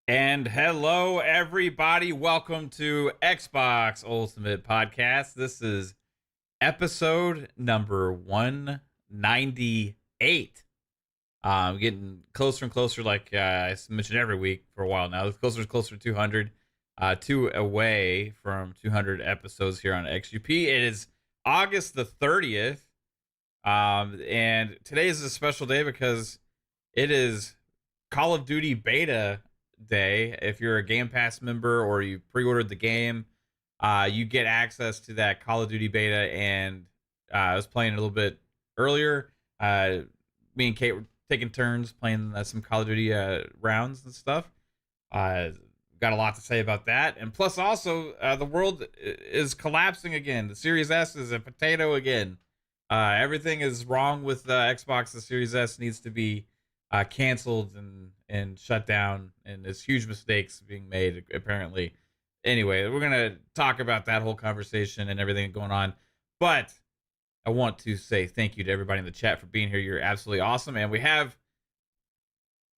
And hello, everybody. Welcome to Xbox Ultimate Podcast. This is episode number 198. Getting closer and closer, like I mentioned every week for a while now. It's closer and closer to 200. Two away from 200 episodes here on XUP. It is August the 30th. And today is a special day because it is Call of Duty beta day. If you're a Game Pass member or you pre-ordered the game, you get access to that Call of Duty beta. And I was playing a little bit earlier. Me and Kate were taking turns playing some Call of Duty rounds and stuff. Got a lot to say about that. And plus also, the world is collapsing again. The Series S is a potato again. Everything is wrong with Xbox. The Series S needs to be canceled and shut down, and there's huge mistakes being made apparently. Anyway, we're gonna talk about that whole conversation and everything going on, but I want to say thank you to everybody in the chat for being here. You're absolutely awesome, and we have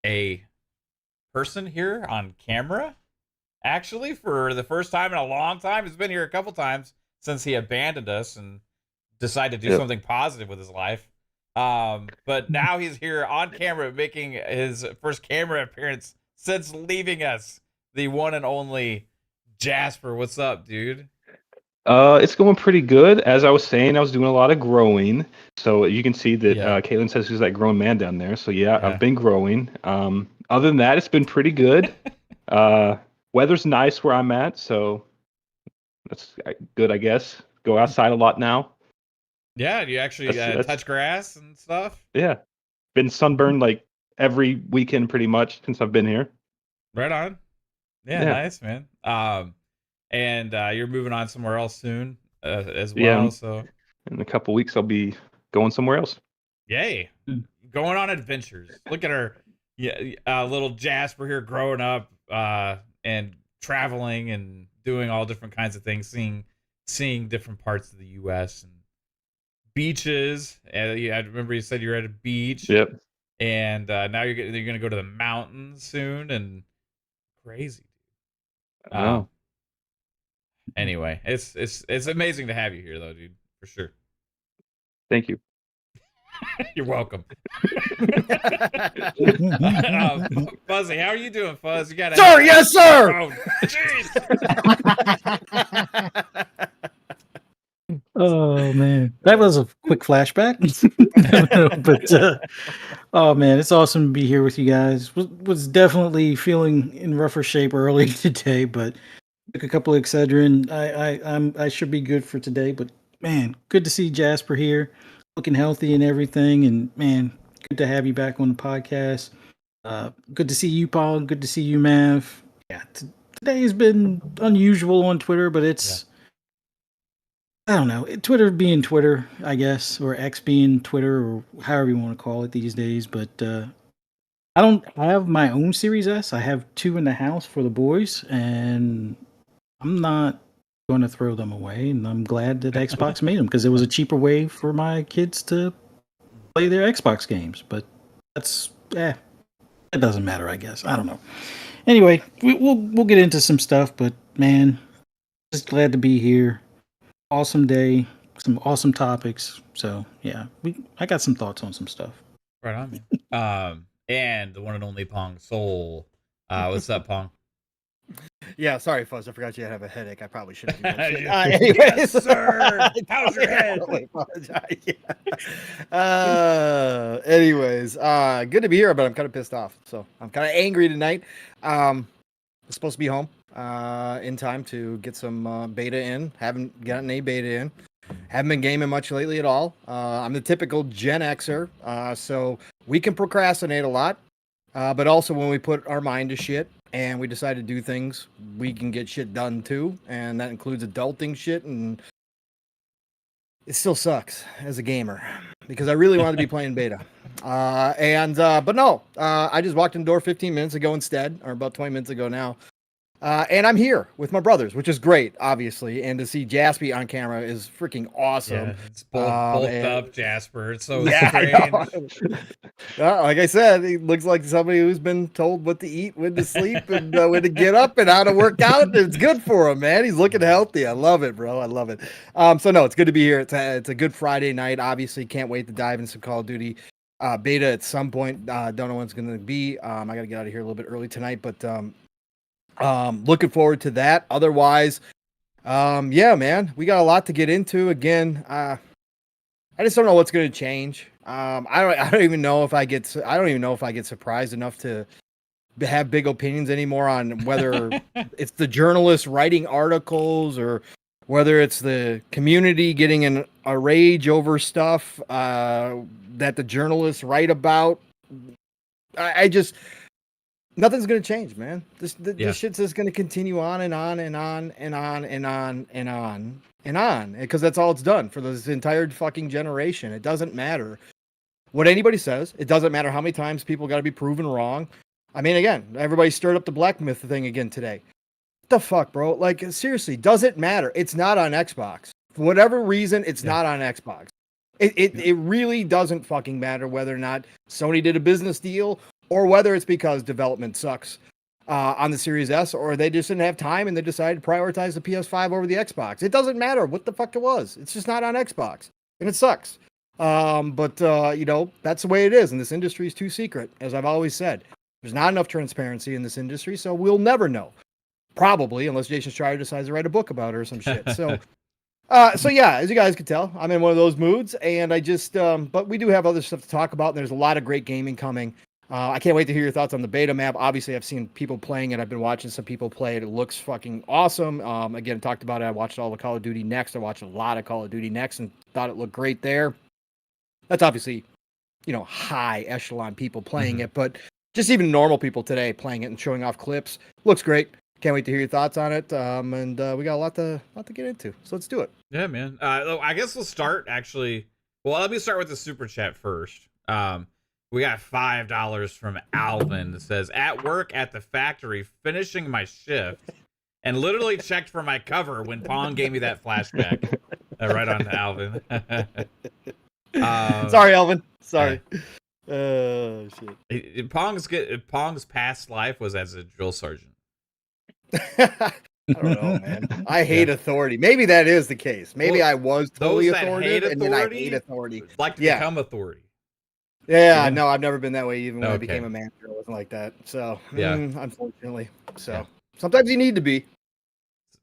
a person here on camera actually for the first time in a long time. He's been here a couple times since he abandoned us and decided to do something positive with his life. But now he's here on camera making his first camera appearance since leaving us. The one and only Jasper. What's up, dude? It's going pretty good. As I was saying, I was doing a lot of growing. So you can see that Caitlin says she's that grown man down there. So yeah, I've been growing. Other than that, it's been pretty good. Weather's nice where I'm at, so that's good, I guess. Go outside a lot now. Yeah, you actually touch grass and stuff? Yeah. Been sunburned like every weekend pretty much since I've been here. Right on. Yeah. Nice, man. And you're moving on somewhere else soon as well. Yeah, so in a couple weeks I'll be going somewhere else. Yay. Going on adventures. Look at our little Jasper here growing up and traveling and doing all different kinds of things, seeing different parts of the US and beaches. And I remember you said you were at a beach. Yep. And now you're going to go to the mountains soon, and crazy. Anyway, it's amazing to have you here, though, dude, for sure. Thank you. You're welcome. Fuzzy, how are you doing, Fuzz? You got sir? Yes, sir. Oh, jeez. Oh man, that was a quick flashback. But oh man, it's awesome to be here with you guys. Was definitely feeling in rougher shape early today, but took a couple of Excedrin. I should be good for today. But man, good to see Jasper here, looking healthy and everything. And man, good to have you back on the podcast. Good to see you, Paul. Good to see you, Mav. Yeah, today has been unusual on Twitter, but it's. I don't know. Twitter being Twitter, I guess, or X being Twitter, or however you want to call it these days. But I don't have my own Series S. I have two in the house for the boys, and I'm not going to throw them away. And I'm glad that Xbox made them because it was a cheaper way for my kids to play their Xbox games. But that's it doesn't matter, I guess. I don't know. Anyway, we'll get into some stuff, but man, just glad to be here. Awesome day, some awesome topics. So yeah, I got some thoughts on some stuff. Right on, man. And the one and only Pong Soul. What's up, Pong? Yeah, sorry, Fuzz. I forgot you have a headache. I probably should have mentioned. Yes, sir. How's your head? Anyways, good to be here, but I'm kind of pissed off. So I'm kind of angry tonight. I'm supposed to be home in time to get some beta in. Haven't gotten any beta in. Haven't been gaming much lately at all. I'm the typical Gen Xer, so we can procrastinate a lot. But also when we put our mind to shit and we decide to do things, we can get shit done too. And that includes adulting shit. And it still sucks as a gamer because I really wanted to be playing beta. But no, I just walked in the door 15 minutes ago instead, or about 20 minutes ago now. And I'm here with my brothers, which is great, obviously. And to see Jaspy on camera is freaking awesome. Yeah, it's bulked and- up, Jasper. It's so Yeah, I know. strange. Like I said, he looks like somebody who's been told what to eat, when to sleep, and when to get up, and how to work out. It's good for him, man. He's looking healthy. I love it, bro. I love it. So no, it's good to be here. It's a good Friday night. Obviously, can't wait to dive into some Call of Duty beta at some point. Don't know when it's going to be. I got to get out of here a little bit early tonight, but looking forward to that. Otherwise, yeah, man, we got a lot to get into. Again, I just don't know what's going to change. I don't even know if I get surprised enough to have big opinions anymore on whether it's the journalists writing articles or whether it's the community getting in a rage over stuff that the journalists write about. I just nothing's going to change, man. This shit's just going to continue on and on and on and on and on and on and on, because that's all it's done for this entire fucking generation. It doesn't matter what anybody says. It doesn't matter how many times people got to be proven wrong. I mean, again, everybody stirred up the Black Myth thing again today. What the fuck, bro? Like, seriously, does it matter? It's not on Xbox. For whatever reason, it's not on Xbox. It really doesn't fucking matter whether or not Sony did a business deal or whether it's because development sucks on the Series S, or they just didn't have time and they decided to prioritize the PS5 over the Xbox. It doesn't matter what the fuck it was. It's just not on Xbox, and it sucks. But that's the way it is, and this industry is too secret, as I've always said. There's not enough transparency in this industry, so we'll never know. Probably, unless Jason Schreier decides to write a book about it or some shit. So, yeah, as you guys can tell, I'm in one of those moods, and I just, but we do have other stuff to talk about, and there's a lot of great gaming coming. I can't wait to hear your thoughts on the beta map. Obviously, I've seen people playing it. I've been watching some people play it. It looks fucking awesome. Again, talked about it. I watched all the Call of Duty Next. I watched a lot of Call of Duty Next and thought it looked great there. That's obviously, high echelon people playing it, but just even normal people today playing it and showing off clips. Looks great. Can't wait to hear your thoughts on it. And we got a lot to get into. So let's do it. Yeah, man. I guess we'll start actually. Well, let me start with the super chat first. We got $5 from Alvin that says, "At work at the factory, finishing my shift, and literally checked for my cover when Pong gave me that flashback." Right on, Alvin. Sorry, Alvin. Sorry. Shit. Pong's past life was as a drill sergeant. I don't know, man. I hate authority. Maybe that is the case. Maybe I was totally authoritative, and then I hate authority. Like to become authority. Yeah, no, I've never been that way. Even when I became a manager, I wasn't like that. So, unfortunately. So, sometimes you need to be.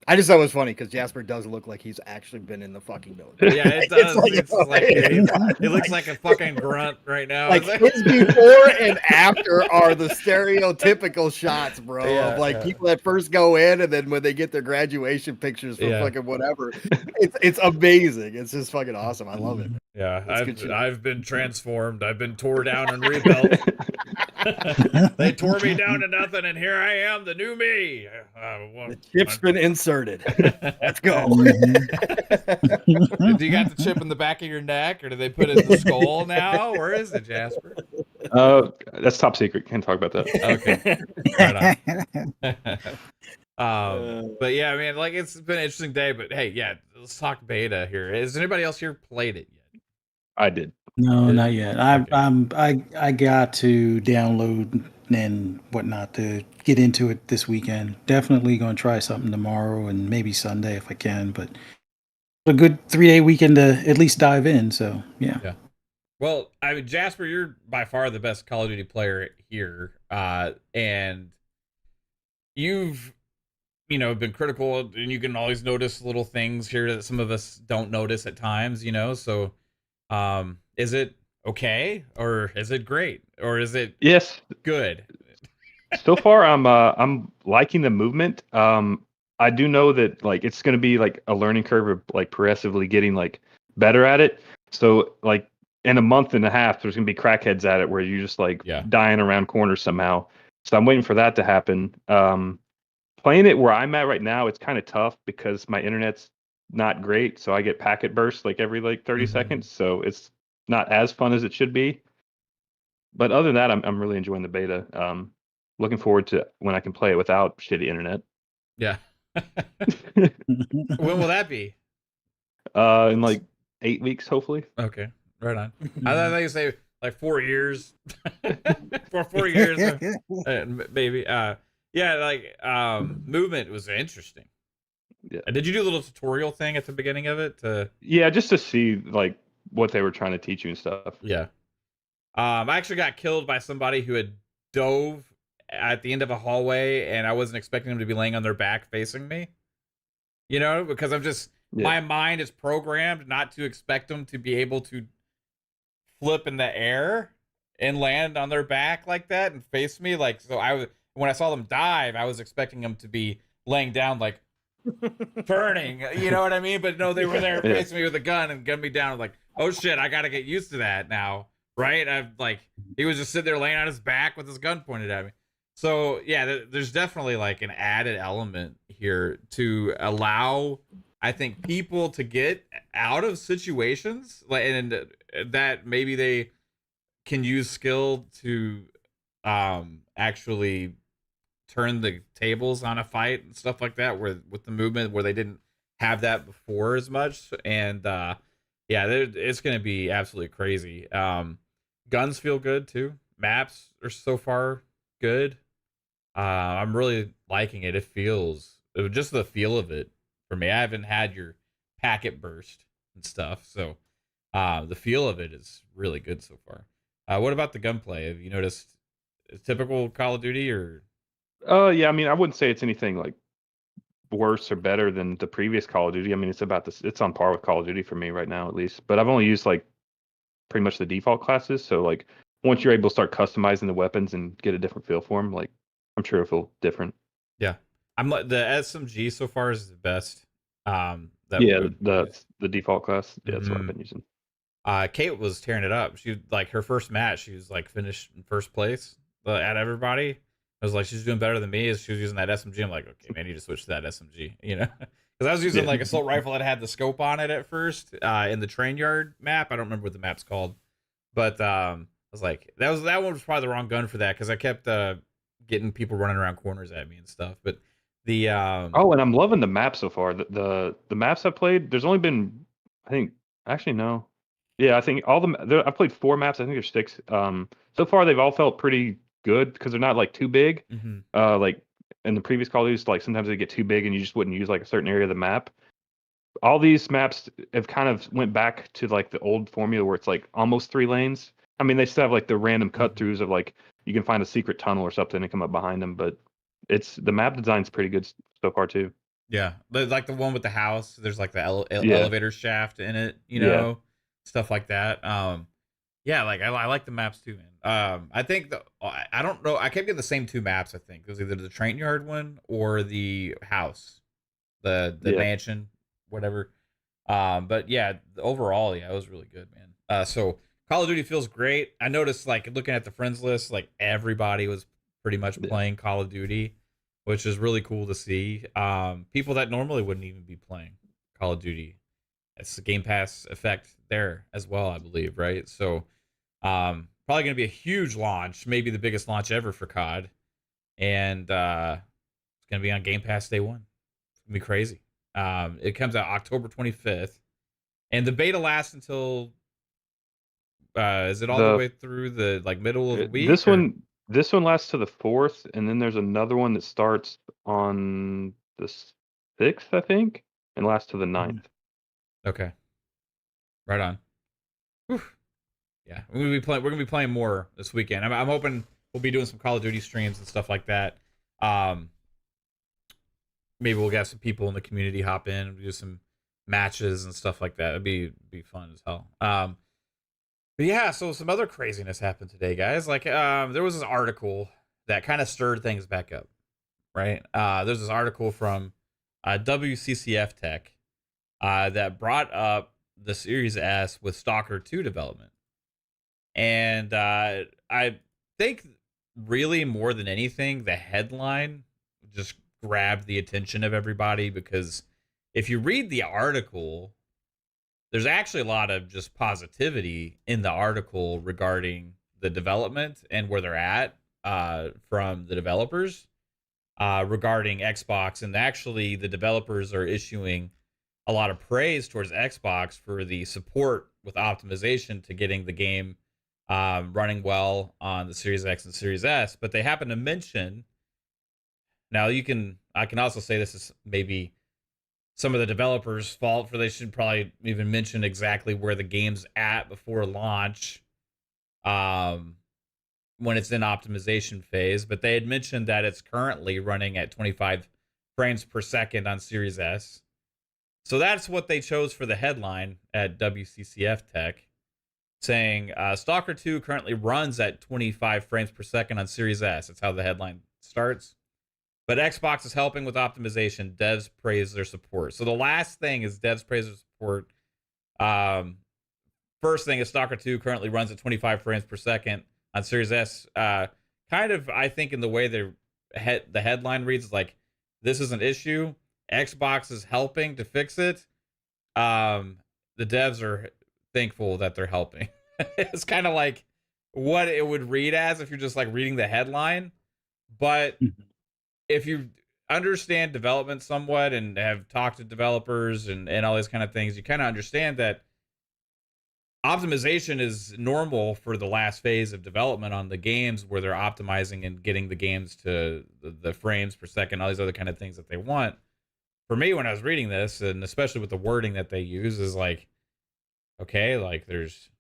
I just thought it was funny because Jasper does look like he's actually been in the fucking military. Yeah, it does. He looks like a fucking grunt right now. Like his before and after are the stereotypical shots, bro. Of like people that first go in and then when they get their graduation pictures from fucking whatever. It's amazing. It's just fucking awesome. I love it. Yeah, I've been transformed. I've been tore down and rebuilt. They tore me down to nothing, and here I am, the new me. The chip's been inserted. Let's go. Do you got the chip in the back of your neck, or do they put it in the skull now? Where is it, Jasper? That's top secret. Can't talk about that. Okay. Right on. But yeah, I mean, like it's been an interesting day. But hey, yeah, let's talk beta here. Has anybody else here played it yet? I did. No, not yet. I got to download and whatnot to get into it this weekend. Definitely going to try something tomorrow and maybe Sunday if I can. But a good 3-day weekend to at least dive in. So yeah. Well, I mean, Jasper, you're by far the best Call of Duty player here, and you've been critical, and you can always notice little things here that some of us don't notice at times. So. Is it okay, or is it great, or is it good? So far, I'm liking the movement. I do know that like it's going to be like a learning curve of like progressively getting like better at it. So like in a month and a half, there's going to be crackheads at it where you're just like dying around corners somehow. So I'm waiting for that to happen. Playing it where I'm at right now, it's kind of tough because my internet's not great, so I get packet bursts like every 30 seconds, so it's not as fun as it should be. But other than that, I'm really enjoying the beta. Looking forward to when I can play it without shitty internet. Yeah. When will that be? In like 8 weeks, hopefully. Okay, right on. I thought you say like 4 years. For 4 years, maybe. Yeah, like movement was interesting. Yeah. Did you do a little tutorial thing at the beginning of it? Yeah, just to see like what they were trying to teach you and stuff. Yeah. I actually got killed by somebody who had dove at the end of a hallway, and I wasn't expecting them to be laying on their back facing me. You know, because my mind is programmed not to expect them to be able to flip in the air and land on their back like that and face me. Like, so when I saw them dive, I was expecting them to be laying down like burning, you know what I mean? But no, they were there facing me with a gun and gunned me down. I'm like, oh shit, I gotta get used to that now, right? I'm like, he was just sitting there laying on his back with his gun pointed at me. So yeah, there's definitely like an added element here to allow, I think, people to get out of situations like, and that maybe they can use skill to actually turn the tables on a fight and stuff like that, where with the movement where they didn't have that before as much. And yeah, it's going to be absolutely crazy. Guns feel good too. Maps are so far good. I'm really liking it. It was just the feel of it for me. I haven't had your packet burst and stuff, so the feel of it is really good so far. What about the gunplay? Have you noticed typical Call of Duty or? Yeah, I mean, I wouldn't say it's anything like worse or better than the previous Call of Duty. I mean, it's about this. It's on par with Call of Duty for me right now, at least. But I've only used like pretty much the default classes. So like once you're able to start customizing the weapons and get a different feel for them, like I'm sure it'll feel different. Yeah, I'm like the SMG so far is the best. The default class. Yeah, that's what I've been using. Kate was tearing it up. She like her first match. She was like finished in first place at everybody. I was like, she's doing better than me. As she was using that SMG, I'm like, okay, man, I need to switch to that SMG. You know, because I was using like assault rifle that had the scope on it at first in the train yard map. I don't remember what the map's called, but I was like, that one was probably the wrong gun for that because I kept getting people running around corners at me and stuff. But the and I'm loving the map so far. The maps I've played, there's only been, I think, actually no, yeah, I think I've played 4 maps. I think there's 6. So far they've all felt pretty good because they're not like too big. Like in the previous Call of Duty, like sometimes they get too big and you just wouldn't use like a certain area of the map. All these maps have kind of went back to like the old formula where it's like almost 3 lanes. I mean, they still have like the random cut throughs of like you can find a secret tunnel or something and come up behind them, but the map design's pretty good so far too. Yeah, like the one with the house. There's like the elevator shaft in it, you know, stuff like that. Yeah, like I like the maps too, man. I think I don't know. I kept getting the same 2 maps. I think it was either the train yard one or the house, the mansion, whatever. But yeah, overall, yeah, it was really good, man. So Call of Duty feels great. I noticed like looking at the friends list, like everybody was pretty much playing Call of Duty, which is really cool to see. People that normally wouldn't even be playing Call of Duty. It's the Game Pass effect there as well, I believe, right? So probably going to be a huge launch, maybe the biggest launch ever for COD. And it's going to be on Game Pass day 1. It's going to be crazy. It comes out October 25th. And the beta lasts until, is it all the way through the like middle of the week? This one lasts to the 4th, and then there's another one that starts on the 6th, I think, and lasts to the 9th. Okay. Right on. Whew. Yeah, we're gonna be playing more this weekend. I'm hoping we'll be doing some Call of Duty streams and stuff like that. Maybe we'll get some people in the community hop in and do some matches and stuff like that. It'd be fun as hell. But yeah, so some other craziness happened today, guys. Like there was this article that kind of stirred things back up, right? There's this article from WCCF Tech that brought up the Series S with Stalker 2 development. And I think really more than anything, the headline just grabbed the attention of everybody because if you read the article, there's actually a lot of just positivity in the article regarding the development and where they're at from the developers. regarding Xbox, and actually the developers are issuing a lot of praise towards Xbox for the support with optimization to getting the game running well on the Series X and Series S. But they happen to mention, now I can also say this is maybe some of the developers' fault, for they should probably even mention exactly where the game's at before launch, when it's in optimization phase. But they had mentioned that it's currently running at 25 frames per second on Series S. So that's what they chose for the headline at WCCF Tech, saying Stalker 2 currently runs at 25 frames per second on Series S. That's how the headline starts. But Xbox is helping with optimization. Devs praise their support. So the last thing is devs praise their support. First thing is Stalker 2 currently runs at 25 frames per second on Series S. Kind of, I think, in the way the headline reads, is like, this is an issue. Xbox is helping to fix it. The devs are thankful that they're helping. It's kind of like what it would read as if you're just like reading the headline. But if you understand development somewhat and have talked to developers and all these kind of things, you kind of understand that optimization is normal for the last phase of development on the games, where they're optimizing and getting the games to the frames per second, all these other kind of things that they want. For me, when I was reading this, and especially with the wording that they use, is like, okay, like there's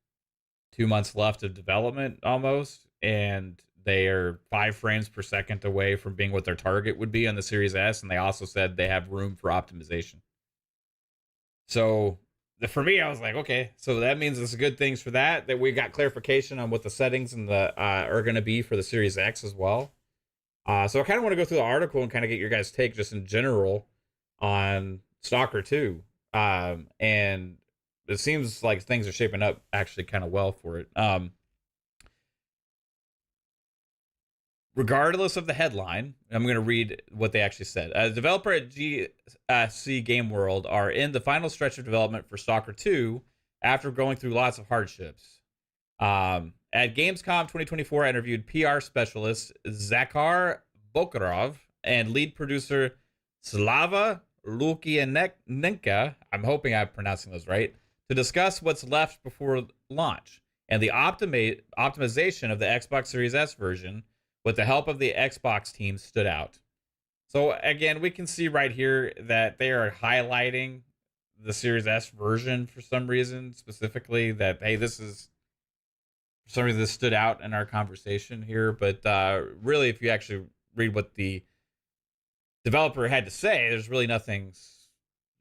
2 months left of development almost, and they are 5 frames per second away from being what their target would be on the Series S, and they also said they have room for optimization. So for me, I was like, okay, so that means it's good things for that we got clarification on what the settings and the are going to be for the Series X as well. So I kind of want to go through the article and kind of get your guys' take just in general on Stalker 2. And it seems like things are shaping up actually kind of well for it. Regardless of the headline, I'm going to read what they actually said. As a developer at GSC Game World are in the final stretch of development for Stalker 2 after going through lots of hardships. At Gamescom 2024, I interviewed PR specialist Zakhar Bokarov and lead producer Slava Lukianenka, I'm hoping I'm pronouncing those right, to discuss what's left before launch and the optimization of the Xbox Series S version with the help of the Xbox team stood out. So again, we can see right here that they are highlighting the Series S version for some reason, specifically that, hey, this is, for some reason, this stood out in our conversation here. But really, if you actually read what the developer had to say, there's really nothing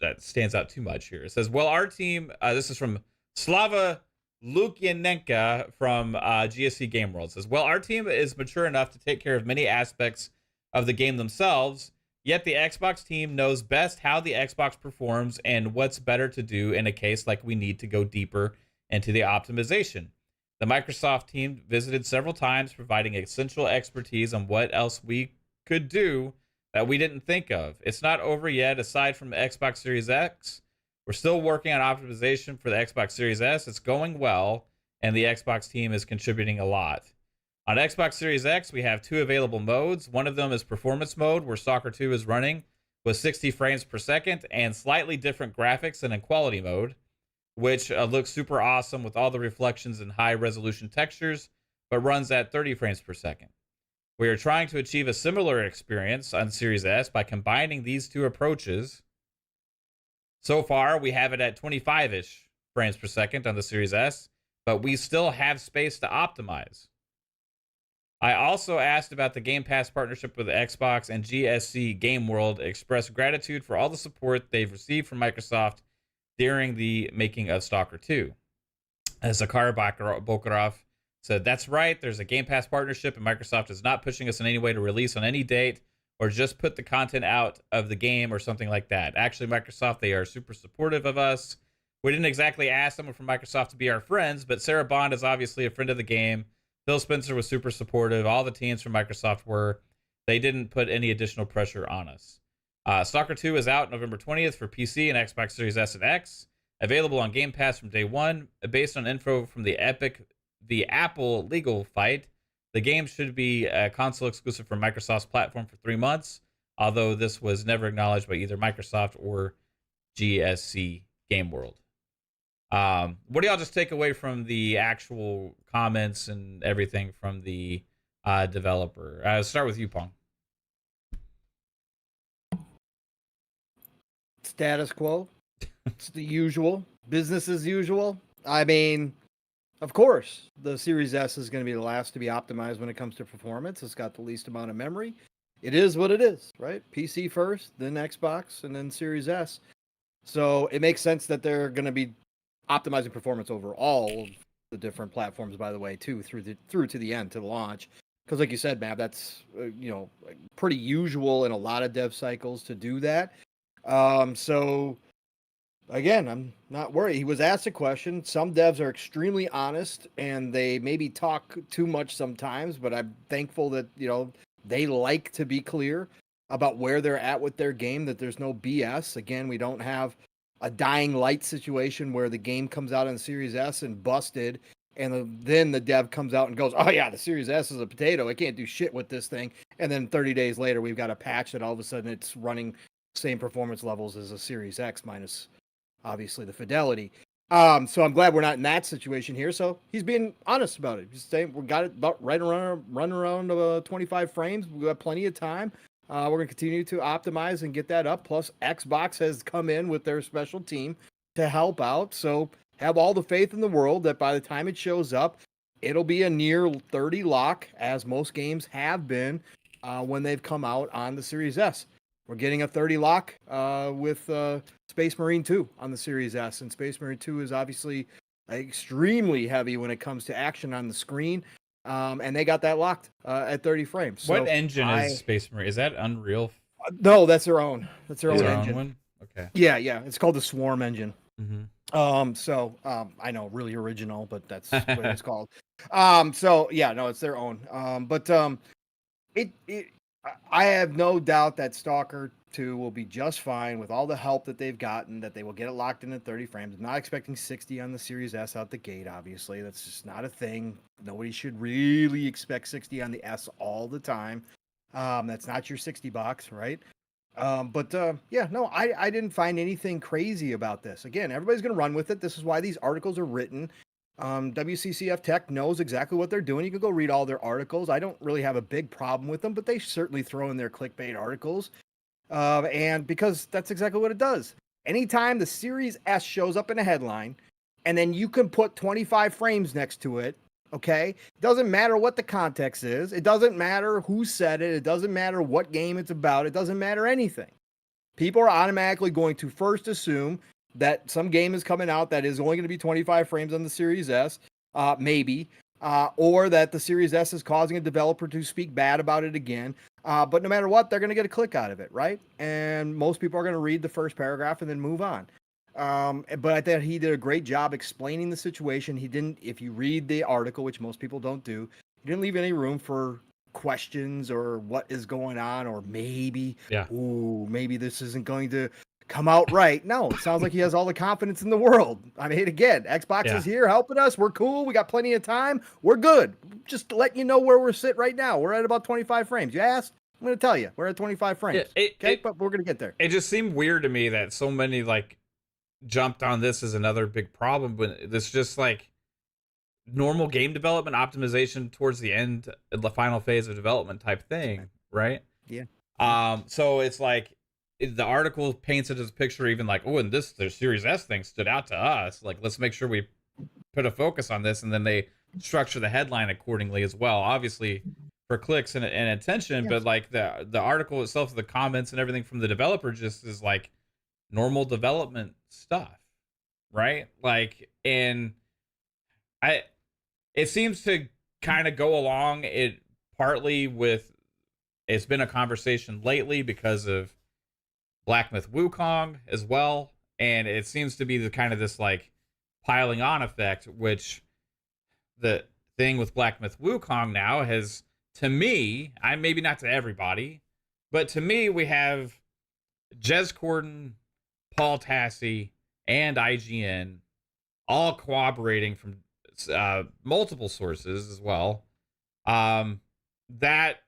that stands out too much here. It says, well, our team, this is from Slava Lukianenka from GSC Game World, says, well, our team is mature enough to take care of many aspects of the game themselves, yet the Xbox team knows best how the Xbox performs and what's better to do in a case like we need to go deeper into the optimization. The Microsoft team visited several times, providing essential expertise on what else we could do that we didn't think of. It's not over yet. Aside from the Xbox Series X, we're still working on optimization for the Xbox Series S. It's going well, and the Xbox team is contributing a lot. On Xbox Series X, we have 2 available modes. One of them is performance mode, where Stalker 2 is running with 60 frames per second and slightly different graphics than in quality mode, which looks super awesome with all the reflections and high resolution textures, but runs at 30 frames per second. We are trying to achieve a similar experience on Series S by combining these 2 approaches. So far, we have it at 25-ish frames per second on the Series S, but we still have space to optimize. I also asked about the Game Pass partnership with Xbox, and GSC Game World expressed gratitude for all the support they've received from Microsoft during the making of Stalker 2. As Zakhar Bokarov said, that's right, there's a Game Pass partnership, and Microsoft is not pushing us in any way to release on any date or just put the content out of the game or something like that. Actually, Microsoft, they are super supportive of us. We didn't exactly ask someone from Microsoft to be our friends, but Sarah Bond is obviously a friend of the game. Phil Spencer was super supportive. All the teams from Microsoft were. They didn't put any additional pressure on us. Stalker 2 is out November 20th for PC and Xbox Series S and X. Available on Game Pass from day one. Based on info from the Apple legal fight, the game should be console exclusive for Microsoft's platform for 3 months. although this was never acknowledged by either Microsoft or GSC Game World. What do y'all just take away from the actual comments and everything from the developer? Start with you, Pong. Status quo. It's the usual. Business as usual. I mean, of course, the Series S is going to be the last to be optimized when it comes to performance. It's got the least amount of memory. It is what it is, right? PC first, then Xbox, and then Series S. So it makes sense that they're going to be optimizing performance over all of the different platforms, by the way, too, through to the end, to the launch. Because, like you said, Matt, that's pretty usual in a lot of dev cycles to do that. So again, I'm not worried. He was asked a question. Some devs are extremely honest and they maybe talk too much sometimes, but I'm thankful that, they like to be clear about where they're at with their game, that there's no BS. Again, we don't have a dying light situation where the game comes out on Series S and busted, and then the dev comes out and goes, oh yeah, the Series S is a potato. I can't do shit with this thing. And then 30 days later, we've got a patch that all of a sudden it's running same performance levels as a Series X minus obviously the fidelity. So I'm glad we're not in that situation here. So he's being honest about it. He's saying we got it about right around, running around 25 frames. We got plenty of time. We're going to continue to optimize and get that up. Plus, Xbox has come in with their special team to help out. So have all the faith in the world that by the time it shows up, it'll be a near 30 lock, as most games have been when they've come out on the Series S. We're getting a 30 lock with Space Marine 2 on the Series S. And Space Marine 2 is obviously extremely heavy when it comes to action on the screen. And they got that locked at 30 frames. So what engine is Space Marine? Is that Unreal? No, that's their own. That's their own engine. Own one? Okay. Yeah. It's called the Swarm engine. Mm-hmm. I know, really original, but that's what it's called. It's their own. I have no doubt that Stalker 2 will be just fine with all the help that they've gotten, that they will get it locked in at 30 frames. I'm not expecting 60 on the Series S out the gate, obviously. That's just not a thing. Nobody should really expect 60 on the S all the time. That's not your 60 box, right? I didn't find anything crazy about this. Again, everybody's going to run with it. This is why these articles are written. WCCF Tech knows exactly what they're doing. You can go read all their articles. I don't really have a big problem with them, but they certainly throw in their clickbait articles. And because that's exactly what it does. Anytime the Series S shows up in a headline, and then you can put 25 frames next to it, okay? It doesn't matter what the context is. It doesn't matter who said it. It doesn't matter what game it's about. It doesn't matter anything. People are automatically going to first assume that some game is coming out that is only going to be 25 frames on the Series S, maybe, or that the Series S is causing a developer to speak bad about it again. But no matter what, they're going to get a click out of it, right? And most people are going to read the first paragraph and then move on. But I thought he did a great job explaining the situation. He didn't, if you read the article, which most people don't do, he didn't leave any room for questions or what is going on, or maybe this isn't going to come out right. No, it sounds like he has all the confidence in the world. I mean, again, Xbox is here helping us. We're cool. We got plenty of time. We're good. Just to let you know where we're sitting right now. We're at about 25 frames. You asked? I'm going to tell you. We're at 25 frames. But we're going to get there. It just seemed weird to me that so many jumped on this as another big problem, but this just normal game development optimization towards the end, the final phase of development type thing, right? Yeah. So it's the article paints it as a picture, even and the Series S thing stood out to us. Let's make sure we put a focus on this, and then they structure the headline accordingly as well, obviously for clicks and attention. Yes. But the article itself, the comments and everything from the developer just is normal development stuff, right? It seems to kind of go along it partly with, it's been a conversation lately because of Black Myth Wukong as well, and it seems to be the kind of this piling on effect, which the thing with Black Myth Wukong now has, to me, maybe not to everybody, but to me, we have Jez Corden, Paul Tassi, and IGN all cooperating from multiple sources as well, that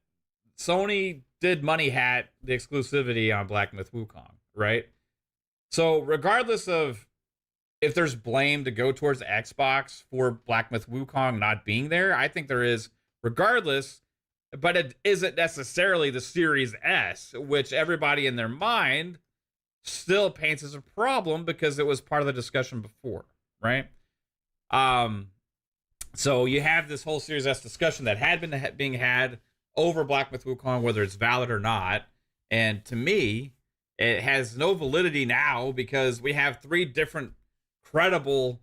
Sony did Money Hat the exclusivity on Black Myth Wukong, right? So regardless of if there's blame to go towards Xbox for Black Myth Wukong not being there, I think there is regardless, but it isn't necessarily the Series S, which everybody in their mind still paints as a problem because it was part of the discussion before, right? So you have this whole Series S discussion that had been being had over Black Myth Wukong, whether it's valid or not. And to me, it has no validity now because we have 3 different credible,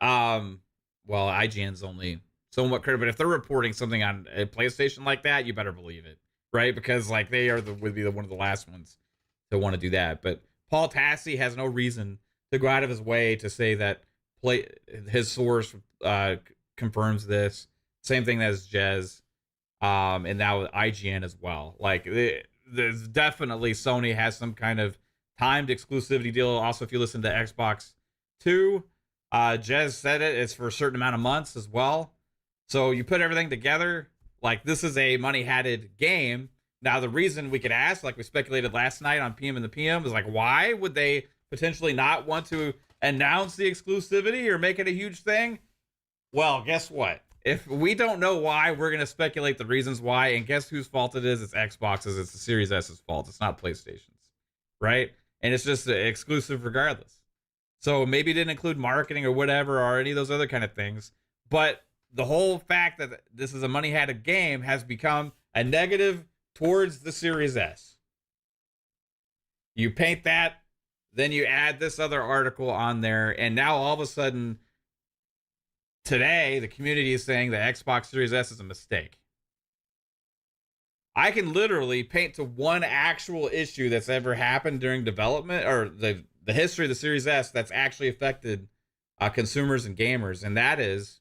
well, IGN's only somewhat credible, but if they're reporting something on a PlayStation like that, you better believe it, right? Because like they are would be one of the last ones to want to do that. But Paul Tassi has no reason to go out of his way to say that his source confirms this. Same thing as Jez, and now IGN as well. Like there's definitely Sony has some kind of timed exclusivity deal. Also, if you listen to Xbox 2, Jez said it's for a certain amount of months as well. So you put everything together, like this is a money-hatted game. Now, the reason we could ask, like we speculated last night on PM and the PM, is like, why would they potentially not want to announce the exclusivity or make it a huge thing? Well, guess what? If we don't know why, we're going to speculate the reasons why. And guess whose fault it is? It's Xbox's. It's the Series S's fault. It's not PlayStation's, right? And it's just exclusive regardless. So maybe it didn't include marketing or whatever or any of those other kind of things. But the whole fact that this is a money-hatted game has become a negative towards the Series S. You paint that, then you add this other article on there, and now all of a sudden, today, the community is saying the Xbox Series S is a mistake. I can literally paint to one actual issue that's ever happened during development, or the history of the Series S that's actually affected consumers and gamers, and that is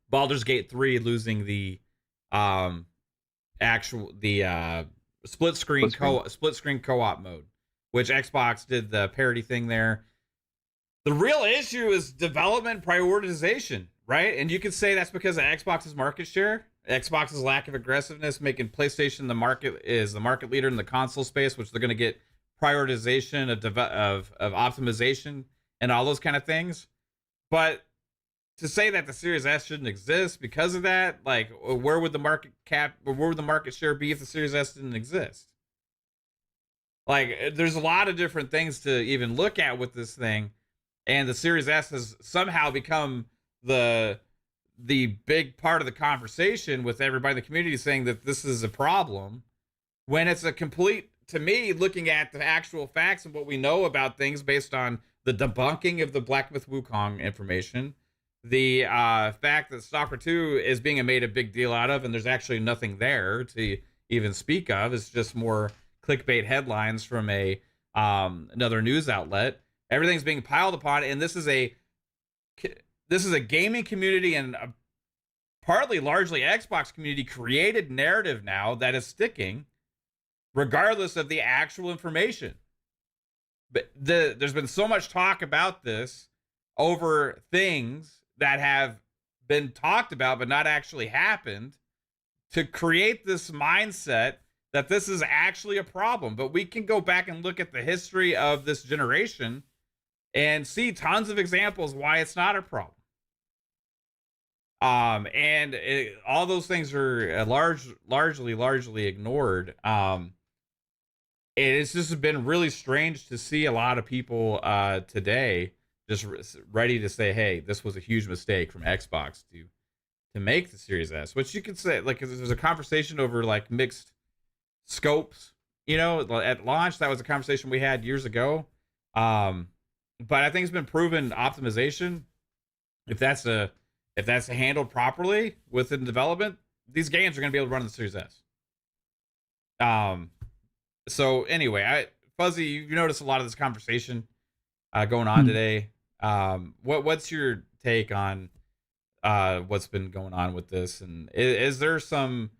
Baldur's Gate 3 losing the split screen co-op mode, which Xbox did the parity thing there. The real issue is development prioritization, right? And you could say that's because of Xbox's market share, Xbox's lack of aggressiveness, making PlayStation the market leader in the console space, which they're going to get prioritization of optimization and all those kind of things. But to say that the Series S shouldn't exist because of that, like, where would the market share be if the Series S didn't exist? Like, there's a lot of different things to even look at with this thing, and the Series S has somehow become the big part of the conversation with everybody in the community saying that this is a problem, when it's a complete, to me, looking at the actual facts and what we know about things based on the debunking of the Black Myth Wukong information, the fact that S.T.A.L.K.E.R 2 is being made a big deal out of, and there's actually nothing there to even speak of. It's just more clickbait headlines from another news outlet. Everything's being piled upon, and this is a gaming community and a partly largely Xbox community created narrative now that is sticking, regardless of the actual information. But there's been so much talk about this over things that have been talked about but not actually happened, to create this mindset that this is actually a problem. But we can go back and look at the history of this generation and see tons of examples why it's not a problem. All those things are largely ignored. It's just been really strange to see a lot of people today just ready to say, hey, this was a huge mistake from Xbox to make the Series S, which you could say, like, there's a conversation over like mixed scopes, at launch. That was a conversation we had years ago. But I think it's been proven optimization, if that's handled properly within development, these games are going to be able to run on the Series S. So anyway, Fuzzy, you've noticed a lot of this conversation going on today. What's your take on what's been going on with this, and is there some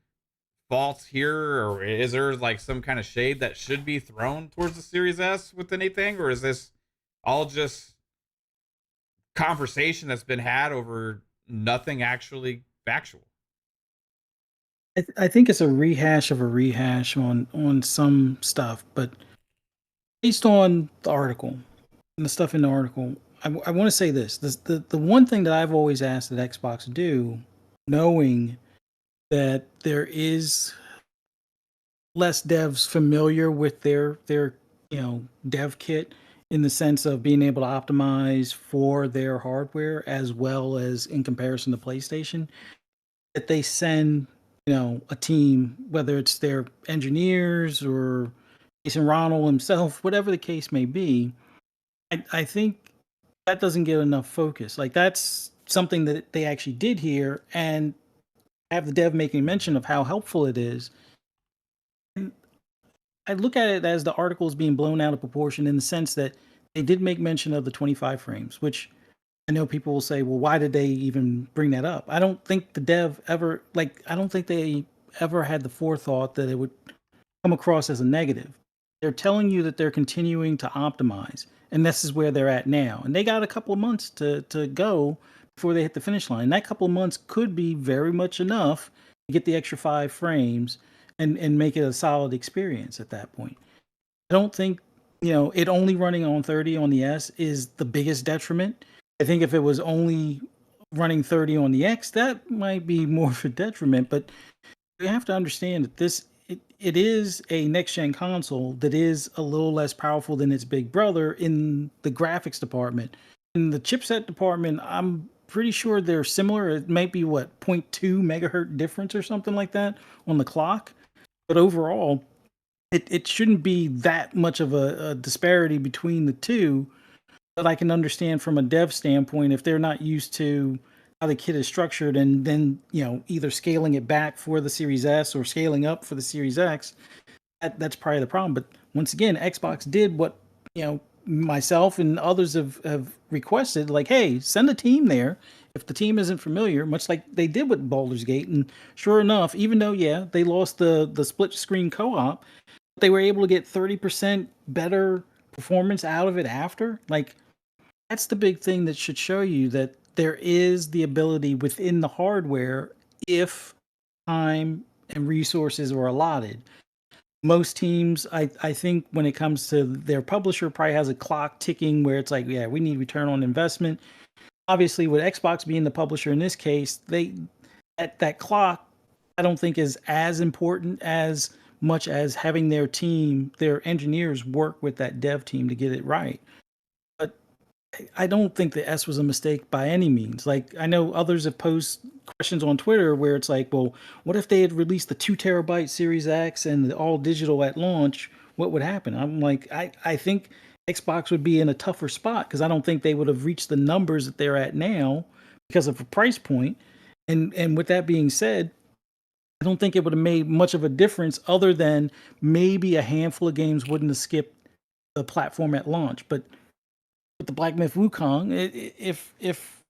fault here, or is there like some kind of shade that should be thrown towards the Series S with anything, or is this all just conversation that's been had over nothing actually factual? I think it's a rehash of a rehash on some stuff, but based on the article and the stuff in the article, I want to say this. The one thing that I've always asked that Xbox do, knowing that there is less devs familiar with their dev kit in the sense of being able to optimize for their hardware as well as in comparison to PlayStation, that they send a team, whether it's their engineers or Jason Ronald himself, whatever the case may be. I think that doesn't get enough focus. Like, that's something that they actually did here, and have the dev making mention of how helpful it is. And I look at it as the article is being blown out of proportion in the sense that they did make mention of the 25 frames, which I know people will say, well, why did they even bring that up? I don't think the dev ever, I don't think they ever had the forethought that it would come across as a negative. They're telling you that they're continuing to optimize, and this is where they're at now. And they got a couple of months to go before they hit the finish line. And that couple of months could be very much enough to get the extra 5 frames and make it a solid experience at that point. I don't think, it only running on 30 on the S is the biggest detriment. I think if it was only running 30 on the X, that might be more of a detriment. But you have to understand that it is a next gen console that is a little less powerful than its big brother in the graphics department. In the chipset department, I'm pretty sure they're similar. It might be 0.2 megahertz difference or something like that on the clock. But overall, it shouldn't be that much of a disparity between the two. But I can understand from a dev standpoint, if they're not used to how the kit is structured, and then either scaling it back for the Series S or scaling up for the Series X, that's probably the problem. But once again, Xbox did what myself and others have requested, like, hey, send a team there if the team isn't familiar, much like they did with Baldur's Gate. And sure enough, even though they lost the split screen co-op, they were able to get 30% better performance out of it after. Like, that's the big thing that should show you that there is the ability within the hardware if time and resources are allotted. Most teams, I think, when it comes to their publisher, probably has a clock ticking where it's like, yeah, we need return on investment. Obviously, with Xbox being the publisher in this case, that clock, I don't think is as important as much as having their team, their engineers work with that dev team to get it right. But I don't think the S was a mistake by any means. Like, I know others have posed questions on Twitter where it's like, well, what if they had released the 2 terabyte Series X and the all digital at launch? What would happen? I'm like, I think Xbox would be in a tougher spot because I don't think they would have reached the numbers that they're at now because of a price point. And with that being said, I don't think it would have made much of a difference other than maybe a handful of games wouldn't have skipped the platform at launch. But with the Black Myth Wukong, if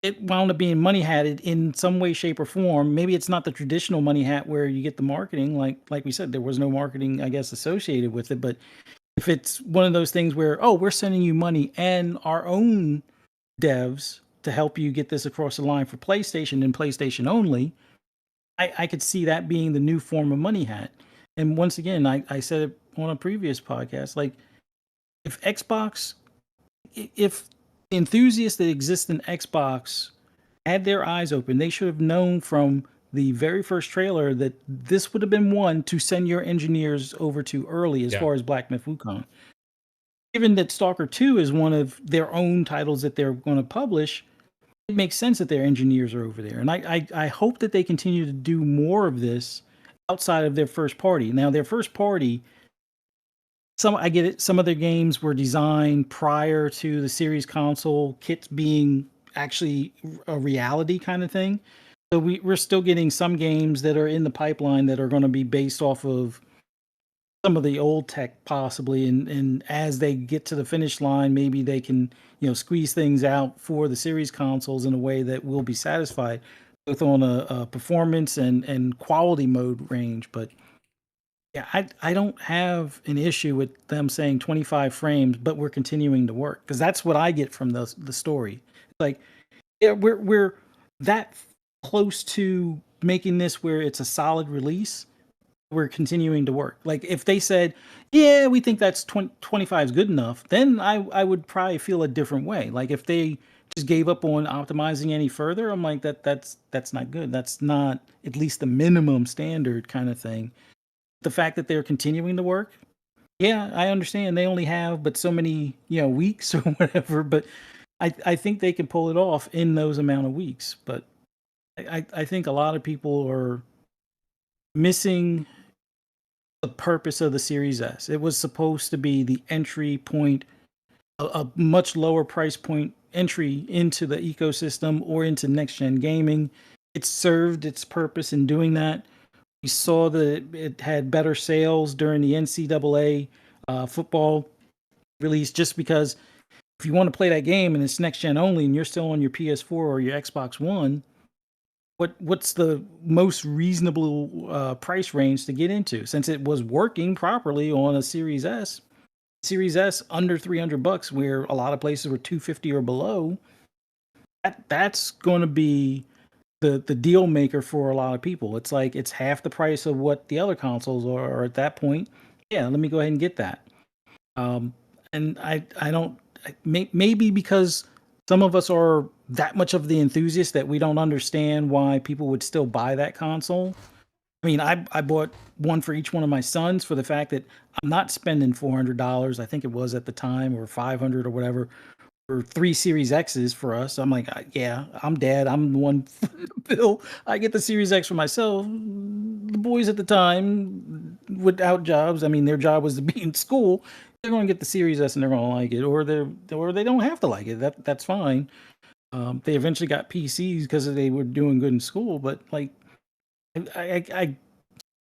it wound up being money hatted in some way, shape, or form, maybe it's not the traditional money hat where you get the marketing. Like we said, there was no marketing, I guess, associated with it. But if it's one of those things where, oh, we're sending you money and our own devs to help you get this across the line for PlayStation and PlayStation only, I could see that being the new form of money hat. And once again, I said it on a previous podcast, like, if Xbox, if enthusiasts that exist in Xbox had their eyes open, they should have known from the very first trailer that this would have been one to send your engineers over to early as far as Black Myth Wukong. Given that Stalker 2 is one of their own titles that they're going to publish, it makes sense that their engineers are over there. And I hope that they continue to do more of this outside of their first party. Now, their first party, I get it, some of their games were designed prior to the series console kits being actually a reality kind of thing. So we're still getting some games that are in the pipeline that are going to be based off of some of the old tech possibly, and as they get to the finish line, maybe they can squeeze things out for the series consoles in a way that will be satisfied both on a performance and quality mode range. But yeah, I don't have an issue with them saying 25 frames, but we're continuing to work, because that's what I get from the story. It's like, yeah, we're that close to making this where it's a solid release, we're continuing to work. Like if they said, yeah, we think that's 25 is good enough, then I would probably feel a different way. Like if they just gave up on optimizing any further, I'm like that's not good. That's not at least the minimum standard kind of thing. The fact that they're continuing to work, yeah, I understand they only have but so many, weeks or whatever, but I think they can pull it off in those amount of weeks. But I think a lot of people are missing the purpose of the Series S. It was supposed to be the entry point, a much lower price point entry into the ecosystem or into next gen gaming. It served its purpose in doing that. We saw that it had better sales during the NCAA football release, just because if you want to play that game and it's next gen only and you're still on your PS4 or your Xbox One, what's the most reasonable price range to get into? Since it was working properly on a Series S, under $300, where a lot of places were 250 or below, that's going to be the deal maker for a lot of people. It's like it's half the price of what the other consoles are at that point. Yeah, let me go ahead and get that. And I don't, maybe because some of us are that much of the enthusiast that we don't understand why people would still buy that console. I mean, I bought one for each one of my sons for the fact that I'm not spending $400, I think it was at the time, or 500 or whatever, for 3 Series X's for us. I'm like, yeah, I'm dad. I'm the one bill. I get the Series X for myself. The boys at the time, without jobs, I mean, their job was to be in school. They're going to get the Series S and they're going to like it, or they don't have to like it. That's fine. They eventually got PCs because they were doing good in school, but like, I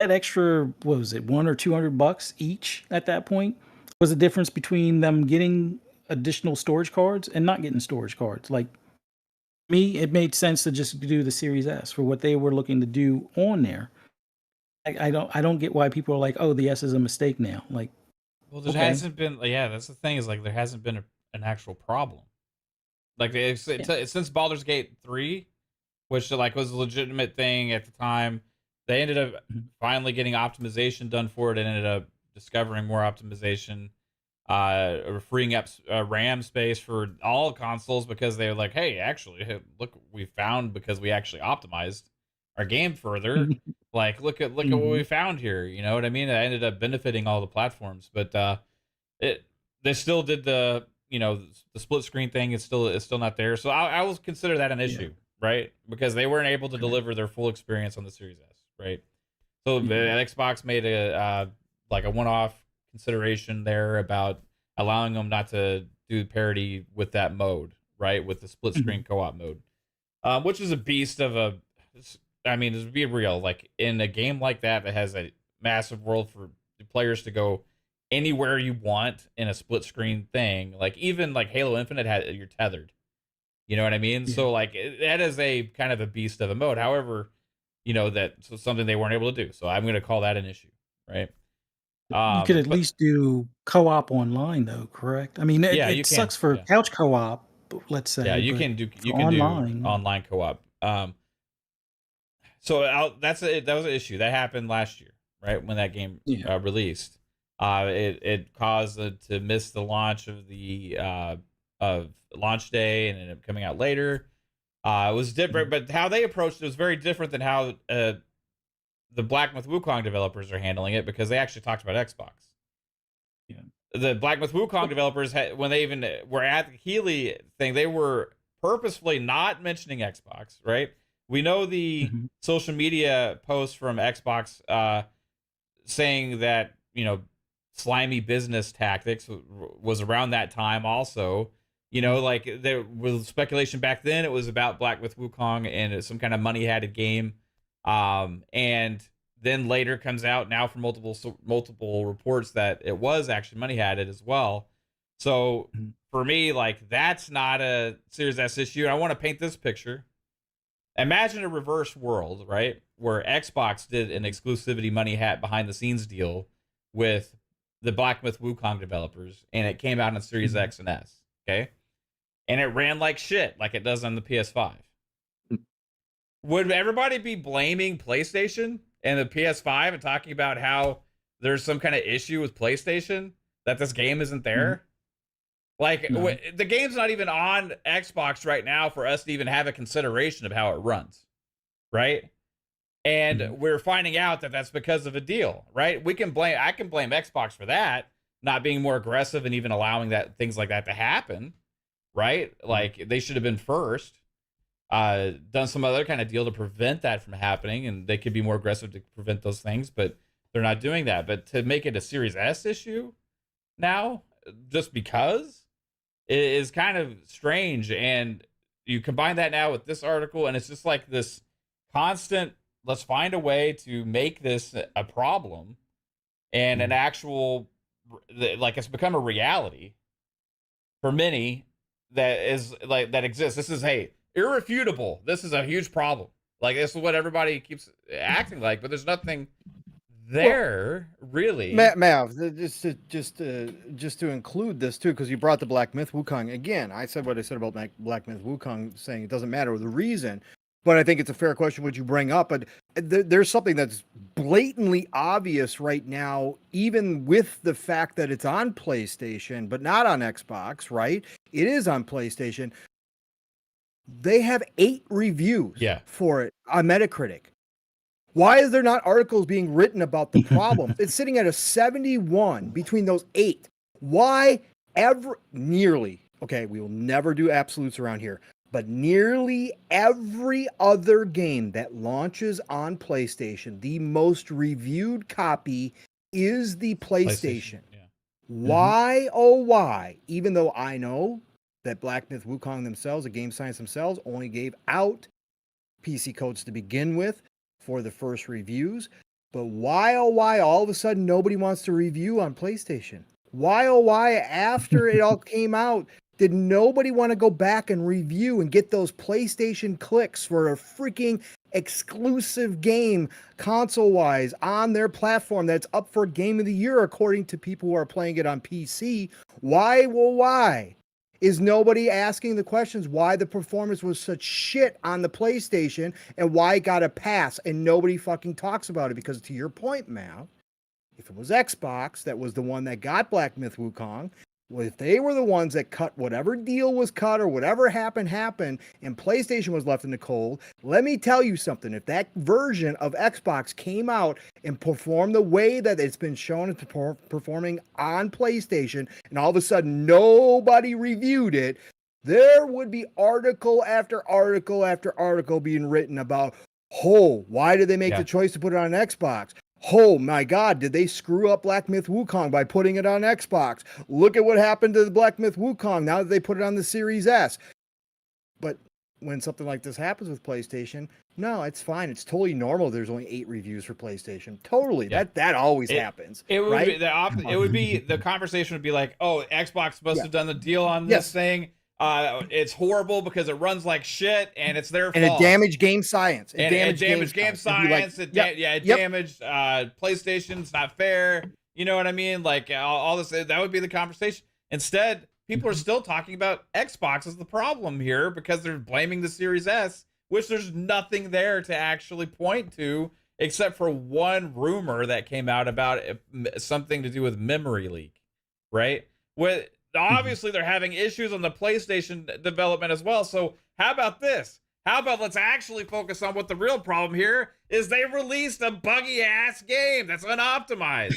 that extra, what was it, $100 or $200 each at that point was the difference between them getting additional storage cards and not getting storage cards. Like me, it made sense to just do the Series S for what they were looking to do on there. I don't get why people are like, oh, the S is a mistake now. Like, well, there okay. hasn't been. Yeah, that's the thing, is like there hasn't been an actual problem. Like since Baldur's Gate 3, which like was a legitimate thing at the time, they ended up finally getting optimization done for it and ended up discovering more optimization, or freeing up RAM space for all consoles, because they were like, hey, actually, look, we found, because we actually optimized our game further. Like, look at what we found here. You know what I mean? It ended up benefiting all the platforms, but they still did the the split screen thing. It's still not there. So I will consider that an issue, right? Because they weren't able to deliver their full experience on the Series S, right? So Xbox made a like a one-off consideration there about allowing them not to do parity with that mode, right? With the split screen co-op mode, which is a beast of a. I mean, to be real, like in a game like that has a massive world for players to go anywhere you want in a split screen thing. Like even like Halo Infinite you're tethered. You know what I mean? Yeah. So like that is a kind of a beast of a mode. However, that's something they weren't able to do. So I'm going to call that an issue, right? You could at But least do co-op online, though, correct? I mean, yeah, you it can. sucks for couch co-op, let's say. Yeah, you but can do for online, online co-op. So that was an issue that happened last year, right, when that game released. It caused it to miss the launch of the of launch day and ended up coming out later. It was different, but how they approached it was very different than how the Black Myth Wukong developers are handling it, because they actually talked about Xbox. Yeah. The Black Myth Wukong developers when they even were at the Healy thing, they were purposefully not mentioning Xbox, right? We know the social media posts from Xbox saying that, slimy business tactics was around that time also. Like there was speculation back then it was about Black Myth Wukong and some kind of money-hatted game. And then later comes out now from multiple reports that it was actually money-hatted as well. So for me, like, that's not a Series S issue. And I want to paint this picture. Imagine a reverse world, right, where Xbox did an exclusivity money hat behind the scenes deal with the Black Myth Wukong developers, and it came out on Series X and S, okay? And it ran like shit, like it does on the PS5. would everybody be blaming PlayStation and the PS5 and talking about how there's some kind of issue with PlayStation that this game isn't there? Like, the game's not even on Xbox right now for us to even have a consideration of how it runs, right? And we're finding out that that's because of a deal, right? I can blame Xbox for that, not being more aggressive and even allowing that things like that to happen, right? Like, they should have been first, done some other kind of deal to prevent that from happening, and they could be more aggressive to prevent those things, but they're not doing that. But to make it a Series S issue now, just because, is kind of strange. And you combine that now with this article, and it's just like this constant, let's find a way to make this a problem and an actual, like, it's become a reality for many that is like, that exists. This is, hey, irrefutable. This is a huge problem. Like, this is what everybody keeps acting like, but there's nothing there, really. Mav, just to include this too, because you brought the Black Myth Wukong again. I said what I said about Black Myth Wukong, saying it doesn't matter the reason, but I think it's a fair question what you bring up. But there's something that's blatantly obvious right now, even with the fact that it's on PlayStation but not on Xbox. Right? It is on PlayStation. They have 8 reviews for it on Metacritic. Why is there not articles being written about the problem? It's sitting at a 71 between those 8. Why nearly, okay, we will never do absolutes around here, but nearly every other game that launches on PlayStation, the most reviewed copy is the PlayStation. Why, oh why, even though I know that Black Myth Wukong themselves, the game science themselves, only gave out PC codes to begin with for the first reviews, but why, oh why, all of a sudden nobody wants to review on PlayStation? Why, oh why, after it all came out, did nobody want to go back and review and get those PlayStation clicks for a freaking exclusive game console-wise on their platform that's up for Game of the Year according to people who are playing it on PC? Why, well, why? Is nobody asking the questions why the performance was such shit on the PlayStation and why it got a pass, and nobody fucking talks about it? Because to your point, Mal, if it was Xbox that was the one that got Black Myth Wukong, well, if they were the ones that cut whatever deal was cut or whatever happened, and PlayStation was left in the cold, let me tell you something. If that version of Xbox came out and performed the way that it's been shown as performing on PlayStation, and all of a sudden nobody reviewed it, there would be article after article after article being written about, oh, why did they make the choice to put it on Xbox? Oh my God, did they screw up Black Myth Wukong by putting it on Xbox? Look at what happened to the Black Myth Wukong now that they put it on the Series S. But when something like this happens with PlayStation, no, it's fine. It's totally normal. There's only 8 reviews for PlayStation. Totally. That always happens. It would right? be it would be the conversation would be like, oh, Xbox must have done the deal on this thing. It's horrible because it runs like shit, and it's their fault. And it damaged game science. It damaged game science. It damaged PlayStation. It's not fair. You know what I mean? Like, all this. That would be the conversation. Instead, people are still talking about Xbox as the problem here because they're blaming the Series S, which there's nothing there to actually point to except for one rumor that came out about something to do with memory leak, right? Obviously, they're having issues on the PlayStation development as well. So how about this? How about let's actually focus on what the real problem here is? They released a buggy ass game that's unoptimized.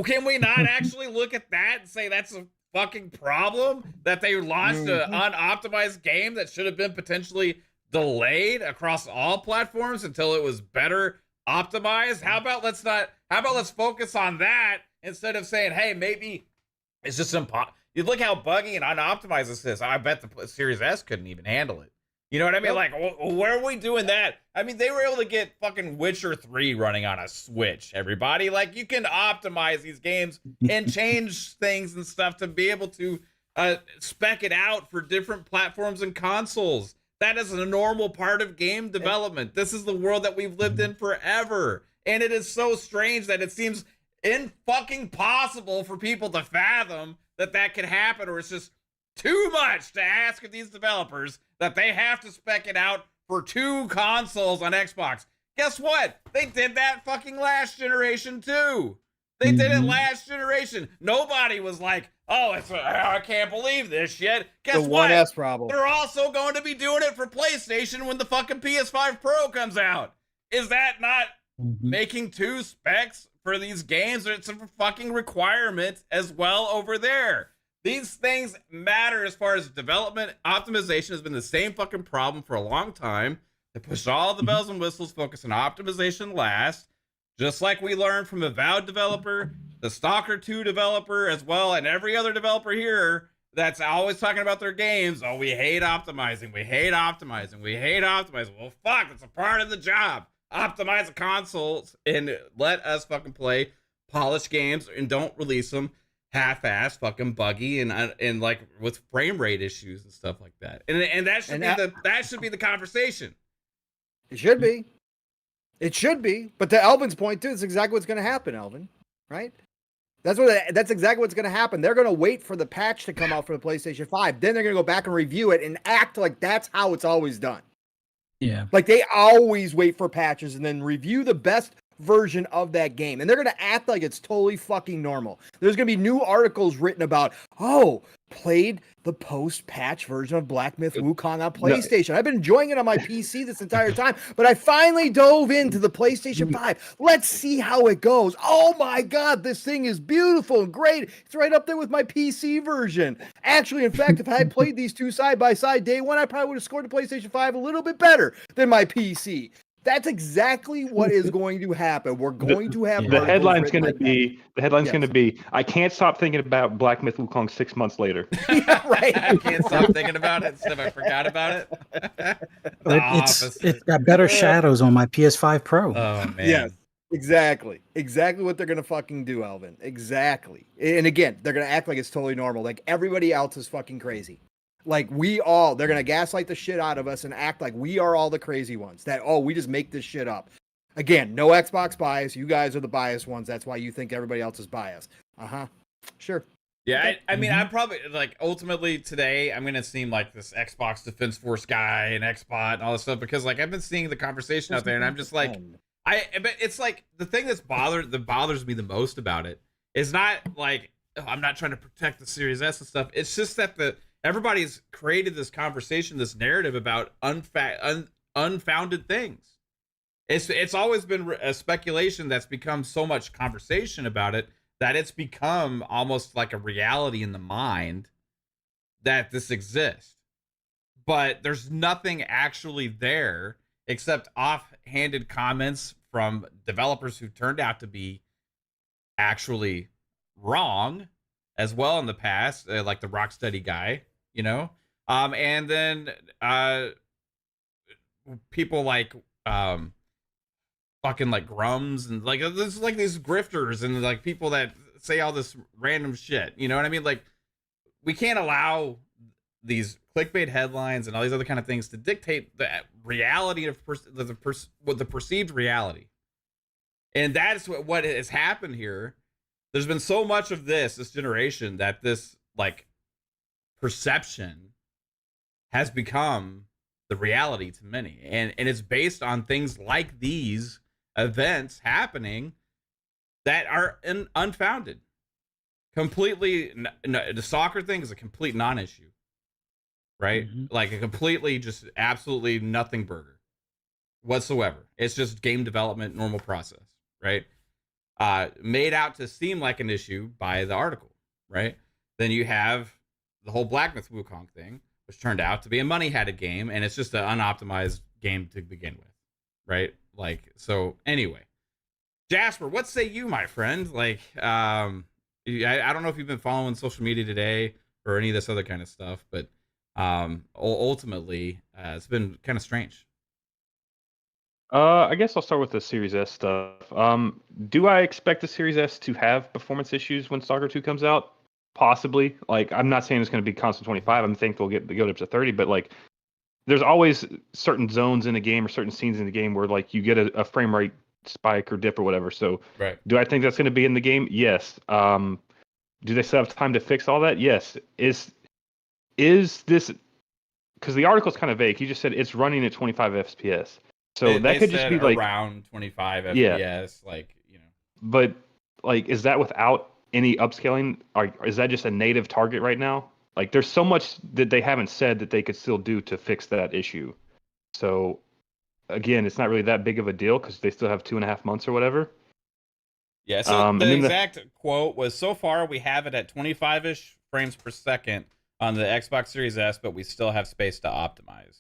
Can we not actually look at that and say that's a fucking problem? That they launched an unoptimized game that should have been potentially delayed across all platforms until it was better optimized? How about let's focus on that instead of saying, hey, maybe it's just impossible. You look how buggy and unoptimized this is. I bet the Series S couldn't even handle it. You know what I mean? Like, where are we doing that? I mean, they were able to get fucking Witcher 3 running on a Switch, everybody. Like, you can optimize these games and change things and stuff to be able to spec it out for different platforms and consoles. That is a normal part of game development. This is the world that we've lived in forever. And it is so strange that it seems fucking possible for people to fathom that could happen, or it's just too much to ask of these developers that they have to spec it out for 2 consoles on Xbox. Guess what? They did that fucking last generation too. They did it last generation. Nobody was like, "Oh, I can't believe this shit." Guess The what? 1S problem. They're also going to be doing it for PlayStation when the fucking PS5 Pro comes out. Is that not making 2 specs for these games? It's a fucking requirement as well over there. These things matter as far as development. Optimization has been the same fucking problem for a long time. They push all the bells and whistles, focus on optimization last. Just like we learned from a Avowed developer, the Stalker 2 developer as well, and every other developer here that's always talking about their games. Oh, we hate optimizing. We hate optimizing. We hate optimizing. Well, fuck, it's a part of the job. Optimize the consoles and let us fucking play polished games and don't release them half-ass, fucking buggy and like with frame rate issues and stuff like that. And that should be the conversation. It should be. It should be. But to Elvin's point too, it's exactly what's going to happen, Elvin. Right? That's exactly what's going to happen. They're going to wait for the patch to come out for the PlayStation 5. Then they're going to go back and review it and act like that's how it's always done. Yeah. Like they always wait for patches and then review the best version of that game. And they're going to act like it's totally fucking normal. There's going to be new articles written about, played the post-patch version of Black Myth Wukong on PlayStation. I've been enjoying it on my PC this entire time, but I finally dove into the PlayStation 5. Let's see how it goes. Oh my God, this thing is beautiful and great. It's right up there with my PC version. Actually, in fact, if I had played these two side by side day one, I probably would have scored the PlayStation 5 a little bit better than my PC. That's exactly what is going to happen. We're going to have the headline's going to be going to be I can't stop thinking about Black Myth Wukong 6 months later. Yeah, right. I can't stop thinking about it. Instead, I forgot about it. It's got better shadows on my PS5 Pro. Oh man. Yes. Exactly what they're gonna fucking do, Alvin. Exactly. And again, they're gonna act like it's totally normal. Like everybody else is fucking crazy. Like they're going to gaslight the shit out of us and act like we are all the crazy ones that, we just make this shit up. Again, no Xbox bias. You guys are the biased ones. That's why you think everybody else is biased. Sure. Yeah. I mean, I'm probably like ultimately today I'm going to seem like this Xbox Defense Force guy and Xbot and all this stuff because like I've been seeing the conversation out there and I'm just like, but it's like the thing that bothers me the most about it is not like, I'm not trying to protect the Series S and stuff. It's just that everybody's created this conversation, this narrative about unfounded things. It's always been a speculation that's become so much conversation about it that it's become almost like a reality in the mind that this exists. But there's nothing actually there except offhanded comments from developers who turned out to be actually wrong as well in the past, like the Rocksteady guy. And then people like fucking like Grums and like there's like these grifters and like people that say all this random shit. You know what I mean? Like we can't allow these clickbait headlines and all these other kind of things to dictate the reality of the perceived reality. And that's what has happened here. There's been so much of this generation that this like perception has become the reality to many, and it's based on things like these events happening that are unfounded. Completely, the soccer thing is a complete non-issue, right? Like a completely, just absolutely nothing burger whatsoever. It's just game development, normal process, right? Made out to seem like an issue by the article, right? Then you have the whole Black Myth Wukong thing, which turned out to be a money-hatted game, and it's just an unoptimized game to begin with, right? Like, so anyway, Jasper, what say you, my friend? Like, I don't know if you've been following social media today or any of this other kind of stuff, but ultimately, it's been kind of strange. I guess I'll start with the Series S stuff. Do I expect the Series S to have performance issues when Stalker 2 comes out? Possibly. Like, I'm not saying it's going to be constant 25. I'm thinking they'll go up to 30, but like, there's always certain zones in the game or certain scenes in the game where like you get a frame rate spike or dip or whatever. So, right. Do I think that's going to be in the game? Yes. Do they still have time to fix all that? Yes. Is this because the article's kind of vague. He just said it's running at 25 FPS. So that They could just said be like around 25 yeah, FPS, like but like is that without any upscaling? Or is that just a native target right now? Like there's so much that they haven't said that they could still do to fix that issue. So again, it's not really that big of a deal because they still have 2.5 months or whatever. Yeah, so And the then exact quote was, so far we have it at 25-ish frames per second on the Xbox Series S, but we still have space to optimize.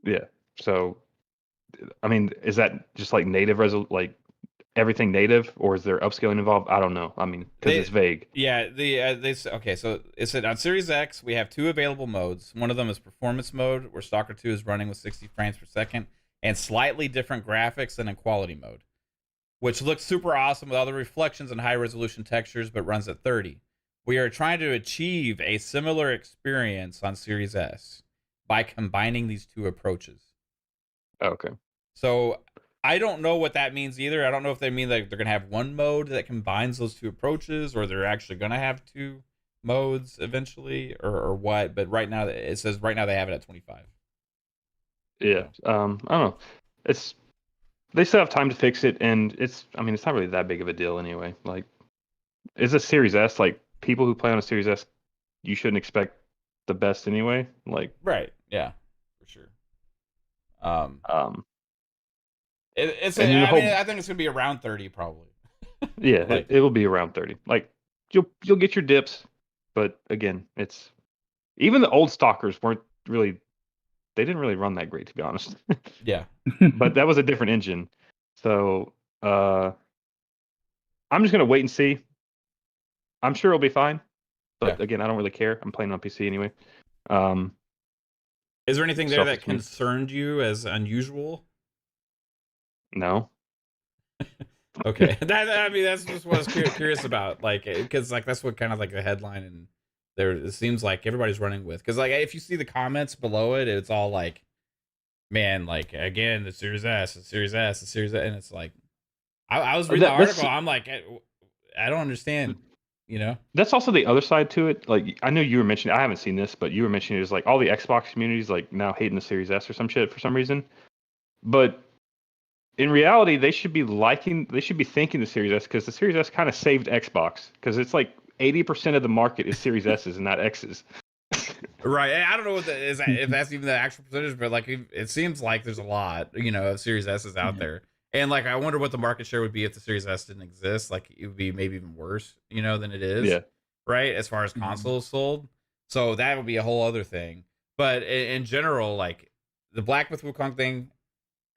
yeah. So I mean, is that just like native like everything native, or is there upscaling involved? I don't know. I mean, because it's vague. Yeah, okay, so it said on Series X we have 2 available modes. One of them is performance mode, where Stalker 2 is running with 60 frames per second and slightly different graphics than in quality mode, which looks super awesome with all the reflections and high resolution textures, but runs at 30. We are trying to achieve a similar experience on Series S by combining these 2 approaches. Okay. So I don't know what that means either. I don't know if they mean like they're going to have one mode that combines those 2 approaches, or they're actually going to have 2 modes eventually, or what. But right now, it says right now they have it at 25. Yeah. I don't know. They still have time to fix it, and I mean, it's not really that big of a deal anyway. Like, it's a Series S. Like, people who play on a Series S, you shouldn't expect the best anyway. Like, Right. Yeah, for sure. um, It's. and then the I mean, whole I think it's gonna be around 30 probably. yeah, Like, it will be around 30. Like, you'll get your dips, but again, it's even the old stalkers weren't really. They didn't really run that great, to be honest. yeah. But that was a different engine. So I'm just gonna wait and see. I'm sure it'll be fine. But Yeah. again, I don't really care. I'm playing on PC anyway. Um, Is there anything there that selfish me. concerned you as unusual? No. Okay, I mean that's just what I was curious about, like because like that's what kind of like the headline, and there it seems like everybody's running with, because like if you see the comments below it, it's all like, man, like again the Series S, the Series S, the Series S, and it's like I was reading the article, I'm like I don't understand, you know. That's also the other side to it. Like I know you were mentioning, I haven't seen this, but you were mentioning it was like all the Xbox communities like now hating the Series S or some shit for some reason. But in reality, they should be thanking the Series S because the Series S kind of saved Xbox because it's like 80% of the market is Series S's and not X's. Right, I don't know what if that's even the actual percentage, but like it seems like there's a lot, you know, of Series S's out there, and like I wonder what the market share would be if the Series S didn't exist. Like it would be maybe even worse, you know, than it is. Yeah. Right, as far as consoles sold, so that would be a whole other thing. But in general, like the Black Myth Wukong thing,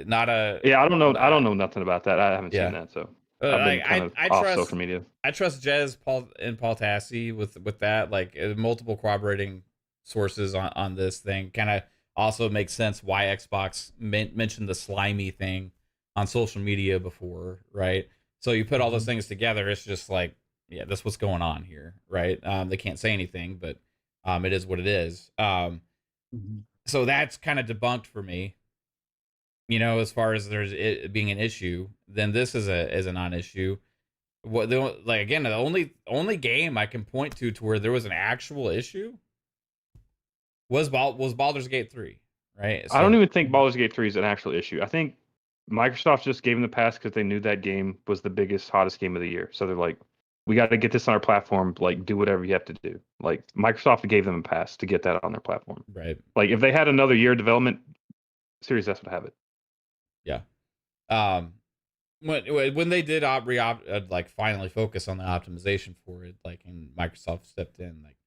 not a Yeah, I don't know. I don't know nothing about that. I haven't seen that, so I've been kind of off trust social media. I trust Jez, Paul, and Paul Tassi with that. Like multiple corroborating sources on this thing kind of also makes sense why Xbox mentioned the slimy thing on social media before, right? So you put all those things together, it's just like, yeah, that's what's going on here, right? They can't say anything, but it is what it is. So that's kind of debunked for me, you know, as far as there's it being an issue. Then this is a non-issue. What like again, the only game I can point to where there was an actual issue was Baldur's Gate 3, right? So, I don't even think Baldur's Gate 3 is an actual issue. I think Microsoft just gave them the pass because they knew that game was the biggest, hottest game of the year. So they're like, we got to get this on our platform. Like, do whatever you have to do. Like, Microsoft gave them a pass to get that on their platform. right. Like, if they had another year of development, Series S would have it. Yeah. When they did like finally focus on the optimization for it, like, and Microsoft stepped in, like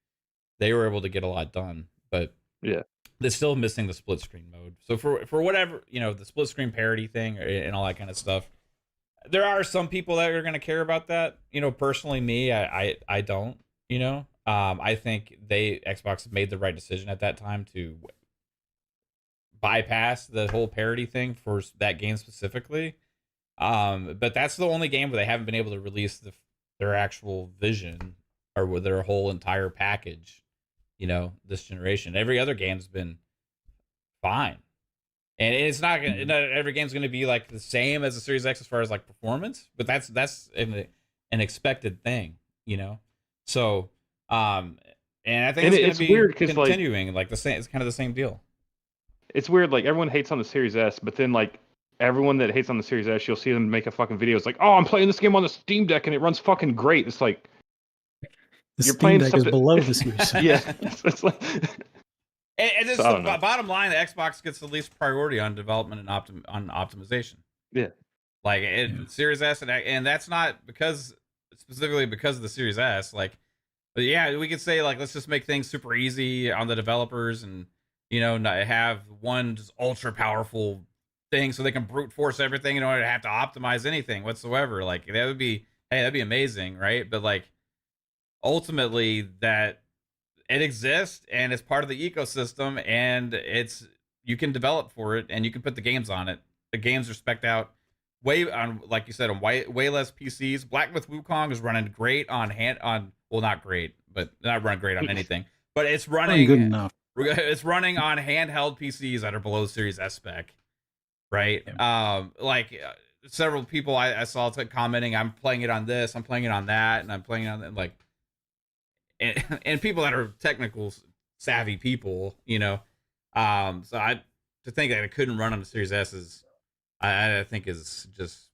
they were able to get a lot done, but yeah, they're still missing the split screen mode. So for whatever, you know, the split screen parity thing and all that kind of stuff, there are some people that are going to care about that. You know, personally, me, I don't. You know, I think Xbox made the right decision at that time to bypass the whole parity thing for that game specifically. But that's the only game where they haven't been able to release their actual vision or with their whole entire package, you know, this generation. Every other game's been fine. And it's not every game's going to be like the same as the Series X as far as like performance, but that's an expected thing, you know? So, and I think it's going to be weird 'cause, continuing like the same, it's kind of the same deal. it's weird. Like everyone hates on the Series S, but then like everyone that hates on the Series S, you'll see them make a fucking video. It's like, oh, I'm playing this game on the Steam Deck and it runs fucking great. It's like The you're Steam playing Deck is something below the Series S. yeah, it's like. And it's So, I the don't know. bottom line: the Xbox gets the least priority on development and on optimization. Yeah. Like Series S, and that's not specifically because of the Series S. Like, but yeah, we could say like let's just make things super easy on the developers, and not have one just ultra powerful thing so they can brute force everything in order to have to optimize anything whatsoever. Like that'd be amazing, right? But like ultimately that it exists and it's part of the ecosystem, and you can develop for it and you can put the games on it. The games are spec'd out way on, like you said, on way less PCs. Black Myth Wukong is running great well, not great, but not running great on anything. But it's running Good enough. It's running on handheld PCs that are below Series S spec, right? Yeah. Several people I saw commenting, I'm playing it on this, I'm playing it on that, and I'm playing it on that, like, and people that are technical savvy people, so to think that it couldn't run on the Series S is, I think is just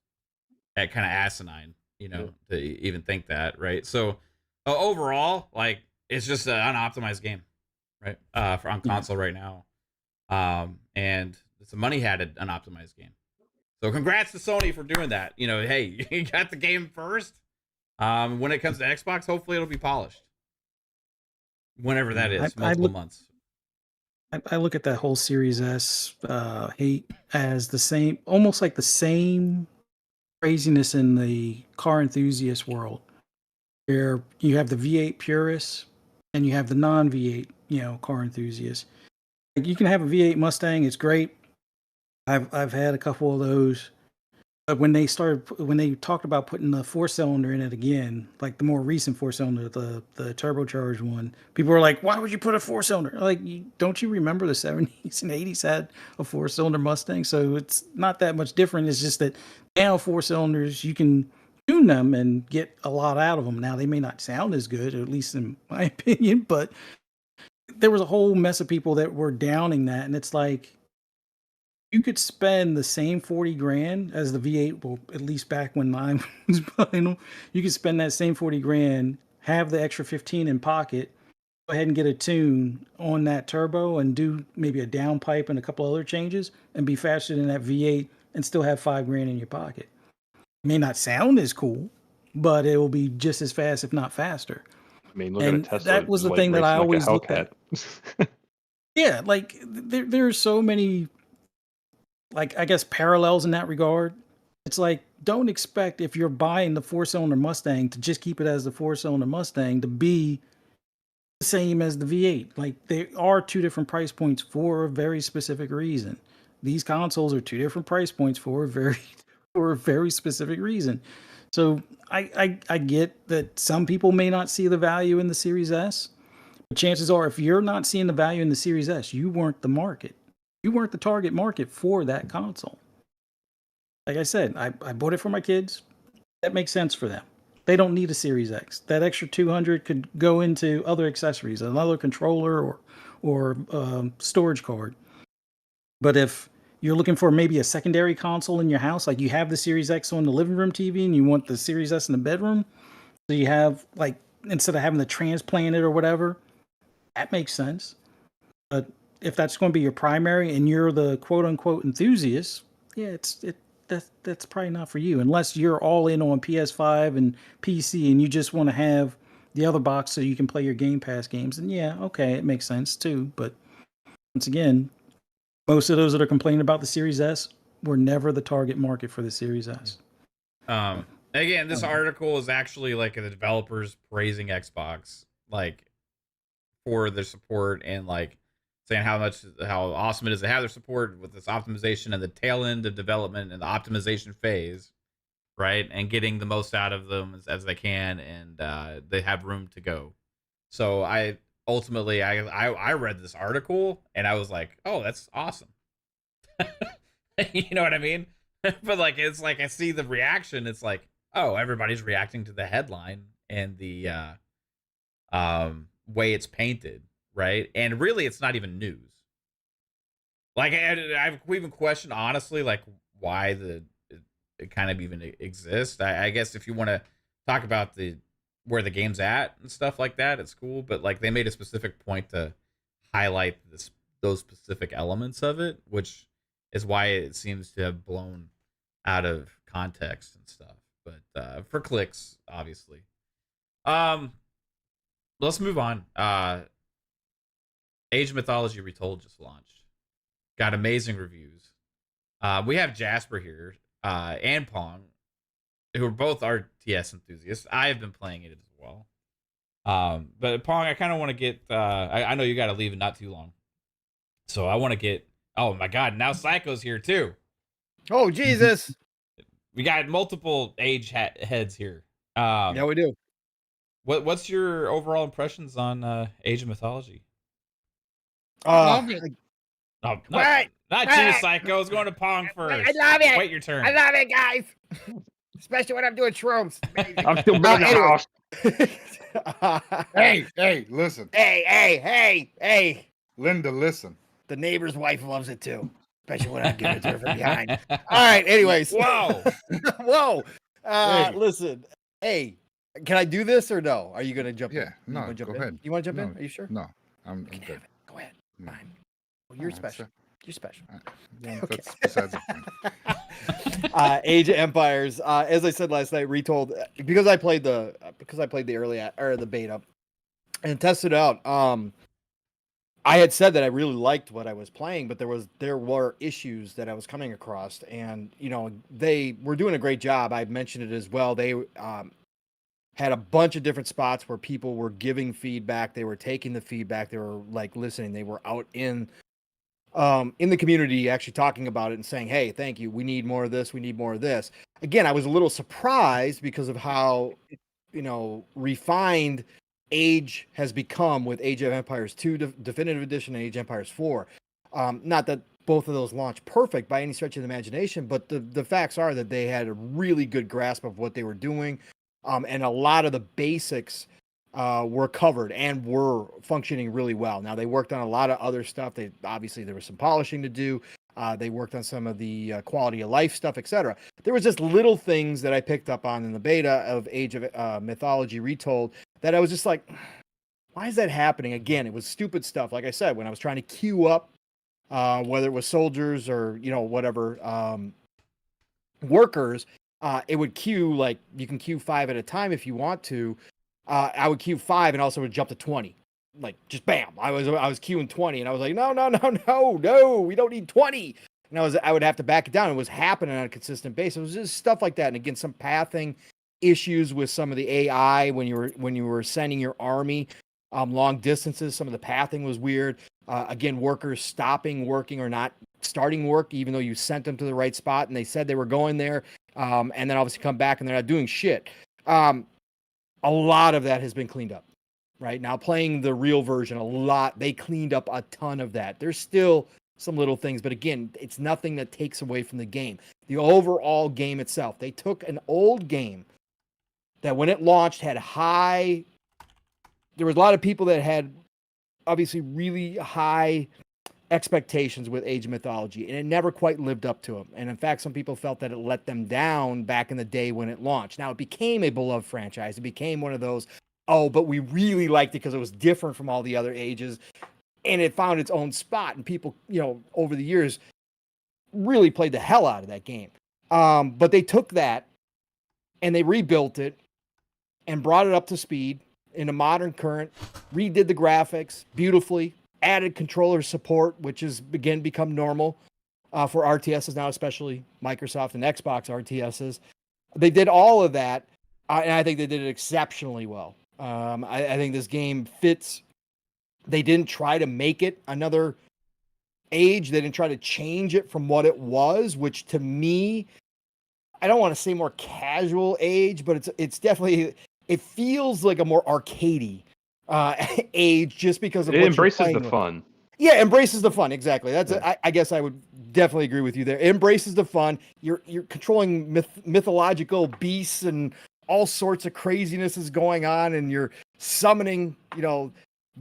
kind of asinine, to even think that, right? So overall, like it's just an unoptimized game, right? On console right now, and it's a money had an unoptimized game. So congrats to Sony for doing that. Hey, you got the game first. When it comes to Xbox, hopefully it'll be polished. Whenever that is, multiple months. I look at that whole Series S hate as the same, almost like the same craziness in the car enthusiast world, where you have the V8 purists and you have the non V8, car enthusiasts. Like you can have a V8 Mustang, it's great. I've had a couple of those. But when they talked about putting the 4-cylinder in it again, like the more recent 4-cylinder, the turbocharged one, people were like, "Why would you put a 4-cylinder?" Like, don't you remember the 70s and 80s had a 4-cylinder Mustang? So it's not that much different. It's just that now 4-cylinders, you can tune them and get a lot out of them. Now they may not sound as good, at least in my opinion, but there was a whole mess of people that were downing that, and it's like, you could spend the same 40 grand as the V8, well, at least back when I was buying them, you could spend that same 40 grand, have the extra 15 in pocket, go ahead and get a tune on that turbo and do maybe a downpipe and a couple other changes and be faster than that V8 and still have 5 grand in your pocket. It may not sound as cool, but it will be just as fast, if not faster. I mean, look And at a Tesla. that was the thing that I always looked at. Yeah, like there are so many, like, I guess, parallels in that regard. It's like, don't expect, if you're buying the 4-cylinder Mustang, to just keep it as the 4-cylinder Mustang to be the same as the V8. Like, they are two different price points for a very specific reason. These consoles are two different price points for a very specific reason. So I get that some people may not see the value in the Series S, but chances are, if you're not seeing the value in the Series S, you weren't the market. You weren't the target market for that console. Like I said, I bought it for my kids. That makes sense for them. They don't need a Series X. That extra 200 could go into other accessories, another controller or storage card. But if you're looking for maybe a secondary console in your house, like you have the Series X on the living room TV and you want the Series S in the bedroom, so you have, like, instead of having to transplant it or whatever, that makes sense. But if that's going to be your primary and you're the quote unquote enthusiast, yeah, that's probably not for you, unless you're all in on PS5 and PC and you just want to have the other box so you can play your Game Pass games. And yeah, okay, it makes sense too. But once again, most of those that are complaining about the Series S were never the target market for the Series S. Again, this article is actually like the developers praising Xbox, like, for their support, and like saying how awesome it is to have their support with this optimization and the tail end of development and the optimization phase, right? And getting the most out of them as they can, and they have room to go. So I read this article and I was like, oh, that's awesome. You know what I mean? But like, it's like I see the reaction. It's like, oh, everybody's reacting to the headline and the way it's painted, right? And really, it's not even news. Like I've even questioned honestly, like why it kind of even exists. I guess if you want to talk about the where the game's at and stuff like that, it's cool. But like they made a specific point to highlight those specific elements of it, which is why it seems to have blown out of context and stuff. But for clicks, obviously. Um, let's move on. Age of Mythology Retold just launched. Got amazing reviews. We have Jasper here and Pong, who are both RTS enthusiasts. I have been playing it as well. But Pong, I kind of want to get. I know you got to leave in not too long, so I want to get. Oh my God! Now Psycho's here too. Oh Jesus! We got multiple age heads here. Yeah, we do. What's your overall impressions on Age of Mythology? Love it. Oh, Wait, not you, Psycho. It's going to Pong first. I love it. Wait your turn. I love it, guys. Especially when I'm doing shrooms. I'm still building the house. Hey, listen. Hey. Linda, listen. The neighbor's wife loves it too. Especially when I'm giving it to her from behind. All right, anyways. Whoa. Whoa. Hey. Listen. Hey, can I do this or no? Are you going to jump in? Yeah, no, You wanna jump go in? ahead. You want to jump No, in? Are you sure? No, I'm You can good. have it. Go ahead. No. Fine. Well, you're Alright, special. so- You're special. Well, Okay. that's besides the point. Age of Empires. As I said last night, Retold because I played the the beta and tested it out. I had said that I really liked what I was playing, but there were issues that I was coming across, and they were doing a great job. I mentioned it as well. They had a bunch of different spots where people were giving feedback. They were taking the feedback. They were like listening. They were out in the community actually talking about it and saying, hey, thank you. We need more of this. We need more of this. Again, I was a little surprised because of how, refined Age has become with Age of Empires 2 Definitive Edition and Age of Empires 4. Not that both of those launched perfect by any stretch of the imagination, but the facts are that they had a really good grasp of what they were doing. And a lot of the basics were covered and were functioning really well. Now they worked on a lot of other stuff. There was some polishing to do. They worked on some of the quality of life stuff, etc. There was just little things that I picked up on in the beta of Age of Mythology Retold that I was just like, why is that happening? Again, it was stupid stuff. Like I said, when I was trying to queue up, whether it was soldiers or whatever workers, it would queue like you can queue 5 at a time if you want to. I would queue 5 and also would jump to 20. Like just bam. I was queuing 20 and I was like, no, we don't need 20. And I would have to back it down. It was happening on a consistent basis. It was just stuff like that. And again, some pathing issues with some of the AI when you were sending your army long distances. Some of the pathing was weird. Again, workers stopping working or not starting work, even though you sent them to the right spot and they said they were going there. And then obviously come back and they're not doing shit. A lot of that has been cleaned up right now. Playing the real version, they cleaned up a ton of that. There's still some little things, but again, it's nothing that takes away from the game. The overall game itself, they took an old game that when it launched had there was a lot of people that had obviously really high expectations with Age of Mythology, and it never quite lived up to them. And in fact, some people felt that it let them down back in the day when it launched. Now it became a beloved franchise. It became one of those, but we really liked it because it was different from all the other ages, and it found its own spot. And people, over the years, really played the hell out of that game. But they took that and they rebuilt it and brought it up to speed in a modern current, redid the graphics beautifully, added controller support, which has again become normal for RTSs now, especially Microsoft and Xbox RTSs. They did all of that, and I think they did it exceptionally well. I think this game fits. They didn't try to make it another Age. They didn't try to change it from what it was, which to me, I don't want to say more casual Age, but it's definitely, it feels like a more arcadey Age just because of It what embraces you're the playing with. fun. Yeah, embraces the fun. Exactly. That's Yeah. I guess I would definitely agree with you there. It embraces the fun. You're controlling mythological beasts and all sorts of craziness is going on, and you're summoning,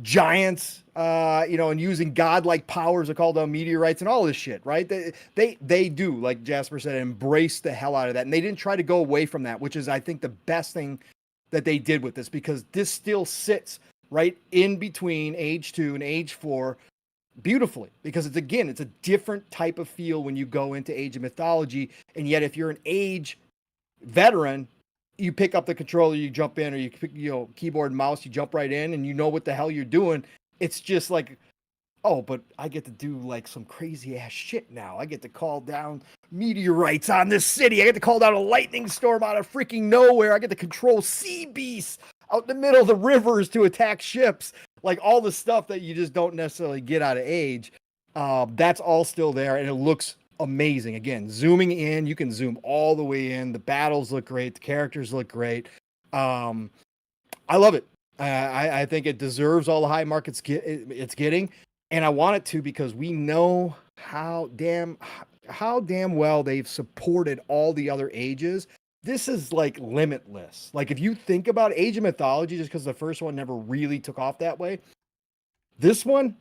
giants, and using godlike powers are called meteorites and all this shit, right? They do, like Jasper said, embrace the hell out of that, and they didn't try to go away from that, which is, I think, the best thing that they did with this, because this still sits right in between age 2 and age 4 beautifully, because it's a different type of feel when you go into Age of Mythology, and yet if you're an Age veteran, you pick up the controller, you jump in, or you pick, keyboard and mouse, you jump right in, and you know what the hell you're doing. It's just like, oh, but I get to do like some crazy ass shit now. I get to call down meteorites on this city. I get to call down a lightning storm out of freaking nowhere. I get to control sea beasts out in the middle of the rivers to attack ships. Like all the stuff that you just don't necessarily get out of Age. That's all still there, and it looks amazing. Again, zooming in, you can zoom all the way in. The battles look great. The characters look great. I love it. I think it deserves all the high mark it's getting, and I want it to, because we know how damn well they've supported all the other ages. This is like limitless. Like if you think about Age of Mythology, just because the first one never really took off that way, this one,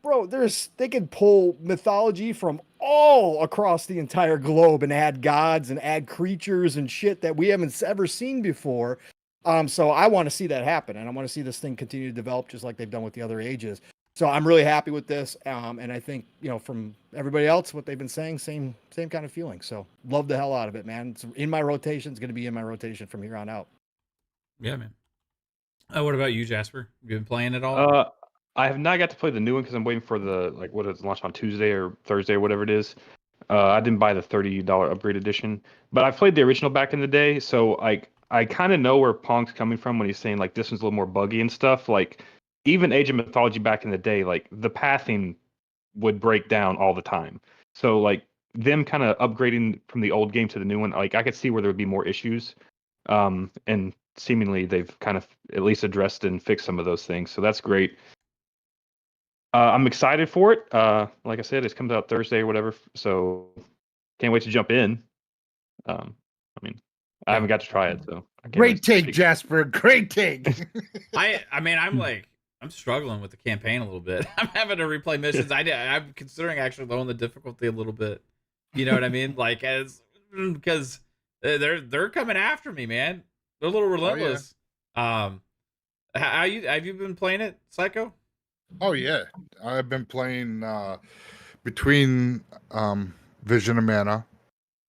bro, they could pull mythology from all across the entire globe and add gods and add creatures and shit that we haven't ever seen before. So I want to see that happen, and I want to see this thing continue to develop just like they've done with the other ages. So I'm really happy with this, and I think, from everybody else, what they've been saying, same kind of feeling. So love the hell out of it, man. It's in my rotation. It's going to be in my rotation from here on out. Yeah, man. What about you, Jasper? You been playing it all? I have not got to play the new one because I'm waiting for what is launched on Tuesday or Thursday or whatever it is. I didn't buy the $30 upgrade edition, but I played the original back in the day, so I kind of know where Pong's coming from when he's saying like this one's a little more buggy and stuff. Like even Age of Mythology back in the day, like the pathing would break down all the time. So like them kind of upgrading from the old game to the new one, like I could see where there would be more issues. And seemingly they've kind of at least addressed and fixed some of those things. So that's great. I'm excited for it. Like I said, it comes out Thursday or whatever, so can't wait to jump in. I haven't got to try it, so I can't Great take, Jasper. Great take. I'm struggling with the campaign a little bit. I'm having to replay missions. I'm considering actually lowering the difficulty a little bit. You know what I mean? Like because they're coming after me, man. They're a little relentless. Oh, yeah. Have you been playing it, Psycho? Oh yeah, I've been playing between Vision of Mana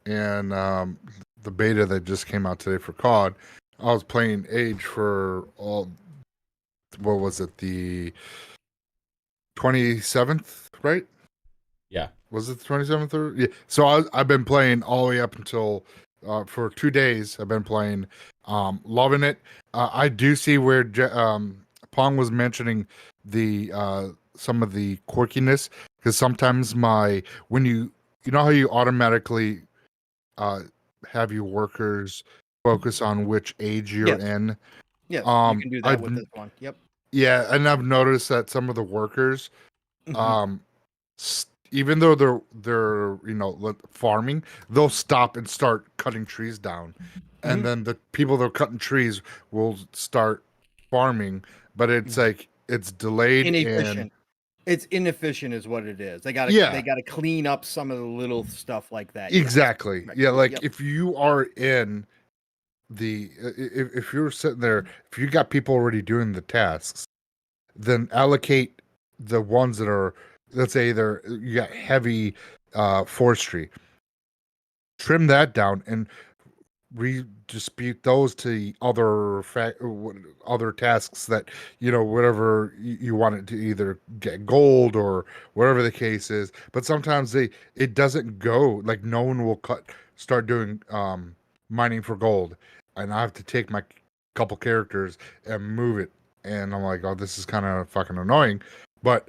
and the beta that just came out today for COD. I was playing Age for all. What was it? The 27th, right? Yeah. Was it the 27th? Or yeah. So I've been playing all the way up until for 2 days. I've been playing, loving it. I do see where Pong was mentioning the some of the quirkiness, because sometimes when you know how you automatically have your workers focus on which age you're in. Yes, you can do that with this one. Yep. Yeah, and I've noticed that some of the workers, even though they're farming, they'll stop and start cutting trees down, and then the people that are cutting trees will start farming, but it's like it's delayed, inefficient. and it's inefficient is what it is. They gotta clean up some of the little stuff like that. Exactly. Yeah, like if you are in if you're sitting there, if you got people already doing the tasks, then allocate the ones that are, let's say you got heavy forestry, trim that down and redistribute those to other tasks that whatever you want it to either get gold or whatever the case is. But sometimes it doesn't go, like no one will start doing mining for gold, and I have to take my couple characters and move it, and I'm like, oh, this is kind of fucking annoying. But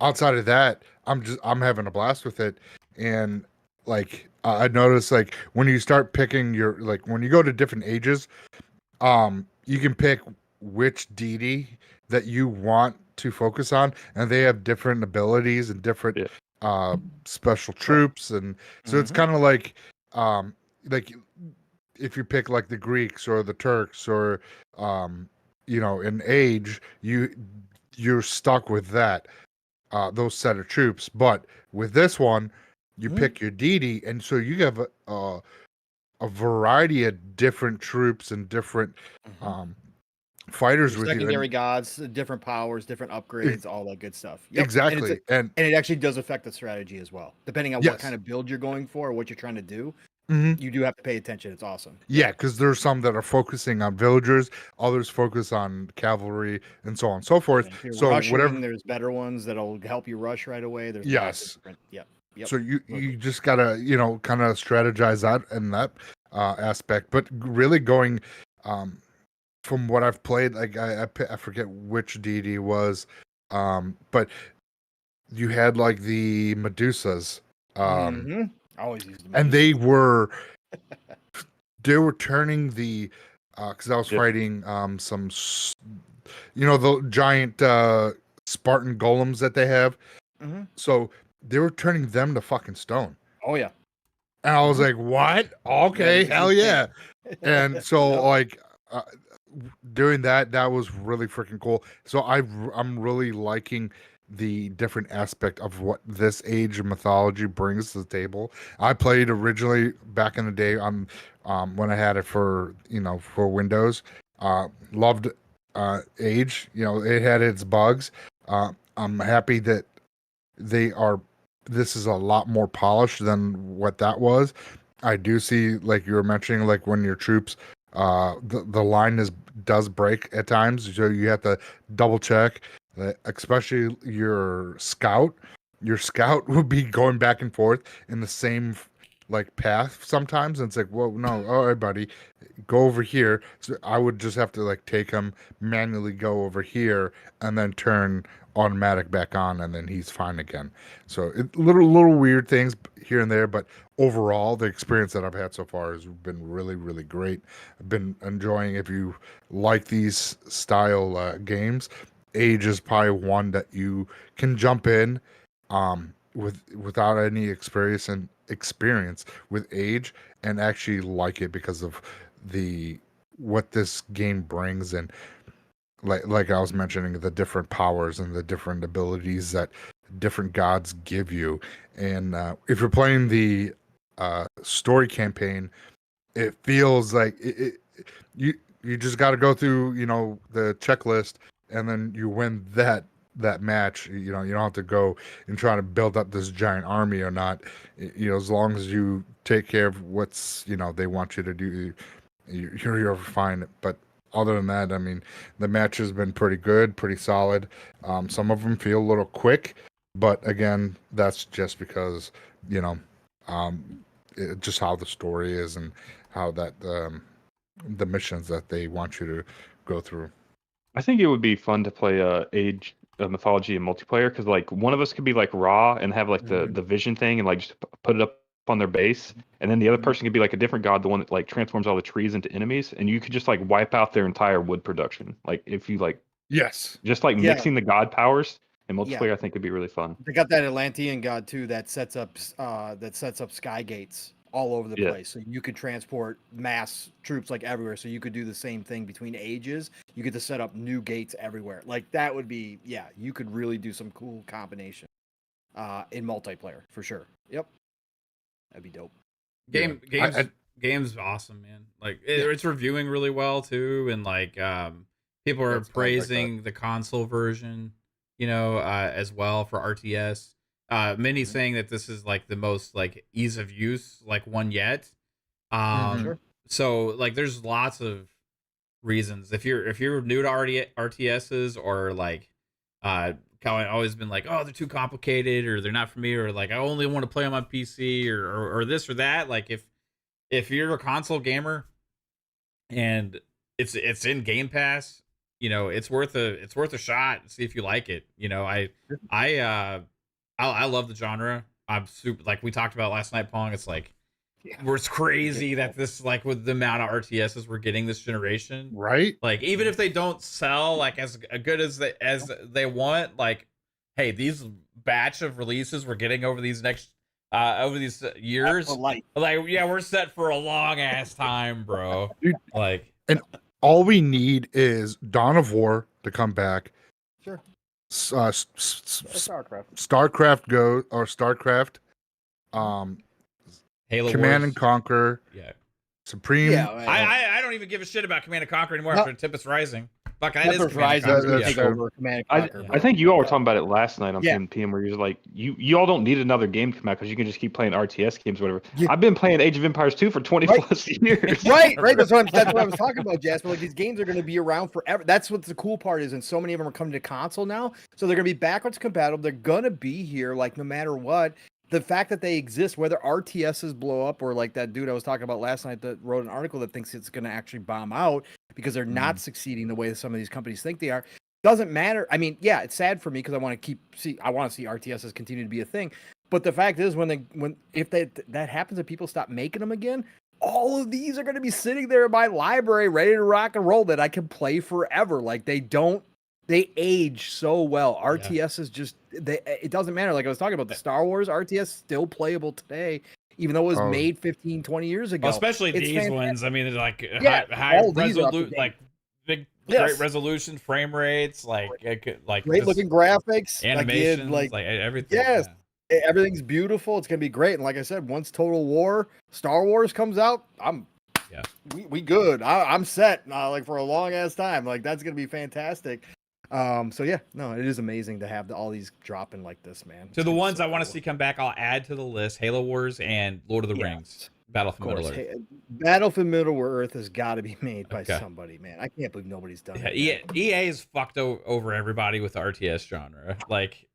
outside of that, I'm having a blast with it. And like I noticed, like when you start picking when you go to different ages, you can pick which deity that you want to focus on, and they have different abilities and different special troops, and so it's kind of like if you pick like the Greeks or the Turks or in Age, you're stuck with that, those set of troops. But with this one, you pick your deity, and so you have a variety of different troops and different fighters Your with you. secondary And gods, different powers, different upgrades, all that good stuff. Yep. exactly, And it actually does affect the strategy as well, depending on what yes. kind of build you're going for or what you're trying to do. Mhm. You do have to pay attention. It's awesome. Yeah, because there's some that are focusing on villagers, others focus on cavalry, and so on and so forth. And if you're So rushing, whatever, there's better ones that'll help you rush right away. There's lots of yes. different. Yep. Yep. So you just gotta kind of strategize that in that aspect. But really going from what I've played, like I forget which deity was, but you had like the Medusas, Always use the and Medusa. they were turning the because I was fighting some the giant Spartan golems that they have. So they were turning them to fucking stone. Oh yeah. And I was like, what? Okay, hell yeah. And so like doing that was really freaking cool. So I'm really liking the different aspect of what this age of mythology brings to the table. I played originally back in the day on when I had it for for Windows. Loved Age. It had its bugs. I'm happy that this is a lot more polished than what that was. I do see, like you were mentioning, like when your troops the line does break at times, so you have to double check that, especially your scout. Your scout would be going back and forth in the same like path sometimes, and it's like, whoa, no, all right, buddy, go over here. So I would just have to like take him, manually go over here, and then turn automatic back on, and then he's fine again. So little weird things here and there, but overall the experience that I've had so far has been really, really great. I've been enjoying. If you like these style games, Age is probably one that you can jump in without any experience with Age and actually like it because of what this game brings. And like I was mentioning, the different powers and the different abilities that different gods give you. And if you're playing the story campaign, it feels like you just got to go through the checklist, and then you win that match. You don't have to go and try to build up this giant army or not. As long as you take care of what's they want you to do, you're fine. But other than that, I mean, the match has been pretty good, pretty solid. Some of them feel a little quick, but again, that's just because just how the story is and how that the missions that they want you to go through. I think it would be fun to play Age of Mythology in multiplayer, because like one of us could be like Raw and have like the vision thing and like just put it up on their base, and then the other person could be like a different god, the one that like transforms all the trees into enemies, and you could just like wipe out their entire wood production. Like if you like just like mixing the god powers in multiplayer, I think would be really fun. They got that Atlantean god too that sets up sky gates all over the place, so you could transport mass troops like everywhere. So you could do the same thing between ages. You get to set up new gates everywhere. Like that would be you could really do some cool combination in multiplayer for sure. Yep, that'd be dope. Game's awesome, man. Like it's reviewing really well too, and like people are praising the console version, as well for RTS. Many saying that this is like the most like ease of use like one yet. So like there's lots of reasons if you're new to RTSs, or like kind of always been like, oh, they're too complicated, or they're not for me, or like I only want to play them on PC, or this or that. Like if you're a console gamer and it's in Game Pass, it's worth a shot. See if you like it. I love the genre. I'm super, like we talked about last night, Pong. It's like it's crazy that this, like, with the amount of RTSs we're getting this generation, right? Like even if they don't sell like as good as they want, like, hey, these batch of releases we're getting over these years, like we're set for a long ass time, bro. Dude, like, and all we need is Dawn of War to come back. Sure. StarCraft. StarCraft Go or StarCraft, Halo Command Wars. and Conquer, Yeah. Supreme. Yeah, I don't even give a shit about Command and Conquer anymore No. after Tempest Rising. Fuck, that is Tempest Command and Rising is Conquer. going to That's take true. over Command and Conquer. I think you all were talking about it last night on Yeah. PM, where you're like, you all don't need another game to come out because you can just keep playing RTS games or whatever. Yeah. I've been playing Age of Empires 2 for 20 Right. plus years. Right. That's what I was talking about, Jasper. Like, these games are going to be around forever. That's what the cool part is, and so many of them are coming to console now. So they're going to be backwards compatible. They're going to be here, like, no matter what. The fact that they exist, whether RTSs blow up or like that dude I was talking about last night that wrote an article that thinks it's going to actually bomb out because they're not succeeding the way that some of these companies think they are, doesn't matter. I mean, yeah, it's sad for me because I want to see RTSs continue to be a thing. But the fact is, if that happens and people stop making them again, all of these are going to be sitting there in my library ready to rock and roll that I can play forever. Like, they age so well. RTS is just, it doesn't matter. Like I was talking about, the Star Wars RTS still playable today, even though it was made 15, 20 years ago. Well, especially It's these fantastic. ones. I mean, they're like high all these are up to resolution, date. like big, Yes. great resolution, frame rates, like Great looking graphics, animations, like everything. yes. Yeah. Everything's beautiful. It's gonna be great. And like I said, once Total War, Star Wars comes out, we good. I'm set. Like for a long ass time. Like that's gonna be fantastic. So yeah, no, it is amazing to have all these dropping like this, man. To the ones I want to see come back, I'll add to the list Halo Wars and Lord of the Rings. Battlefield Middle Earth. Battlefield Middle Earth has got to be made by somebody, man. I can't believe nobody's done it. EA is fucked over everybody with the RTS genre. Like,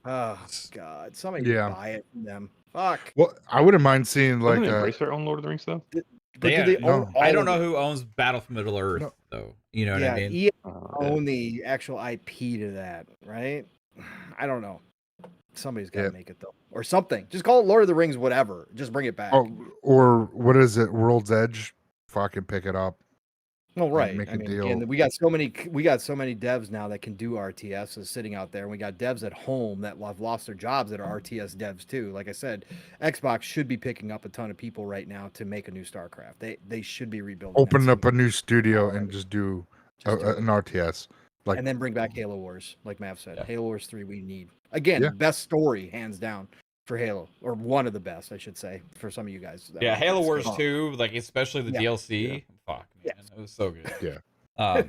oh god, somebody buy it from them. Fuck. Well, I wouldn't mind seeing like Embracer own Lord of the Rings though. I don't know who owns Battlefield Middle Earth though. You know what I mean? EA own the actual IP to that, right? I don't know. Somebody's got to make it though, or something. Just call it Lord of the Rings, whatever. Just bring it back. Oh, or what is it? World's Edge. Fucking pick it up. Well, right. Make I a mean, deal. again, we got so many devs now that can do RTSs sitting out there, and we got devs at home that have lost their jobs that are RTS devs too. Like I said, Xbox should be picking up a ton of people right now to make a new StarCraft. They should be rebuilding. Open up a new studio and just do an RTS. Like, and then bring back Halo Wars, like Mav said. Halo Wars 3 we need. Again, best story, hands down, for Halo. Or one of the best, I should say, for some of you guys. Halo Wars 2, like especially the DLC. Yeah. Fuck, man. It was so good. Yeah.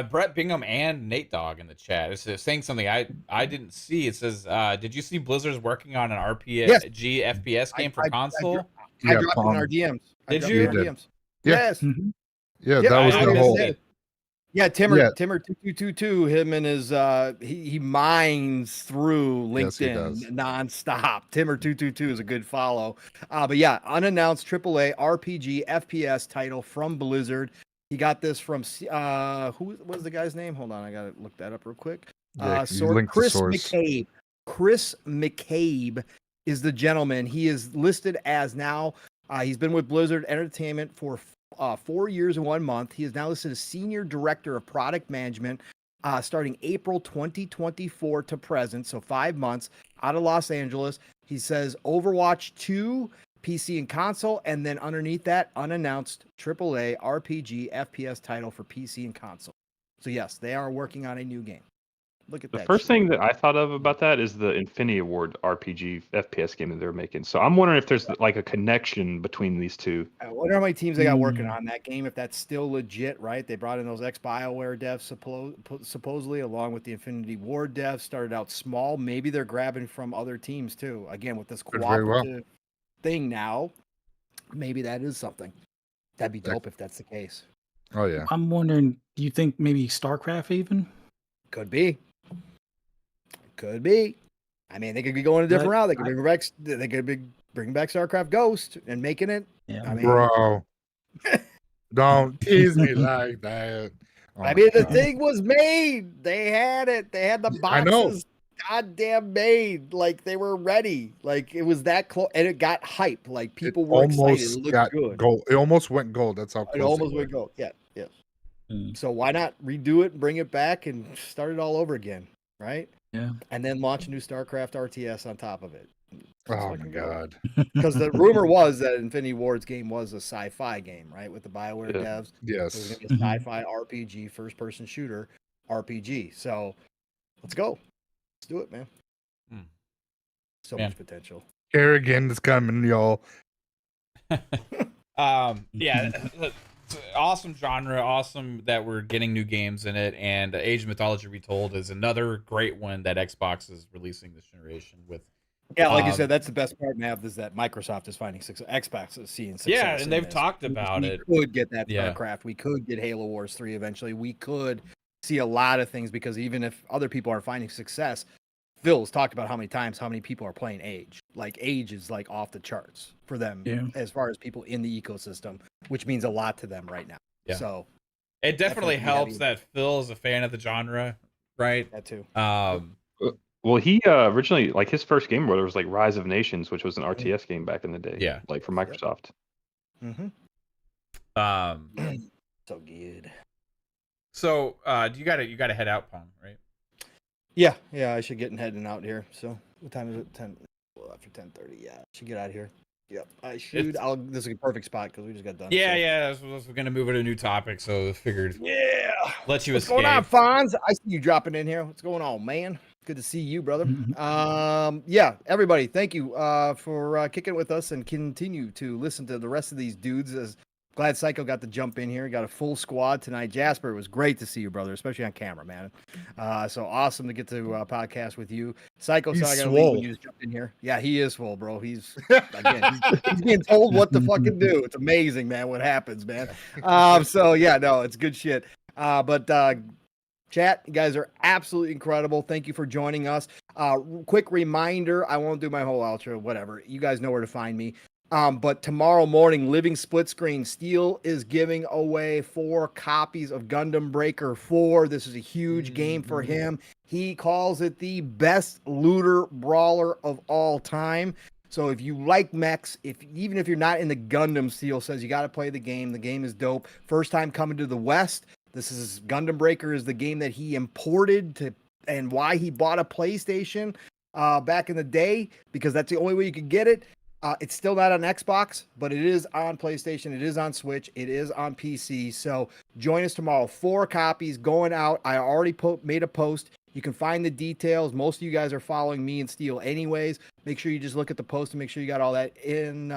Brett Bingham and Nate Dogg in the chat. It's saying something I didn't see. It says, did you see Blizzard's working on an RPG FPS game for console? I dropped it in our DMs. Did you? DMs. Yeah. Yes. Yeah, that was the whole. Yeah, Timmer 2222, him and his he mines through LinkedIn nonstop. Timmer 222 is a good follow. But yeah, unannounced AAA RPG FPS title from Blizzard. He got this from who was the guy's name? Hold on, I gotta look that up real quick. Chris McCabe. Chris McCabe is the gentleman. He is listed as now. He's been with Blizzard Entertainment for 4 years and 1 month. He is now listed as Senior Director of Product Management starting April 2024 to present, so 5 months, out of Los Angeles. He says Overwatch 2, PC and console, and then underneath that, unannounced AAA RPG FPS title for PC and console. So yes, they are working on a new game. Look at that. The first thing that I thought of about that is the Infinity Ward RPG FPS game that they're making. So I'm wondering if there's like a connection between these two. I wonder how many teams they got working on that game, if that's still legit, right? They brought in those ex-BioWare devs supposedly, along with the Infinity Ward devs. Started out small. Maybe they're grabbing from other teams too. Again, with this cooperative thing now, maybe that is something. That'd be dope if that's the case. Oh, yeah. I'm wondering, do you think maybe StarCraft even? Could be. Could be. I mean, they could be going a different route. They could bring back StarCraft Ghost and making it. Yeah. I mean, bro, don't tease me like that. Oh, I mean, the thing was made. They had it. They had the boxes. Goddamn made. Like they were ready. Like it was that close, and it got hype. Like people were excited. It looked good. Gold. It almost went gold. That's how close it almost went gold. Yeah. Yes. So why not redo it, bring it back, and start it all over again, right? Yeah. And then launch a new StarCraft RTS on top of it. Oh my god! Because the rumor was that Infinity Ward's game was a sci-fi game, right? With the BioWare devs. Yes. It was gonna be a sci-fi RPG first-person shooter. RPG. So let's go. Let's do it, man. So Man. much potential. Kerrigan is coming, y'all. Yeah, it's an awesome genre. Awesome that we're getting new games in it. And Age of Mythology Retold is another great one that Xbox is releasing this generation with. Yeah, like you said, that's the best part, Mav, is that Microsoft is finding success. Xbox is seeing success. Yeah, and they've talked about it. We could get that Yeah. StarCraft. We could get Halo Wars 3 eventually. We could see a lot of things because even if other people are finding success, Phil's talked about how many people are playing Age. Like Age is like off the charts for them as far as people in the ecosystem, which means a lot to them right now. Yeah. So it definitely helps that Phil is a fan of the genre, right? That too. Well, he originally, like, his first game was like Rise of Nations, which was an RTS game back in the day. Yeah. Like for Microsoft. Mm-hmm. So good. So you gotta head out, Pong, right? Yeah, I should get heading out here. So what time is it? 10 after 10:30. Yeah, I should get out of here. Yep, I should. This is a perfect spot because we just got done. Yeah. We're gonna move to a new topic, so I figured. Yeah. Let you What's escape. going on, Fonz? I see you dropping in here. What's going on, man? Good to see you, brother. Yeah, everybody, thank you for kicking it with us and continue to listen to the rest of these dudes. As glad Psycho got to jump in here. Got a full squad tonight. Jasper, it was great to see you, brother, especially on camera, man. So awesome to get to podcast with you. Psycho, so I got to leave when you just jumped in here. Yeah, he is full, bro. He's being told what to fucking do. It's amazing, man, what happens, man. So yeah, no, it's good shit. Chat, you guys are absolutely incredible. Thank you for joining us. Quick reminder, I won't do my whole outro, whatever. You guys know where to find me. But tomorrow morning, Living Split Screen, S.T.A.L.K.E.R is giving away 4 copies of Gundam Breaker 4. This is a huge game for him. He calls it the best looter brawler of all time. So if you like mechs, even if you're not in the Gundam, S.T.A.L.K.E.R says you got to play the game. The game is dope. First time coming to the West. This is Gundam Breaker is the game that he imported to, and why he bought a PlayStation back in the day, because that's the only way you could get it. It's still not on Xbox, but it is on PlayStation. It is on Switch. It is on PC. So join us tomorrow. 4 copies going out. I already made a post. You can find the details. Most of you guys are following me and S.T.A.L.K.E.R anyways. Make sure you just look at the post and make sure you got all that in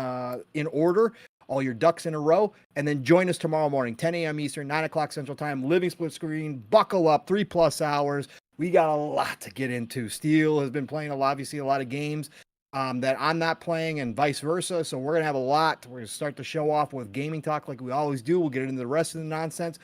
order. All your ducks in a row, and then join us tomorrow morning, 10 a.m. Eastern, 9 o'clock Central Time, Living Split Screen. Buckle up, 3+ hours. We got a lot to get into. S.T.A.L.K.E.R has been playing obviously a lot of games that I'm not playing, and vice versa. So we're gonna have a lot. We're gonna start the show off with gaming talk like we always do. We'll get into the rest of the nonsense.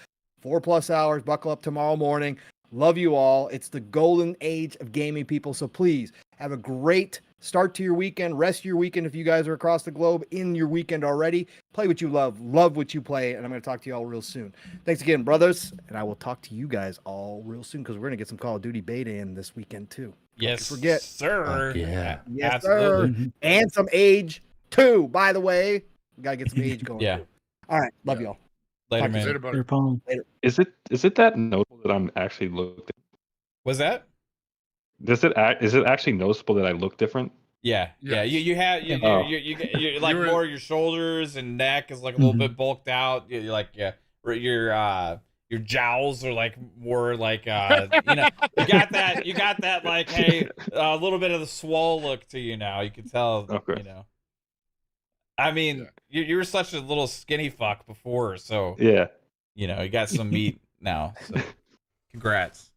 4+ hours. Buckle up tomorrow morning. Love you all. It's the golden age of gaming, people. So please have a great start to your weekend. Rest your weekend if you guys are across the globe in your weekend already. Play what you love. Love what you play. And I'm going to talk to you all real soon. Thanks again, brothers. And I will talk to you guys all real soon because we're going to get some Call of Duty beta in this weekend too. Yes, forget. sir. Yeah. Yes, absolutely. sir. And some Age 2, by the way. We got to get some Age going. Yeah. Too. All right. Love y'all. Later, Talk to you man. Later, buddy. Your Pong. Is it that notable that I'm actually looked? Was that? Is it actually noticeable that I look different? Yeah. You have you like You were- more of your shoulders and neck is like a little bit bulked out. You're like your jowls are like more like you got that like hey a little bit of the swole look to you now. You can tell. Okay. I mean, you were such a little skinny fuck before, so Yeah. you got some meat now. So congrats.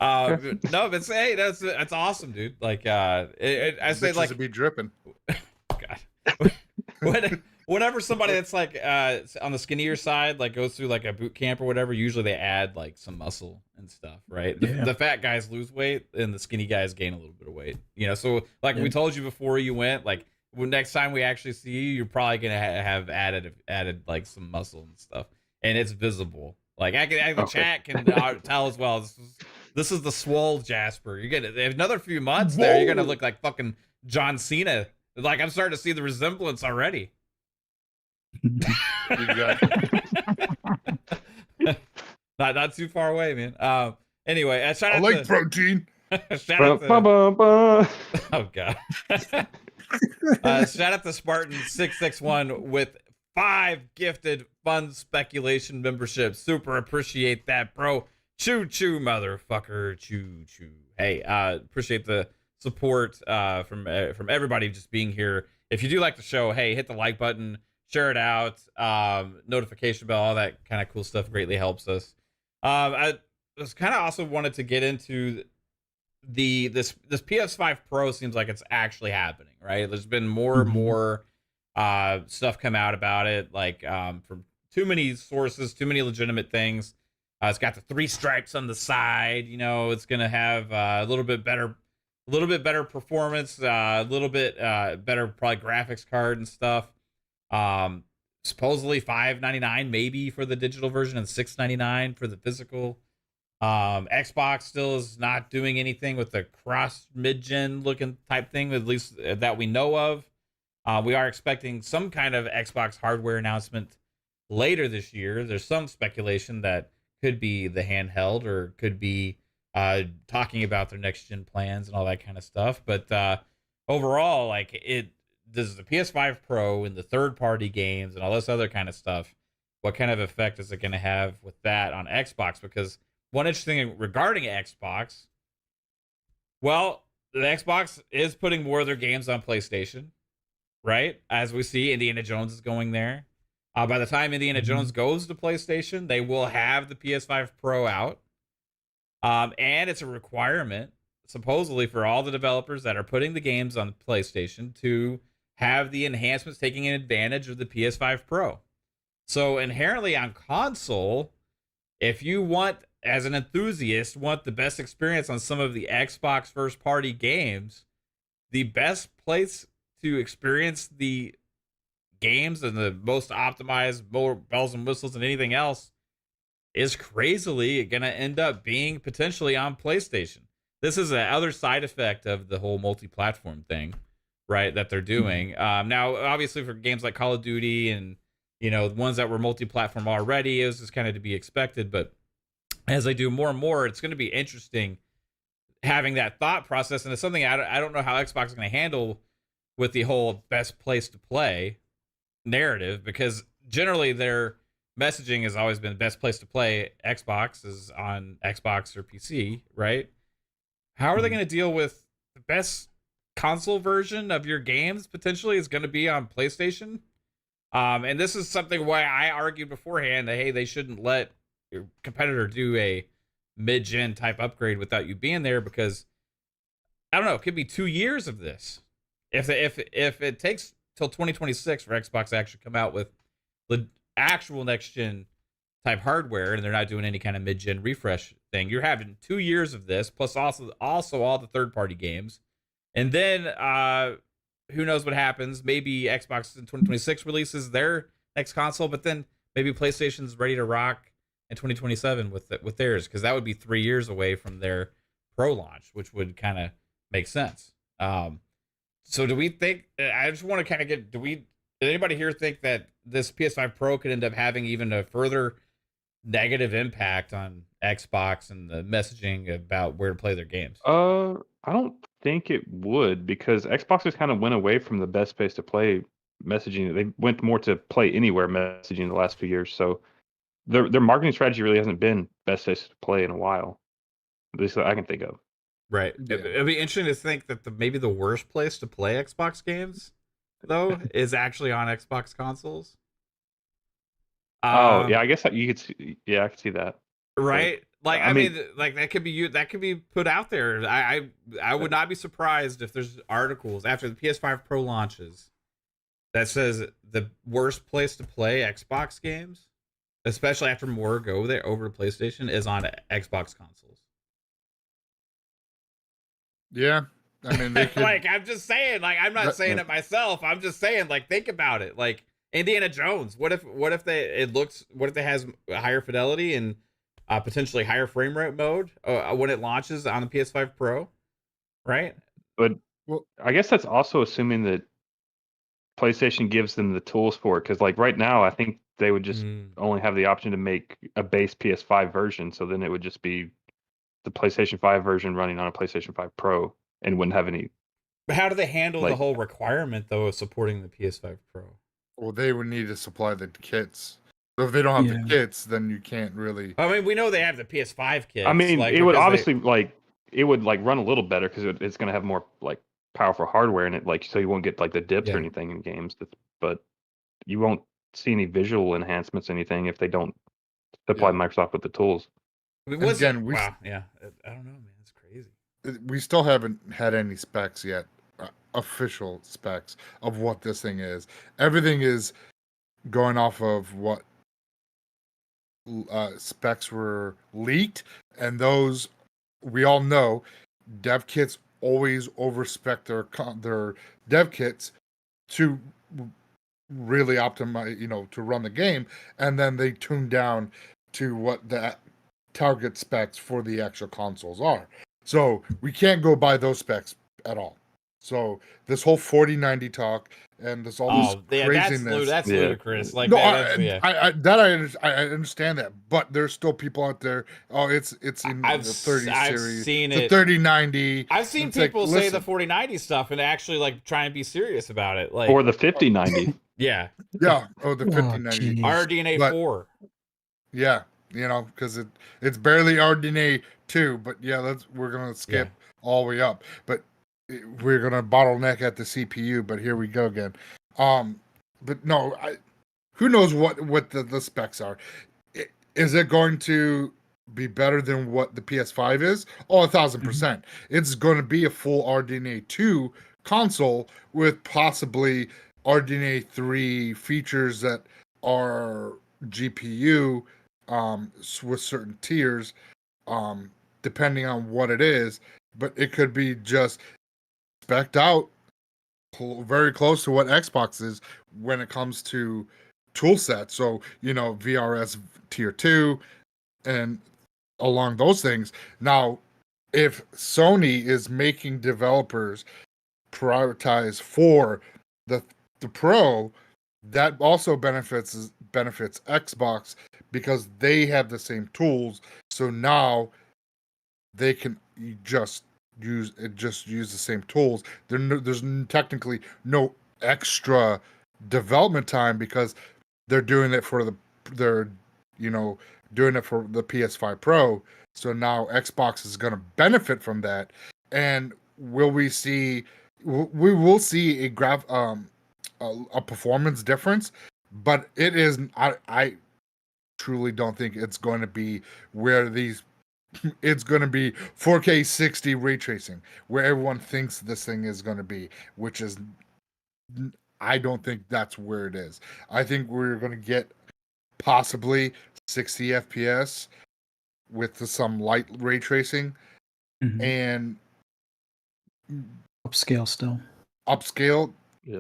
No, but hey, that's awesome, dude. Like, I say like to be dripping. God. Whenever somebody that's like on the skinnier side like goes through like a boot camp or whatever, usually they add like some muscle and stuff, right? The fat guys lose weight and the skinny guys gain a little bit of weight. So like we told you before you went, like when next time we actually see you, you're probably gonna have added like some muscle and stuff, and it's visible. Like the chat can tell as well. This is the swole Jasper. You're gonna another few months there. You're gonna look like fucking John Cena. Like I'm starting to see the resemblance already. not too far away, man. Anyway, shout out to protein. shout out to, oh god. Shout out to Spartan 661 with 5 gifted fun speculation memberships. Super appreciate that, bro. Choo choo, motherfucker. Choo choo. Hey, appreciate the support from everybody just being here. If you do like the show, hey, hit the like button, share it out, notification bell, all that kind of cool stuff greatly helps us. I was kind of also wanted to get into this PS5 Pro. Seems like it's actually happening, right? There's been more and more stuff come out about it, like from too many sources, too many legitimate things. It's got the 3 stripes on the side. You know, it's gonna have a little bit better performance, a little bit better probably graphics card and stuff. Supposedly $599 maybe for the digital version and $699 for the physical. Xbox still is not doing anything with the cross mid-gen looking type thing, at least that we know of. We are expecting some kind of Xbox hardware announcement later this year. There's some speculation that could be the handheld or could be talking about their next gen plans and all that kind of stuff. But overall, like does the PS5 Pro and the third party games and all this other kind of stuff, what kind of effect is it going to have with that on Xbox? Because one interesting thing regarding Xbox, well, the Xbox is putting more of their games on PlayStation, right? As we see, Indiana Jones is going there. By the time Indiana Jones goes to PlayStation, they will have the PS5 Pro out. And it's a requirement, supposedly, for all the developers that are putting the games on PlayStation to have the enhancements taking advantage of the PS5 Pro. So inherently on console, if you want, as an enthusiast, want the best experience on some of the Xbox first party games, the best place to experience the games and the most optimized, more bells and whistles than anything else is crazily going to end up being potentially on PlayStation. This is the other side effect of the whole multi-platform thing, right, that they're doing. Now, obviously, for games like Call of Duty and, you know, ones that were multi-platform already, it was just kind of to be expected. But as they do more and more, it's going to be interesting having that thought process. And it's something I don't know how Xbox is going to handle with the whole best place to play narrative, because generally their messaging has always been best place to play Xbox is on Xbox or PC, right? How are they going to deal with the best console version of your games potentially is going to be on PlayStation? And this is something why I argued beforehand that, hey, they shouldn't let your competitor do a mid-gen type upgrade without you being there, because I don't know, it could be 2 years of this. If it takes till 2026 for Xbox to actually come out with the actual next gen type hardware, and they're not doing any kind of mid gen refresh thing, you're having 2 years of this, plus also all the third party games, and then who knows what happens? Maybe Xbox in 2026 releases their next console, but then maybe PlayStation's ready to rock in 2027 with theirs, because that would be 3 years away from their Pro launch, which would kind of make sense. So do we think? I just want to kind of get. Did anybody here think that this PS5 Pro could end up having even a further negative impact on Xbox and the messaging about where to play their games? I don't think it would, because Xbox just kind of went away from the best place to play messaging. They went more to play anywhere messaging the last few years. So their marketing strategy really hasn't been best place to play in a while, at least that I can think of. Right. Yeah. It'd be interesting to think that maybe the worst place to play Xbox games, though, is actually on Xbox consoles. Yeah, I guess you could see. Yeah, I could see that. Right. Like, I I mean, mean, like that could be put out there. I would not be surprised if there's articles after the PS5 Pro launches that says the worst place to play Xbox games, especially after more go there over to PlayStation, is on Xbox consoles. Yeah, I mean, they could. Like, I'm just saying, like, I'm not saying it myself. I'm just saying, like, think about it. Like, Indiana Jones. What if it has higher fidelity and potentially higher frame rate mode when it launches on the PS5 Pro, right? but Well, I guess that's also assuming that PlayStation gives them the tools for it, because like right now, I think they would just only have the option to make a base PS5 version. So then it would just be the PlayStation 5 version running on a PlayStation 5 Pro and wouldn't have any. But how do they handle the Like- whole requirement though of supporting the PS5 Pro? Well, they would need to supply the kits. So if they don't have the kits, then you can't really. I mean, we know they have the PS5 kits. I mean, like, it would because obviously it would run a little better because it's going to have more powerful hardware in it, so you won't get the dips or anything in games. But you won't see any visual enhancements, anything if they don't supply Microsoft with the tools. Again, wow, yeah, I don't know, man, it's crazy. We still haven't had any specs yet, official specs of what this thing is. Everything is going off of what specs were leaked, and those we all know dev kits always overspec their dev kits to really optimize, to run the game, and then they tune down to what the target specs for the actual consoles are. So we can't go by those specs at all. So this whole 4090 talk and this craziness. That's ludicrous. Like no, I understand that, but there's still people out there. Oh, it's in the 30 I've series. seen the it. 3090. I've seen people say the 4090 stuff and actually try and be serious about it. Or the 5090. Yeah. Yeah. Oh, the 5090. RDNA 4. Yeah, because it's barely RDNA 2, but yeah, we're gonna skip all the way up. But we're gonna bottleneck at the CPU. But here we go again. But no, who knows what the specs are? Is it going to be better than what the PS5 is? Oh, 1,000%. It's going to be a full RDNA 2 console with possibly RDNA 3 features that are GPU with certain tiers, depending on what it is. But it could be just spec'd out very close to what Xbox is when it comes to tool sets. So, VRS tier 2 and along those things. Now, if Sony is making developers prioritize for the Pro, that also benefits Xbox because they have the same tools. So now they can just use the same tools. There's technically no extra development time because they're doing it for the PS5 Pro. So now Xbox is going to benefit from that. And will we see? We will see a performance difference, but it is. I truly don't think it's going to be where these. It's going to be 4K 60 ray tracing, where everyone thinks this thing is going to be, which is. I don't think that's where it is. I think we're going to get possibly 60 FPS with some light ray tracing and upscale still. Upscale,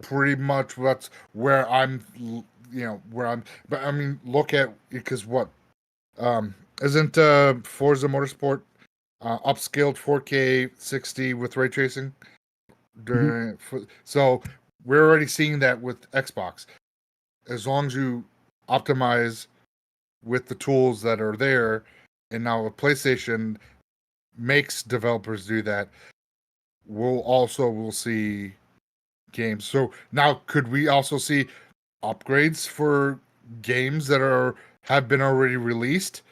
pretty much that's where I'm, but I mean, look at, because what, isn't Forza Motorsport upscaled 4K 60 with ray tracing? So we're already seeing that with Xbox. As long as you optimize with the tools that are there, and now PlayStation makes developers do that, we'll see games. So now could we also see upgrades for games that have been already released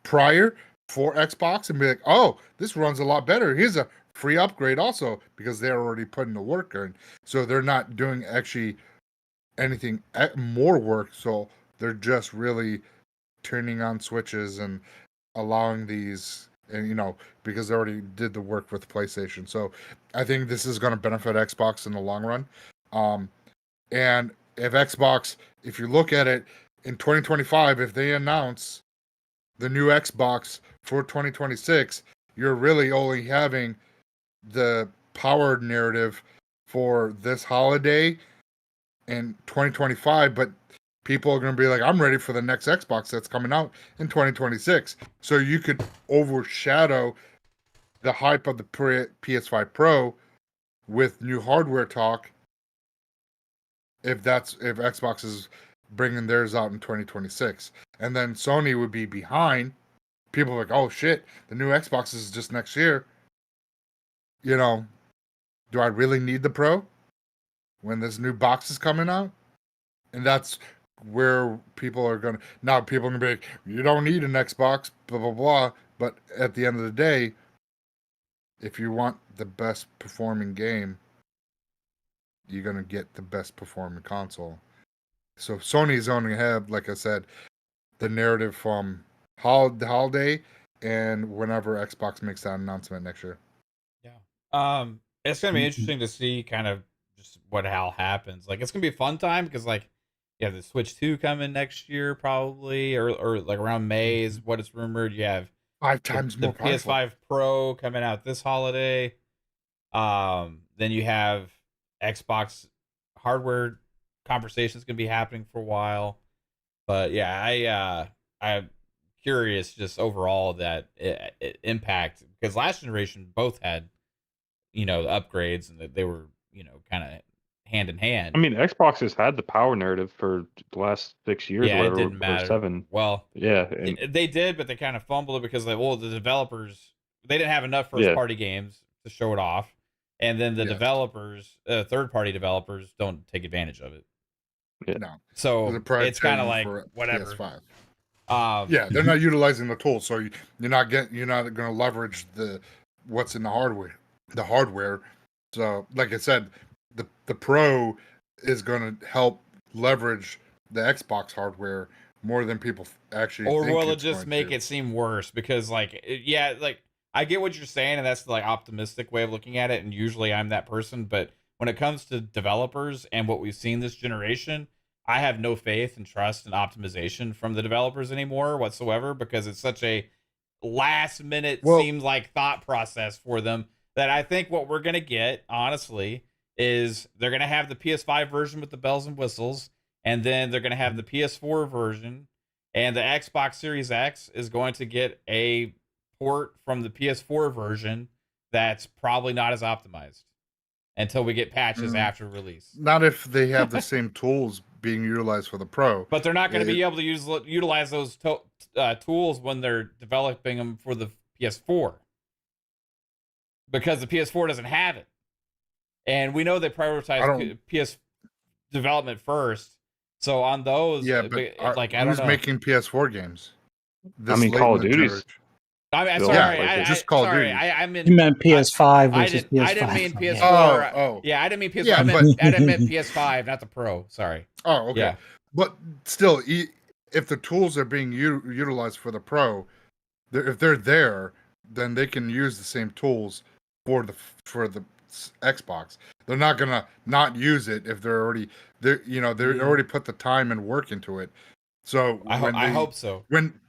prior for Xbox and be like, oh, this runs a lot better. Here's a free upgrade also, because they're already putting the work in. So they're not doing actually anything more work. So they're just really turning on switches and allowing these, and because they already did the work with PlayStation. So I think this is going to benefit Xbox in the long run. And if you look at it in 2025, if they announce the new Xbox for 2026, you're really only having the power narrative for this holiday in 2025, but people are going to be like, I'm ready for the next Xbox that's coming out in 2026. So you could overshadow the hype of the PS5 Pro with new hardware talk if Xbox is bringing theirs out in 2026. And then Sony would be behind. People are like, oh shit, the new Xbox is just next year. Do I really need the Pro when this new box is coming out? And that's where people are going to, now people are going to be like, you don't need an Xbox, blah, blah, blah. But at the end of the day, if you want the best performing game, you're going to get the best performing console. So Sony's going to have, like I said, the narrative from the holiday and whenever Xbox makes that announcement next year. Yeah. It's gonna be interesting to see kind of just what how happens. Like, it's gonna be a fun time because like you have the Switch 2 coming next year probably, or like around May is what it's rumored. You have 5 times the more powerful. PS5 Pro coming out this holiday. Then you have Xbox hardware conversations gonna be happening for a while. But yeah, I'm curious just overall that impact, because last generation both had the upgrades, and that they were kind of hand in hand. I mean, Xbox has had the power narrative for the last 6 years, Yeah, or it whatever, didn't or matter. 7. Well, Yeah, and they did, but they kind of fumbled it because the developers, they didn't have enough first party games to show it off, and then the Yes. developers, third party developers, don't take advantage of it. Yeah. No. So it's kind of like for whatever. PS5. Yeah, they're not utilizing the tool, so you're not going to leverage what's in the hardware. So, like I said, the Pro is going to help leverage the Xbox hardware more than people actually. Or think will it it's just going make to. it seem worse? Because like I get what you're saying, and that's the like optimistic way of looking at it. And usually I'm that person, but when it comes to developers and what we've seen this generation, I have no faith and trust and optimization from the developers anymore whatsoever, because it's such a last minute seems like thought process for them, that I think what we're gonna get, honestly, is they're gonna have the PS5 version with the bells and whistles, and then they're gonna have the PS4 version, and the Xbox Series X is going to get a port from the PS4 version that's probably not as optimized until we get patches after release. Not if they have the same tools being utilized for the Pro. But they're not going to be able to utilize those tools when they're developing them for the PS4, because the PS4 doesn't have it. And we know they prioritize PS development first. So on those, yeah, but like, I don't know. Who's making PS4 games? I mean, Call of Duty's. I'm Still, sorry. just Call of Duty. I meant You meant PS5 versus PS5. I didn't mean PS4. Oh. Yeah, I didn't mean PS5. Yeah, I meant PS5, not the Pro. Sorry. Oh, okay. Yeah. But still, if the tools are being utilized for the Pro, if they're there, then they can use the same tools for the Xbox. They're not gonna not use it if they're already already put the time and work into it. So I hope so. When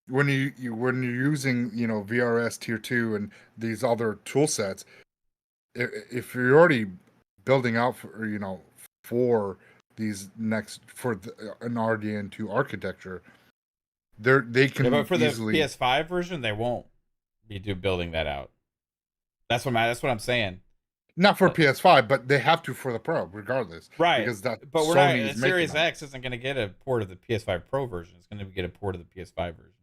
when you're using VRS Tier 2 and these other tool sets, if you're already building out for these an RDN2 architecture, they can but for easily... the PS5 version, they won't be building that out. That's what I'm saying. Not for PS5, but they have to for the Pro, regardless. Right. Because but we're not. Series X isn't going to get a port of the PS5 Pro version. It's going to get a port of the PS5 version.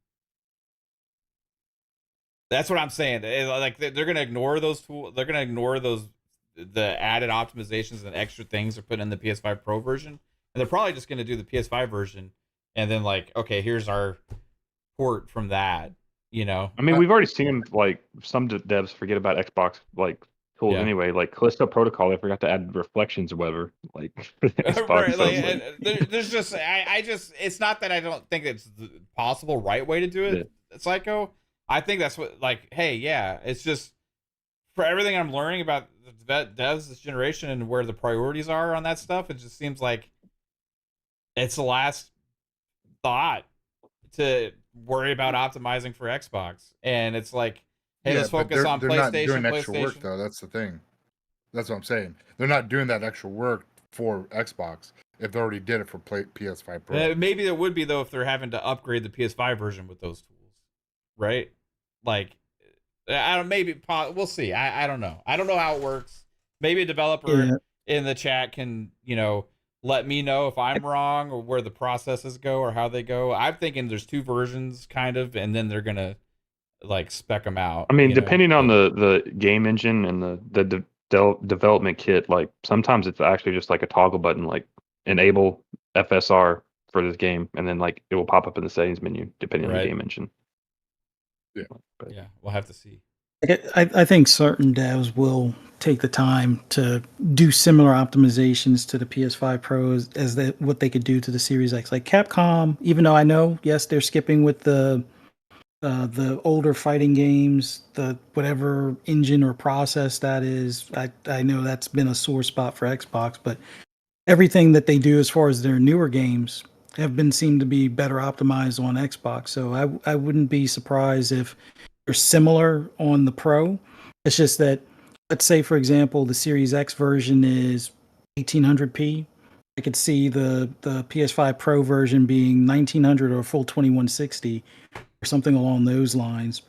That's what I'm saying. Like, they're going to ignore those tools. They're going to ignore the added optimizations and extra things they're putting in the PS5 Pro version, and they're probably just going to do the PS5 version, and then like, okay, here's our port from that. I mean, we've already seen like some devs forget about Xbox like tools anyway. Like Callisto Protocol, they forgot to add reflections or whatever. Like for the Xbox, right, so there's just I just, it's not that I don't think it's the possible right way to do it, Psycho. I think that's what, like, hey, yeah, it's just for everything I'm learning about the devs this generation and where the priorities are on that stuff, it just seems like it's the last thought to worry about optimizing for Xbox. And it's like, hey, let's focus on they're PlayStation. They're not doing extra PlayStation. work, though. That's the thing. That's what I'm saying. They're not doing that extra work for Xbox if they already did it for PS5 Pro. Maybe there would be, though, if they're having to upgrade the PS5 version with those tools, right? Like, I don't. Maybe we'll see. I don't know. I don't know how it works. Maybe a developer in the chat can let me know if I'm wrong or where the processes go or how they go. I'm thinking there's two versions, kind of, and then they're gonna like spec them out. I mean, depending on the game engine and the development kit, like sometimes it's actually just like a toggle button, like enable FSR for this game, and then like it will pop up in the settings menu depending on the Right. game engine. Yeah. But Yeah, we'll have to see. I think certain devs will take the time to do similar optimizations to the PS5 Pro as what they could do to the Series X. Like Capcom, even though I know, yes, they're skipping with the older fighting games, the whatever engine or process that is. I know that's been a sore spot for Xbox, but everything that they do as far as their newer games have been seemed to be better optimized on Xbox. So I wouldn't be surprised if they're similar on the Pro. It's just that, let's say for example, the Series X version is 1800p. I could see the PS5 Pro version being 1900 or a full 2160 or something along those lines,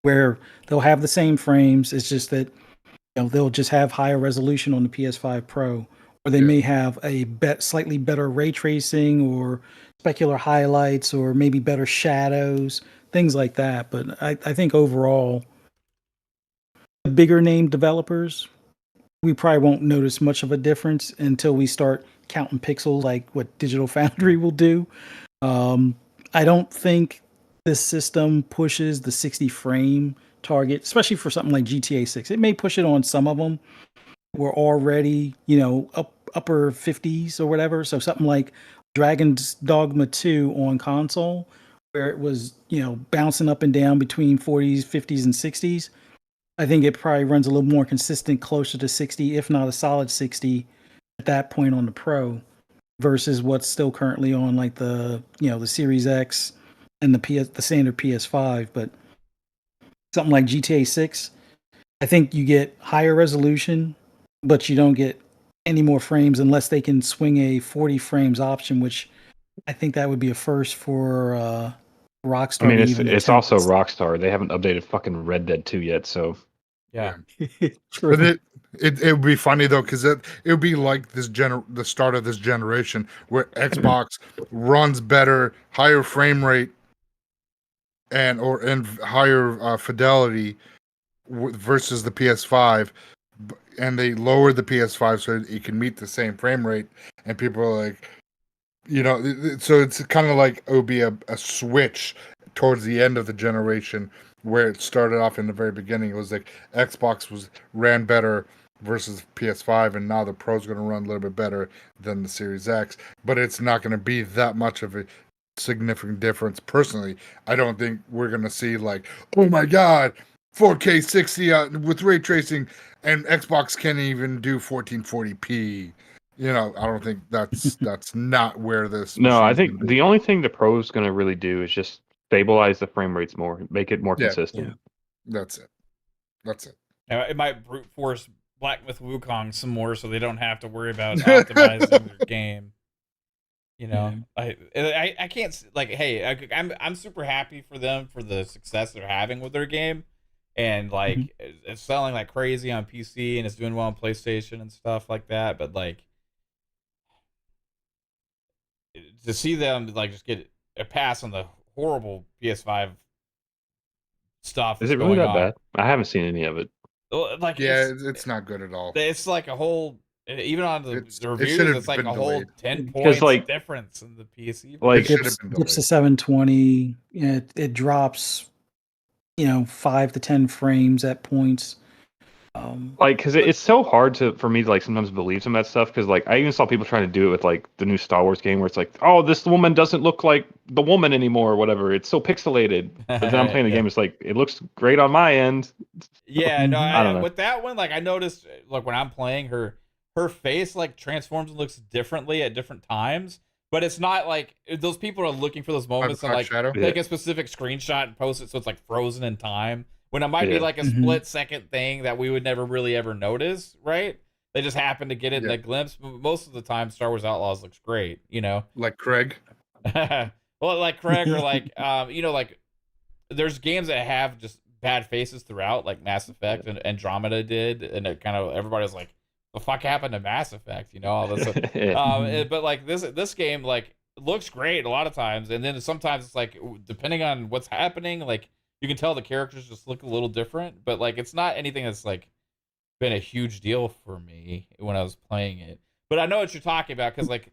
where they'll have the same frames. It's just that they'll just have higher resolution on the PS5 Pro, or they may have a slightly better ray tracing or specular highlights, or maybe better shadows, things like that. But I think overall, the bigger name developers, we probably won't notice much of a difference until we start counting pixels, like what Digital Foundry will do. I don't think this system pushes the 60 frame target, especially for something like GTA 6. It may push it on some of them. We're already, upper 50s or whatever. So something like Dragon's Dogma 2 on console, where it was, bouncing up and down between 40s, 50s, and 60s. I think it probably runs a little more consistent, closer to 60, if not a solid 60 at that point on the Pro, versus what's still currently on like the Series X and the standard PS5. But something like GTA 6, I think you get higher resolution, but you don't get any more frames unless they can swing a 40 frames option, which I think that would be a first for Rockstar. I mean, to it's even it's attempt also this. Rockstar. They haven't updated fucking Red Dead 2 yet, so Yeah. True. But it would be funny though, because it would be like the start of this generation where Xbox runs better, higher frame rate, and higher fidelity versus the PS5, and they lowered the PS5 so it can meet the same frame rate, and people are like, so it's kind of like it would be a switch towards the end of the generation where it started off in the very beginning. It was like Xbox ran better versus PS5, and now the Pro's going to run a little bit better than the Series X, but it's not going to be that much of a significant difference. Personally, I don't think we're going to see like, oh my god, 4K 60 with ray tracing, and Xbox can't even do 1440p. I don't think that's not where this. no, I machine's think gonna be. the only thing the Pro is going to really do is just stabilize the frame rates more, make it more Yeah. consistent. That's it. That's it. It might brute force Black Myth Wukong some more, so they don't have to worry about optimizing their game. I can't hey, I'm super happy for them for the success they're having with their game, and like it's selling like crazy on PC and it's doing well on PlayStation and stuff like that. But like to see them like just get a pass on the horrible PS5 stuff Is that's it really going that on. bad? I haven't seen any of it. Like Yeah, it's not good at all. it's like a whole. Even on the It reviews, should have it's like a been whole delayed. 10 Because, points like- difference in the PC. like- It should dips have been to delayed. 720. It drops, 5 to 10 frames at points. Like, because it's so hard for me to like sometimes believe some of that stuff. Because like I even saw people trying to do it with like the new Star Wars game, where it's like, oh, this woman doesn't look like the woman anymore, or whatever. It's so pixelated. But then I'm playing the Yeah. game, it's like it looks great on my end. Yeah, no, I don't know. with that one, like I noticed, like when I'm playing her face like transforms and looks differently at different times. But it's not like those people are looking for those moments and like shadow. take a specific screenshot and post it so it's like frozen in time. When it might be Yeah. like a split second thing that we would never really ever notice, right? They just happen to get it in Yeah. a glimpse. But most of the time, Star Wars Outlaws looks great, Like Craig. well, like Craig or like like there's games that have just bad faces throughout, like Mass Effect and Andromeda did, and it kind of everybody was like, "The fuck happened to Mass Effect?" All this. But like this game like looks great a lot of times, and then sometimes it's like depending on what's happening, like you can tell the characters just look a little different, but like it's not anything that's like been a huge deal for me when I was playing it. But I know what you're talking about because like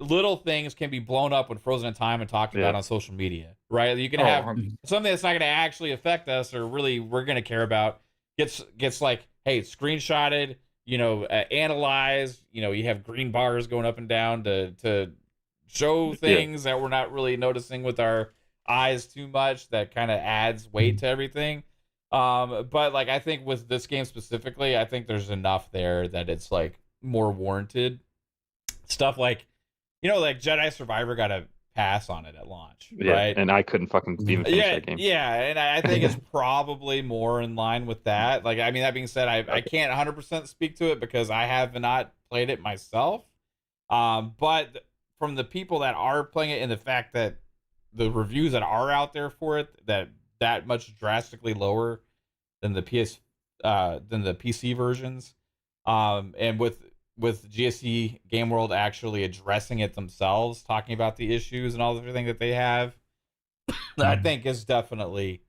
little things can be blown up when frozen in time and talked about on social media, right? You can Oh, have 100%. something that's not going to actually affect us or really we're going to care about gets like, hey, screenshotted, analyzed, you have green bars going up and down to show things that we're not really noticing with our eyes too much, that kind of adds weight to everything. But like, I think with this game specifically, I think there's enough there that it's like more warranted. Stuff like, like Jedi Survivor got a pass on it at launch, right? And I couldn't fucking even finish that game. Yeah, and I think it's probably more in line with that. Like, I mean, that being said, I can't 100% speak to it because I have not played it myself. But from the people that are playing it and the fact that the reviews that are out there for it, that much drastically lower than the PC versions, and with GSC Game World actually addressing it themselves, talking about the issues and all the everything that they have, I think is definitely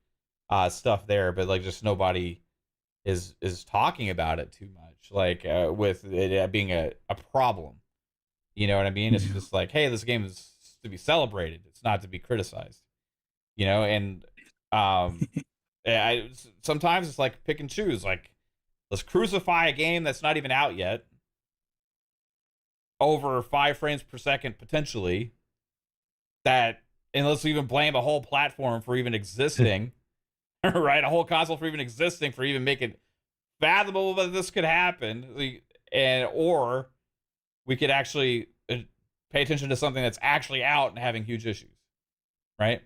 stuff there, but like just nobody is talking about it too much, like with it being a problem. You know what I mean? It's just like, hey, this game is to be celebrated. It's not to be criticized. And sometimes it's like pick and choose. Like, let's crucify a game that's not even out yet over 5 frames per second potentially. And let's even blame a whole platform for even existing, right? A whole console for even existing, for even making fathomable that this could happen, or we could actually pay attention to something that's actually out and having huge issues, right?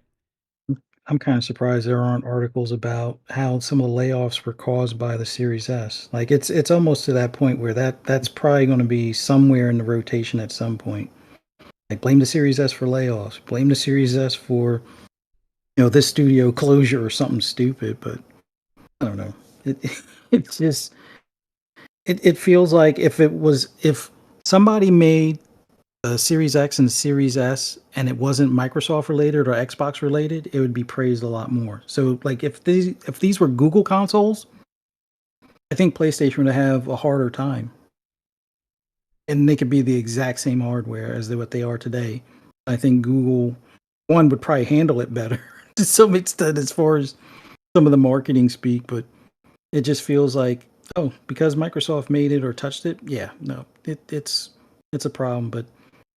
I'm kind of surprised there aren't articles about how some of the layoffs were caused by the Series S. Like it's almost to that point where that's probably going to be somewhere in the rotation at some point. Like, blame the Series S for layoffs, blame the Series S for this studio closure or something stupid. But I don't know. It's just it feels like if somebody made a Series X and Series S and it wasn't Microsoft related or Xbox related, it would be praised a lot more. So like if these were Google consoles, I think PlayStation would have a harder time. And they could be the exact same hardware as what they are today. I think Google one would probably handle it better to some extent as far as some of the marketing speak, but it just feels like, oh, because Microsoft made it or touched it, yeah, no, it's a problem. But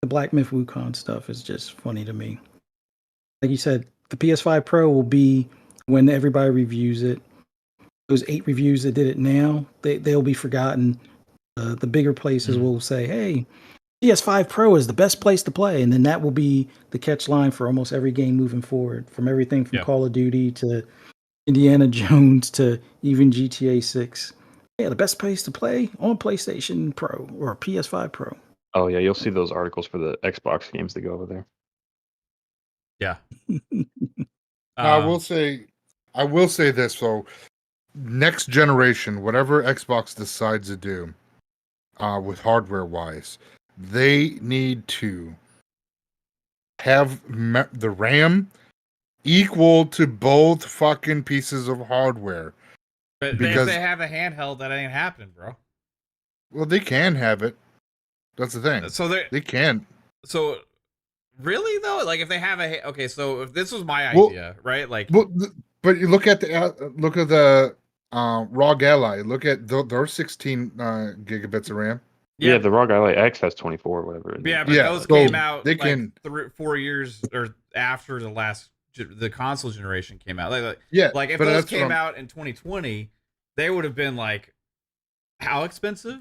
the Black Myth Wukong stuff is just funny to me. Like you said, the PS5 Pro will be when everybody reviews it. Those 8 reviews that did it now, they'll be forgotten. The bigger places will say, hey, PS5 Pro is the best place to play. And then that will be the catch line for almost every game moving forward, from everything from Call of Duty to Indiana Jones to even GTA 6. Yeah, the best place to play on PlayStation Pro or PS5 Pro. Oh yeah, you'll see those articles for the Xbox games that go over there. Yeah. I will say this. So next generation, whatever Xbox decides to do with hardware wise, they need to have the RAM equal to both fucking pieces of hardware. But because if they have a handheld, that ain't happening, bro. Well, they can have it. That's the thing. So they can. So really though, like if they have okay, so if this was my idea, right? Like, but you look at the ROG Ally. Look at their 16 gigabits of RAM. Yeah, the ROG Ally X has 24 or whatever. Yeah, but those came out like 4 years or after the console generation came out. Like if those came out in 2020, they would have been like, how expensive?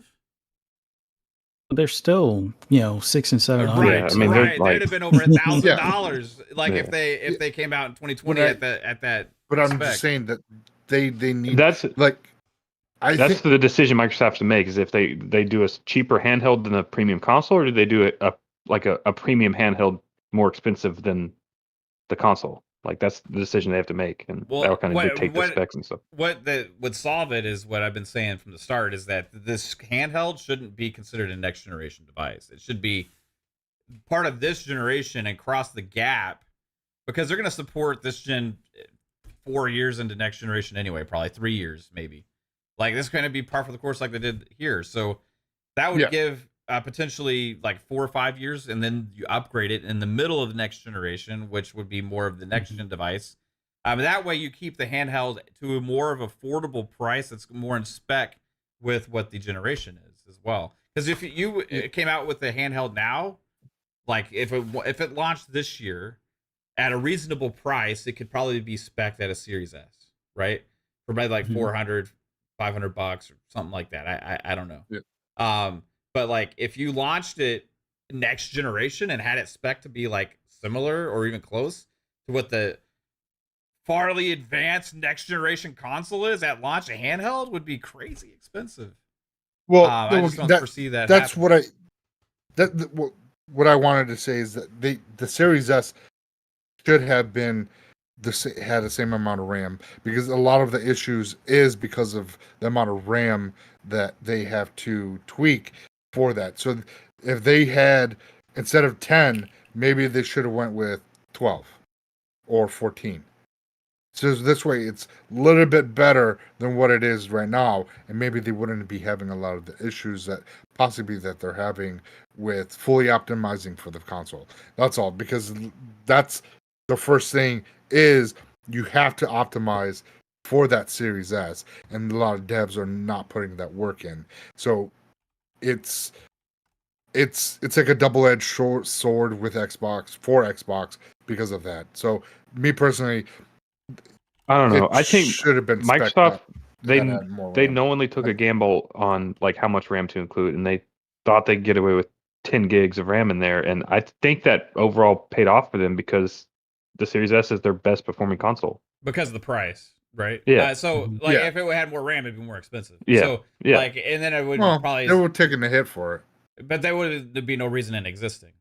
They're still, $600 and $700. Right. Yeah, I mean, they'd have been over $1,000. Like if they came out in 2020 at that. But I'm just saying that they need. That's think the decision Microsoft has to make, is if they do a cheaper handheld than a premium console, or do they do a premium handheld more expensive than the console? Like, that's the decision they have to make, and that'll kind of dictate the specs and stuff. What would solve it is what I've been saying from the start, is that this handheld shouldn't be considered a next generation device. It should be part of this generation and cross the gap, because they're going to support this gen 4 years into next generation anyway, probably 3 years maybe. Like, this is going to be par for the course like they did here. So that would give potentially like 4 or 5 years, and then you upgrade it in the middle of the next generation, which would be more of the next gen device. That way, you keep the handheld to a more of affordable price that's more in spec with what the generation is as well. Because if you came out with the handheld now, like if it launched this year at a reasonable price, it could probably be spec'd at a Series S, right? For maybe like 400, $500 or something like that. I don't know. Yeah. But like if you launched it next generation and had it spec to be like similar or even close to what the farly advanced next generation console is at launch, a handheld would be crazy expensive. Well, I just don't foresee that. That's happening. what I wanted to say is that the Series S should have been had the same amount of RAM, because a lot of the issues is because of the amount of RAM that they have to tweak for that. So if they had, instead of 10, maybe they should have went with 12 or 14. So this way it's a little bit better than what it is right now, and maybe they wouldn't be having a lot of the issues that possibly that they're having with fully optimizing for the console. That's all, because that's the first thing is you have to optimize for that Series S, and a lot of devs are not putting that work in. So it's like a double-edged sword with Xbox because of that. So me personally, I don't know. it I think should have been Microsoft they more they RAM. knowingly took a gamble on like how much RAM to include, and they thought they'd get away with 10 gigs of RAM in there, and I think that overall paid off for them because the Series S is their best performing console. Because of the price, right? Yeah. So like if it had more RAM, it'd be more expensive. Yeah. So Yeah. like, and then it would probably, they were taking the hit for it. but there'd be no reason in existing.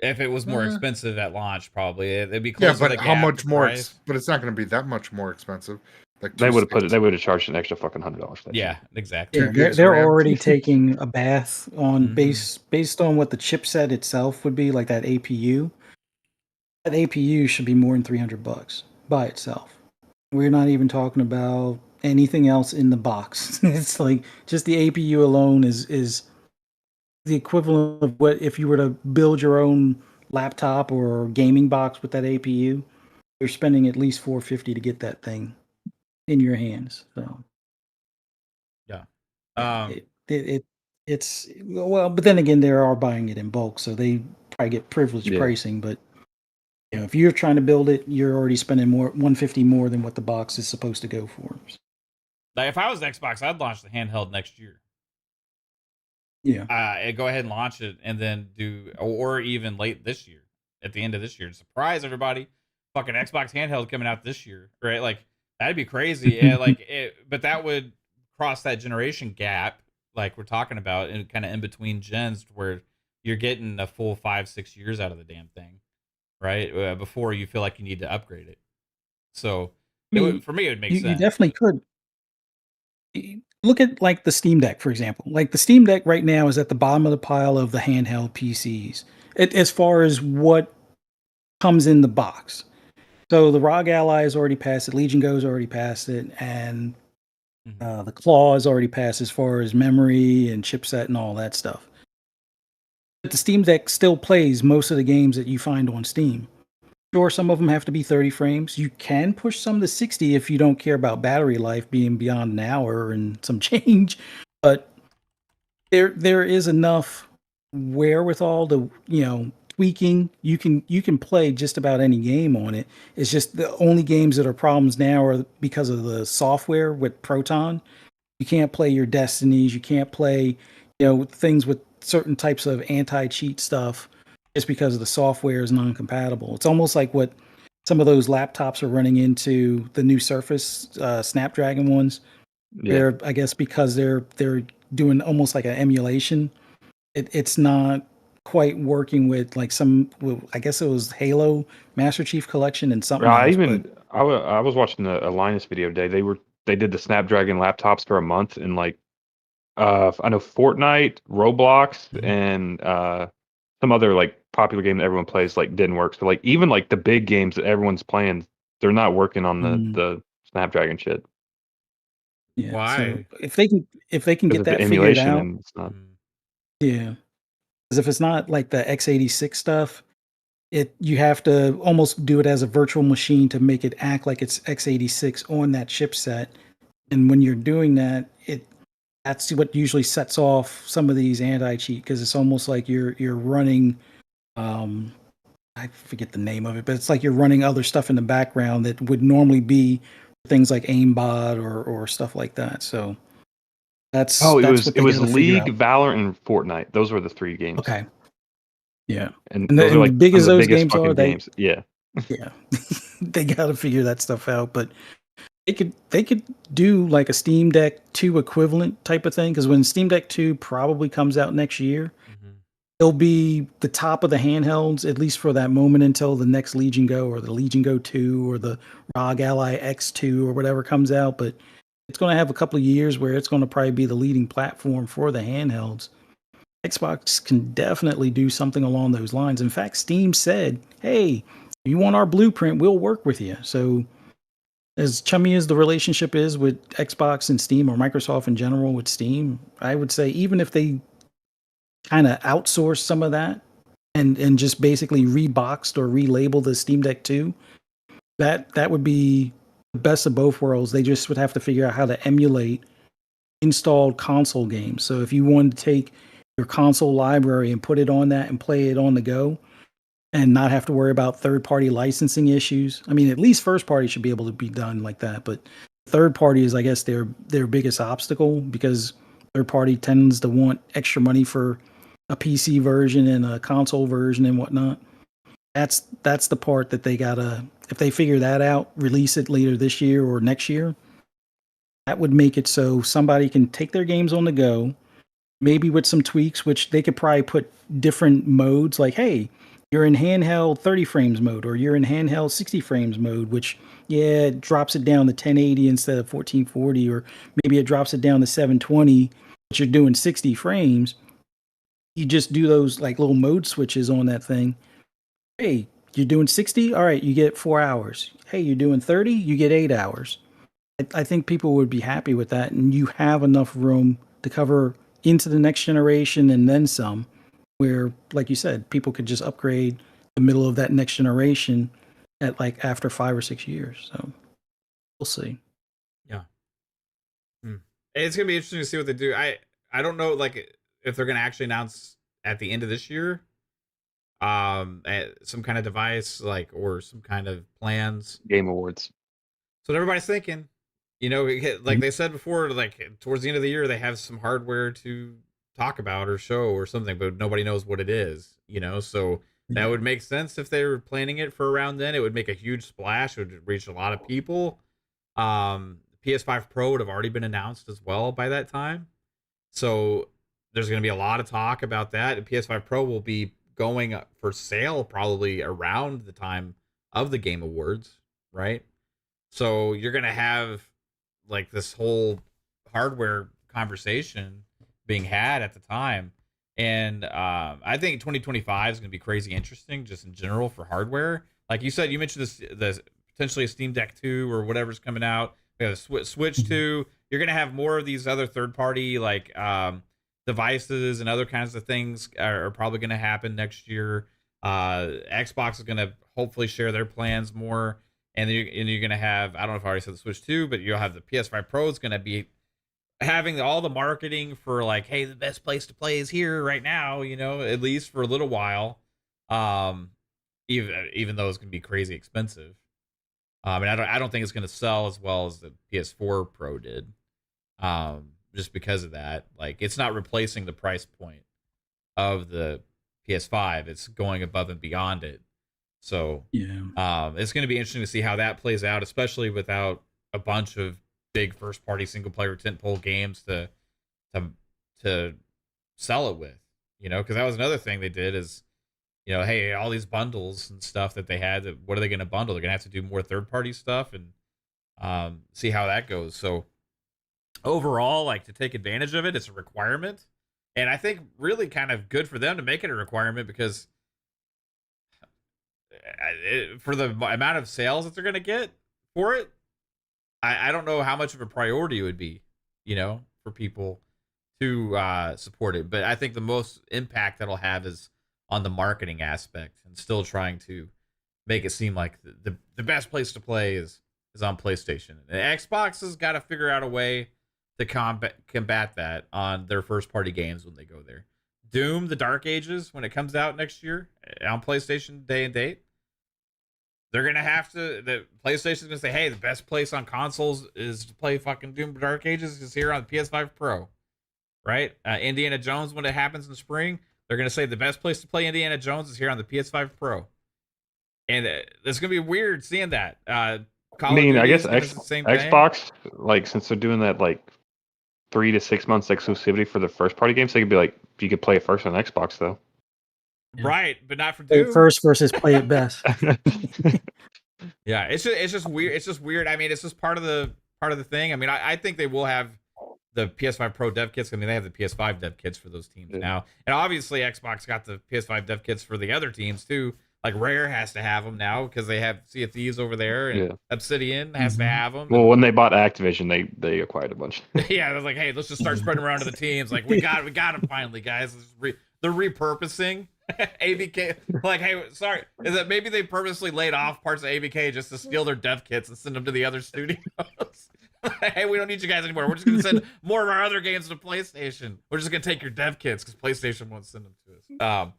If it was more expensive at launch, probably it'd be closer. Yeah, but to the how gap much to more? price. But it's not going to be that much more expensive. Like They would have charged an extra fucking $100 for that. Yeah, exactly. Yeah, 2 gigs they're RAM. already taking a bath on Mhm. based on what the chipset itself would be, like that APU. That APU should be more than $300 by itself. We're not even talking about anything else in the box. It's like just the APU alone is the equivalent of what if you were to build your own laptop or gaming box with that APU. You're spending at least $450 to get that thing in your hands. So Yeah. It's well, but then again, they are buying it in bulk, so they probably get privileged pricing. But you know, if you're trying to build it, you're already spending more $150 more than what the box is supposed to go for. Like if I was Xbox, I'd launch the handheld next year. Yeah. Go ahead and launch it, and then do, or even late this year, at the end of this year, to surprise everybody. Fucking Xbox handheld coming out this year, right? Like that'd be crazy. Yeah, like but that would cross that generation gap, like we're talking about, and kind of in between gens, where you're getting a full 5-6 years out of the damn thing, right? Before you feel like you need to upgrade it. So for me, it would make sense. You definitely could. Look at like the Steam Deck, for example. Like the Steam Deck right now is at the bottom of the pile of the handheld PCs, as far as what comes in the box. So the ROG Ally has already passed it, Legion Go's already passed it, and the Claw has already passed as far as memory and chipset and all that stuff. But the Steam Deck still plays most of the games that you find on Steam. Sure, some of them have to be 30 frames. You can push some to 60 if you don't care about battery life being beyond an hour and some change. But there is enough wherewithal to, tweaking. You can play just about any game on it. It's just the only games that are problems now are because of the software with Proton. You can't play your Destinies. You can't play, things with certain types of anti-cheat stuff just because the software is non-compatible. It's almost like what some of those laptops are running into, the new Surface Snapdragon ones. Yeah. They're, I guess, because they're doing almost like an emulation. It's not quite working with like I guess it was Halo Master Chief Collection and something else. I was watching a Linus video today. They did the Snapdragon laptops for a month, and like I know Fortnite, Roblox, and some other like popular game that everyone plays like didn't work. So like even like the big games that everyone's playing, they're not working on the Snapdragon shit. Yeah. Why? So if they can get that the figured emulation out, and it's not. Yeah, because if it's not like the x86 stuff, you have to almost do it as a virtual machine to make it act like it's x86 on that chipset. And when you're doing that, that's what usually sets off some of these anti-cheat, because it's almost like you're running um I forget the name of it, but it's like you're running other stuff in the background that would normally be things like aimbot or stuff like that. So Oh, that's what it they was got to figure League, out. Valorant, and Fortnite. Those were the 3 games. Okay. Yeah. And And, those are and like big some as of the those biggest games are, fucking games. Yeah. yeah, they got to figure that stuff out. But they could do like a Steam Deck 2 equivalent type of thing, because when Steam Deck 2 probably comes out next year, Mhm. it'll be the top of the handhelds, at least for that moment, until the next Legion Go or the Legion Go 2 or the ROG Ally X2 or whatever comes out. But it's going to have a couple of years where it's going to probably be the leading platform for the handhelds. Xbox can definitely do something along those lines. In fact, Steam said, hey, if you want our blueprint, we'll work with you. So, as chummy as the relationship is with Xbox and Steam, or Microsoft in general with Steam, I would say even if they kind of outsource some of that and just basically reboxed or relabeled the Steam Deck 2, that would be the best of both worlds. They just would have to figure out how to emulate installed console games. So if you wanted to take your console library and put it on that and play it on the go and not have to worry about third party licensing issues. I mean, at least first party should be able to be done like that, but third party is, I guess, their biggest obstacle, because third party tends to want extra money for a PC version and a console version and whatnot. That's the part that they gotta, if they figure that out, release it later this year or next year, that would make it so somebody can take their games on the go, maybe with some tweaks, which they could probably put different modes, like, hey, you're in handheld 30 frames mode, or you're in handheld 60 frames mode, which, yeah, it drops it down to 1080 instead of 1440, or maybe it drops it down to 720, but you're doing 60 frames. You just do those like little mode switches on that thing. Hey, you're doing 60? All right, you get 4 hours. Hey, you're doing 30? You get 8 hours. I think people would be happy with that, and you have enough room to cover into the next generation and then some, where, like you said, people could just upgrade the middle of that next generation at like after 5 or 6 years. So we'll see. Yeah. It's gonna be interesting to see what they do. I don't know, like, if they're gonna actually announce at the end of this year, some kind of device, like, or some kind of plans. Game Awards. So what everybody's thinking, like they said before, like towards the end of the year, they have some hardware to talk about or show or something, but nobody knows what it is, So that would make sense if they were planning it for around then. It would make a huge splash. It would reach a lot of people. PS5 Pro would have already been announced as well by that time. So there's going to be a lot of talk about that. And PS5 Pro will be going for sale probably around the time of the Game Awards, right? So you're going to have like this whole hardware conversation being had at the time. And I think 2025 is going to be crazy interesting just in general for hardware. Like you said, you mentioned this potentially a Steam Deck 2 or whatever's coming out. We have a Switch 2. You're going to have more of these other third party like devices and other kinds of things are probably going to happen next year. Xbox is going to hopefully share their plans more. And you're going to have, I don't know if I already said the Switch 2, but you'll have the PS5 Pro is going to be having all the marketing for like, hey, the best place to play is here right now, at least for a little while. Even though it's going to be crazy expensive. And I don't think it's going to sell as well as the PS4 Pro did. Just because of that. Like, it's not replacing the price point of the PS5. It's going above and beyond it. So Yeah. it's going to be interesting to see how that plays out, especially without a bunch of big first party single player tentpole games to sell it with, because that was another thing they did is, hey, all these bundles and stuff that they had, what are they going to bundle? They're going to have to do more third party stuff and see how that goes. So overall, like, to take advantage of it, it's a requirement. And I think really kind of good for them to make it a requirement, because for the amount of sales that they're going to get for it, I don't know how much of a priority it would be, for people to support it. But I think the most impact that'll have is on the marketing aspect, and still trying to make it seem like the best place to play is on PlayStation. And Xbox has got to figure out a way to combat that on their first party games when they go there. Doom: The Dark Ages, when it comes out next year on PlayStation day and date, they're gonna have to. The PlayStation's gonna say, "Hey, the best place on consoles is to play fucking Doom: Dark Ages is here on the PS5 Pro." Right? Indiana Jones, when it happens in spring, they're gonna say the best place to play Indiana Jones is here on the PS5 Pro. And it's gonna be weird seeing that. Call I mean, of I Duty guess is gonna do the same thing. Xbox, like, since they're doing that like 3 to 6 months exclusivity for the first party games, they could be like, you could play it first on Xbox though. Right, but not for Play Doom. it first versus play it best. Yeah, it's just weird. It's just weird. I mean, it's just part of the thing. I mean, I think they will have the PS5 Pro dev kits. I mean, they have the PS5 dev kits for those teams now, and obviously Xbox got the PS5 dev kits for the other teams too. Like Rare has to have them now because they have Sea of Thieves over there, and Obsidian has to have them. Well, when they bought Activision, they acquired a bunch. Yeah, they're like, hey, let's just start spreading around to the teams. Like, we got it finally, guys. They're repurposing ABK. Like, hey, sorry, is that maybe they purposely laid off parts of ABK just to steal their dev kits and send them to the other studios? Hey, we don't need you guys anymore. We're just gonna send more of our other games to PlayStation. We're just gonna take your dev kits because PlayStation won't send them to us.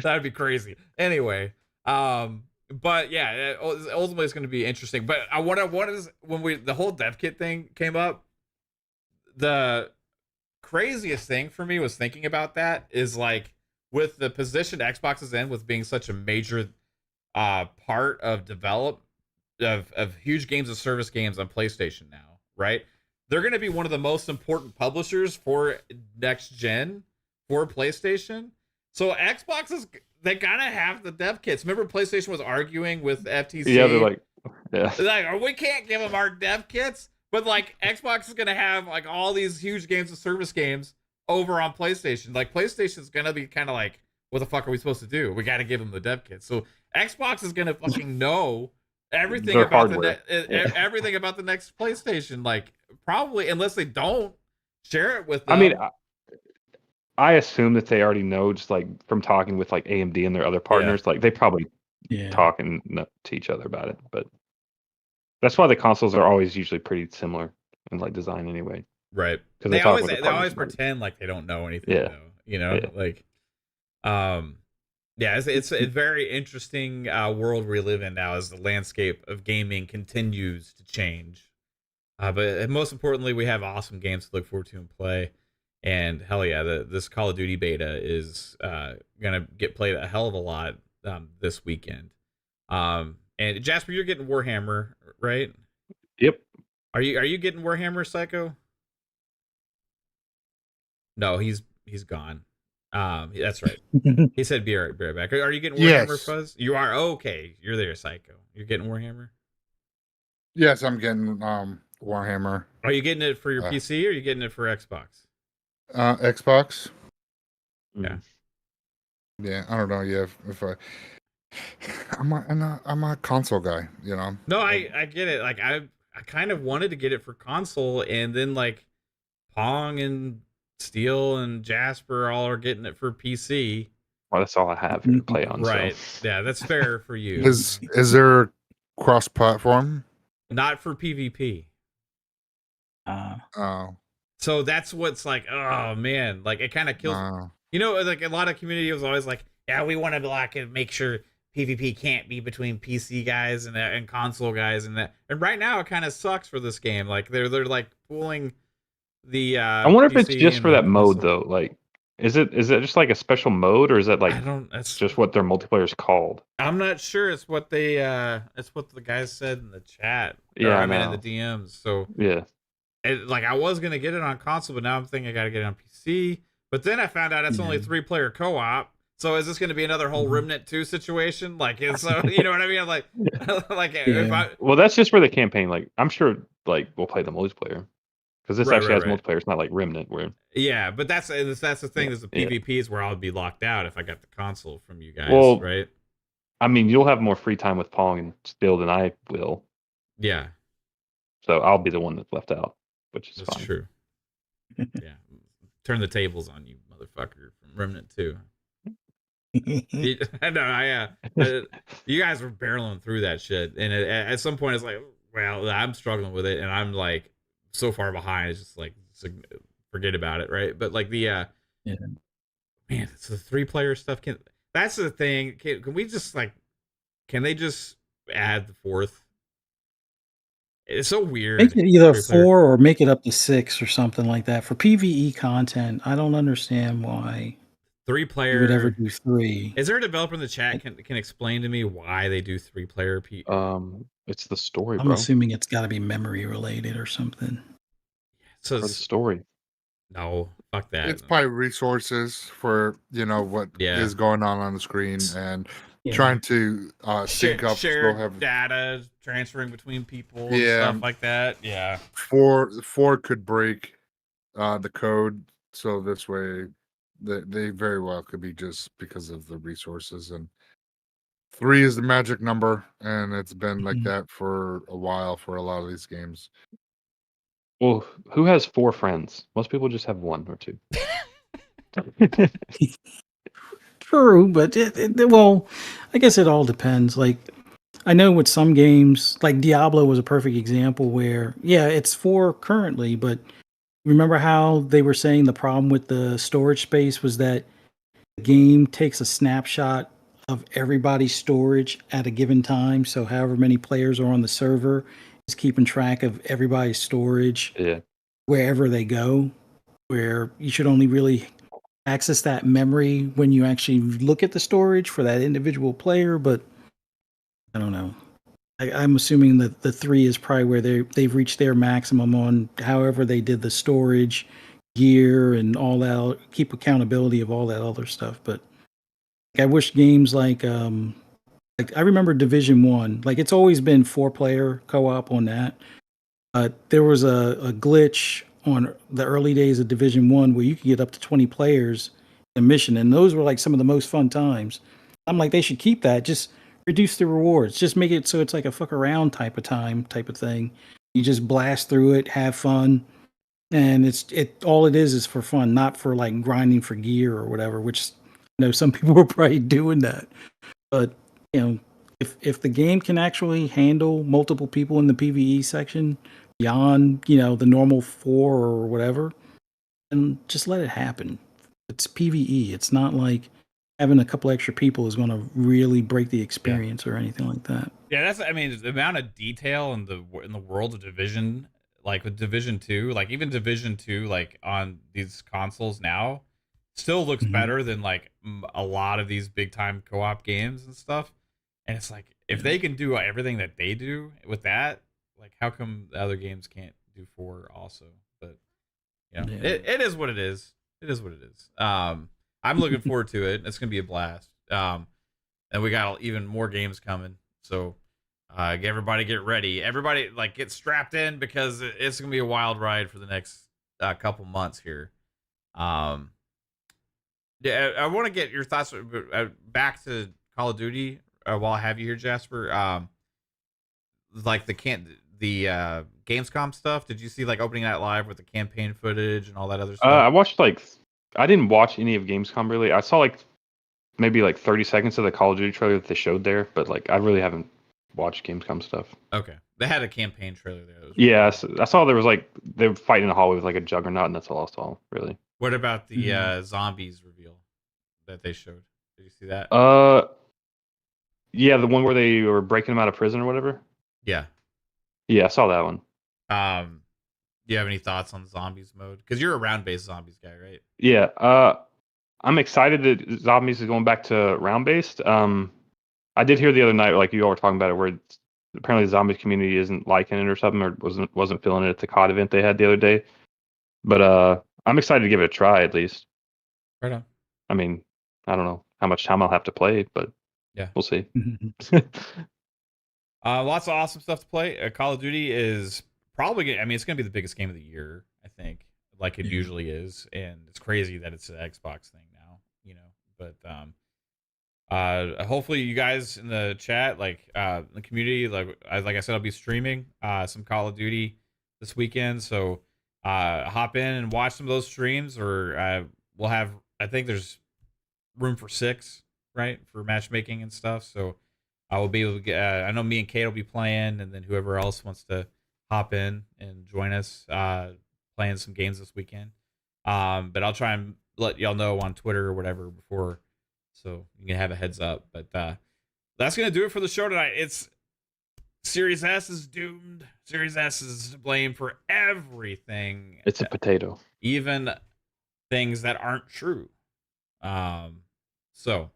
That'd be crazy. Anyway, but yeah, ultimately it's going to be interesting. But what is when the whole dev kit thing came up, the craziest thing for me was thinking about that is like with the position Xbox is in with being such a major part of of huge games of service games on PlayStation now, right? They're going to be one of the most important publishers for next gen for PlayStation. So Xbox they gotta have the dev kits. Remember PlayStation was arguing with FTC? Yeah, they're like, yeah. Like, we can't give them our dev kits, but like Xbox is gonna have like all these huge games of service games over on PlayStation. Like PlayStation's gonna be kind of like, what the fuck are we supposed to do? We gotta give them the dev kits. So Xbox is gonna fucking know everything Their about hardware. everything about the next PlayStation. Like probably unless they don't share it with them. I mean, I assume that they already know, just like from talking with like AMD and their other partners, like they probably talking to each other about it. But that's why the consoles are always usually pretty similar in like design anyway. Right. Because They always pretend like they don't know anything. Yeah. Though, you know, like, yeah, it's a very interesting world we live in now as the landscape of gaming continues to change. But most importantly, we have awesome games to look forward to and play. And hell yeah, this Call of Duty beta is gonna get played a hell of a lot this weekend. And Jasper, you're getting Warhammer, right? Yep. Are you getting Warhammer, Psycho? No, he's gone. That's right. He said be right back. Are you getting Warhammer, Fuzz? You are. Okay, you're there, Psycho. You're getting Warhammer. Yes, I'm getting Warhammer. Are you getting it for your PC or are you getting it for Xbox? Xbox. Yeah. Yeah, I don't know. Yeah, if I'm a console guy, you know. No, I get it. Like I kind of wanted to get it for console, and then like Pong and Steel and Jasper all are getting it for PC. Well, that's all I have to play on. Right. So. Yeah, that's fair for you. Is there cross-platform? Not for PvP. Oh. So that's what's like, oh man, like it kind of kills. You know, like a lot of community was always like, yeah, we want to like make sure PvP can't be between PC guys and console guys and that. And right now it kind of sucks for this game. Like they're like pulling the. I wonder if PC it's just for that console. mode though. Like, is it just like a special mode, or is that like that's just what their multiplayer is called? I'm not sure. It's what they it's what the guys said in the chat. Yeah, I mean in the DMs. So yeah. Like I was gonna get it on console, but now I'm thinking I gotta get it on PC. But then I found out it's only 3-player co-op. So is this gonna be another whole Remnant 2 situation? Like it's you know what I mean? I'm like, Well, that's just for the campaign. Like I'm sure, like we'll play the multiplayer because this actually has multiplayer. It's not like Remnant where. Yeah, but that's the thing. Is the PvP is where I would be locked out if I got the console from you guys, right? I mean, you'll have more free time with Pong and Steel than I will. Yeah. So I'll be the one that's left out. which is That's fine. true. Yeah, turn the tables on you, motherfucker, from Remnant 2. You guys were barreling through that shit, and at some point it's like, well, I'm struggling with it, and I'm like so far behind. It's just like forget about it, right? But like the Yeah. man, it's the 3-player stuff. That's the thing? Can we just like, can they just add the 4th? It's so weird. Make it either 3-player 4 or make it up to 6 or something like that for PvE content. I don't understand why you would ever 3-player. do 3. Is there a developer in the chat can explain to me why they do 3-player It's the story, I'm bro. assuming it's got to be memory related or something. So For the story. no, fuck that. It's probably resources for what is going on the screen and trying to sync up. Share data, transferring between people, and stuff like that. Yeah. 4 could break the code, so this way they very well could be just because of the resources, and 3 is the magic number, and it's been like that for a while for a lot of these games. Well, who has 4 friends? Most people just have 1 or 2. True, but well, I guess it all depends. Like, I know with some games, like Diablo was a perfect example where, yeah, it's 4 currently, but remember how they were saying the problem with the storage space was that the game takes a snapshot of everybody's storage at a given time. So, however many players are on the server is keeping track of everybody's storage wherever they go, where you should only really access that memory when you actually look at the storage for that individual player. But I don't know. I'm assuming that the 3 is probably where they've reached their maximum on however they did the storage, gear, and all that. Keep accountability of all that other stuff. But I wish games like I remember Division 1. Like, it's always been 4-player co-op on that. There was a glitch on the early days of Division 1 where you could get up to 20 players in a mission, and those were like some of the most fun times. I'm like, they should keep that. Just reduce the rewards. Just make it so it's like a fuck around type of thing. You just blast through it, have fun, and it all it is for fun, not for like grinding for gear or whatever. Which, some people are probably doing that, but if the game can actually handle multiple people in the PvE section beyond the normal 4 or whatever, then just let it happen. It's PvE. It's not like having a couple extra people is going to really break the experience or anything like that. Yeah, the amount of detail in the world of Division, like with Division 2, like even Division 2, like on these consoles now, still looks better than like a lot of these big time co-op games and stuff. And it's like, if they can do everything that they do with that, like how come the other games can't do 4 also? But it is what it is. It is what it is. I'm looking forward to it. It's gonna be a blast. And we got even more games coming. So everybody get ready. Everybody like get strapped in because it's gonna be a wild ride for the next couple months here. Yeah, I want to get your thoughts back to Call of Duty while I have you here, Jasper. Like the Gamescom stuff. Did you see like opening night live with the campaign footage and all that other stuff? I watched I didn't watch any of Gamescom really. I saw maybe 30 seconds of the Call of Duty trailer that they showed there, but I really haven't watched Gamescom stuff. Okay, they had a campaign trailer there. Yeah, I saw there was they were fighting in the hallway with a juggernaut, and that's all I saw really. What about the zombies reveal that they showed? Did you see that? Yeah, the one where they were breaking them out of prison or whatever. Yeah, I saw that one. Do you have any thoughts on the zombies mode? Because you're a round-based zombies guy, right? Yeah, I'm excited that zombies is going back to round-based. I did hear the other night, like you all were talking about it, where apparently the zombies community isn't liking it or something, or wasn't feeling it at the COD event they had the other day. But I'm excited to give it a try at least. Right on. I mean, I don't know how much time I'll have to play, but yeah, we'll see. Lots of awesome stuff to play. Call of Duty is probably it's going to be the biggest game of the year, I think, like it usually is, and it's crazy that it's an Xbox thing now, But hopefully you guys in the chat, the community, like I said, I'll be streaming some Call of Duty this weekend, so hop in and watch some of those streams, or we'll have. I think there's room for 6, right, for matchmaking and stuff. So I will be able to get. I know me and Kate will be playing, and then whoever else wants to hop in and join us playing some games this weekend. But I'll try and let y'all know on Twitter or whatever before, so you can have a heads up. But that's gonna do it for the show tonight. It's Series S is doomed. Series S is to blame for everything. It's a potato. Even things that aren't true. So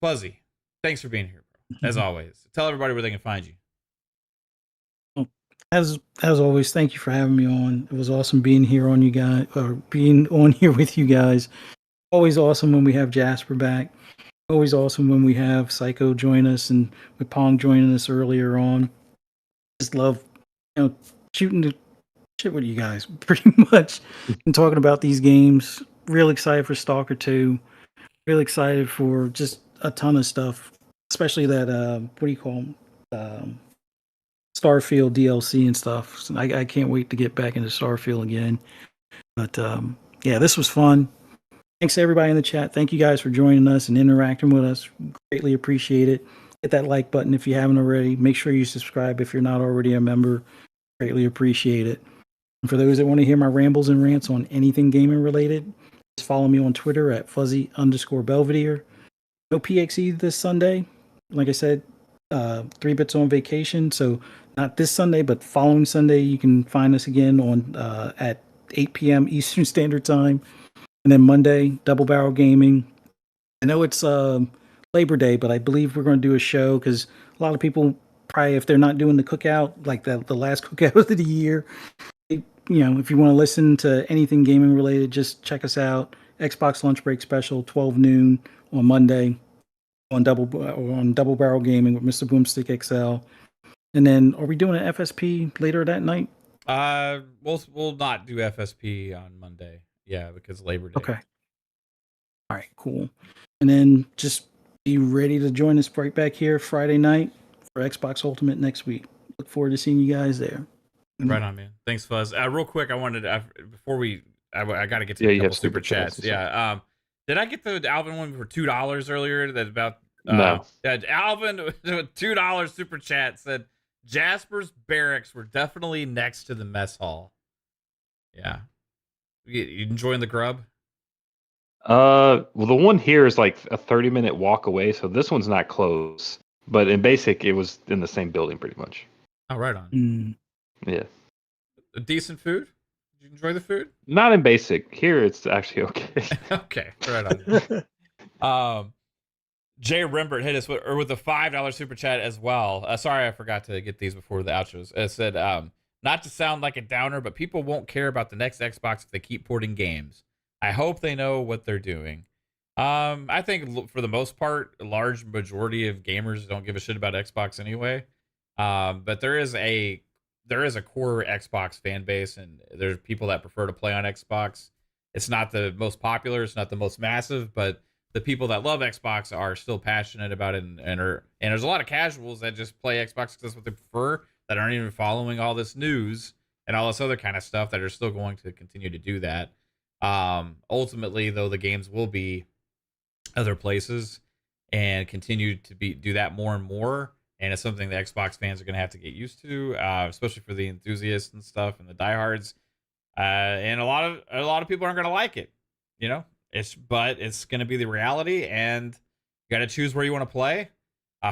Fuzzy, thanks for being here, bro. As always, tell everybody where they can find you. As always, thank you for having me on. It was awesome being here on you guys, or being on here with you guys. Always awesome when we have Jasper back. Always awesome when we have Psycho join us, and with Pong joining us earlier on. Just love, shooting the shit with you guys pretty much and talking about these games. Real excited for Stalker 2. Real excited for just a ton of stuff, especially that what do you call them? Starfield DLC and stuff. So I can't wait to get back into Starfield again. But yeah, this was fun. Thanks to everybody in the chat. Thank you guys for joining us and interacting with us. Greatly appreciate it. Hit that like button if you haven't already. Make sure you subscribe if you're not already a member. Greatly appreciate it. And for those that want to hear my rambles and rants on anything gaming related, just follow me on Twitter at fuzzy_Belvedere. No PXE this Sunday. Like I said, 3 Bits on vacation. So not this Sunday, but following Sunday, you can find us again on at 8 p.m. Eastern Standard Time. And then Monday, Double Barrel Gaming. I know it's Labor Day, but I believe we're going to do a show because a lot of people probably, if they're not doing the cookout, like the last cookout of the year, if you want to listen to anything gaming related, just check us out. Xbox Lunch Break Special, 12 noon on Monday on Double Barrel Gaming with Mr. Boomstick XL. And then, are we doing an FSP later that night? We'll not do FSP on Monday. Yeah, because Labor Day. Okay. All right, cool. And then just be ready to join us right back here Friday night for Xbox Ultimate next week. Look forward to seeing you guys there. Right on, man. Thanks, Fuzz. Real quick, I wanted to, before I got to get to a couple super chats. Yeah. Did I get the Alvin one for $2 earlier? That about no. Alvin $2 super chat said Jasper's barracks were definitely next to the mess hall. Yeah. You enjoying the grub? Well, the one here is like a 30-minute walk away, so this one's not close. But in basic, it was in the same building pretty much. Oh, right on. Yeah. Decent food? Did you enjoy the food? Not in basic. Here, it's actually okay. Okay, right on. Jay Rembert hit us with the $5 super chat as well. Sorry, I forgot to get these before the outros. It said, not to sound like a downer, but people won't care about the next Xbox if they keep porting games. I hope they know what they're doing. I think for the most part, a large majority of gamers don't give a shit about Xbox anyway. But there is a core Xbox fan base, and there's people that prefer to play on Xbox. It's not the most popular, it's not the most massive, but the people that love Xbox are still passionate about it, and there's a lot of casuals that just play Xbox because that's what they prefer, that aren't even following all this news and all this other kind of stuff, that are still going to continue to do that. Ultimately, though, the games will be other places and continue to do that more and more. And it's something the Xbox fans are going to have to get used to, especially for the enthusiasts and stuff and the diehards. And a lot of people aren't going to like it, but it's going to be the reality, and you got to choose where you want to play.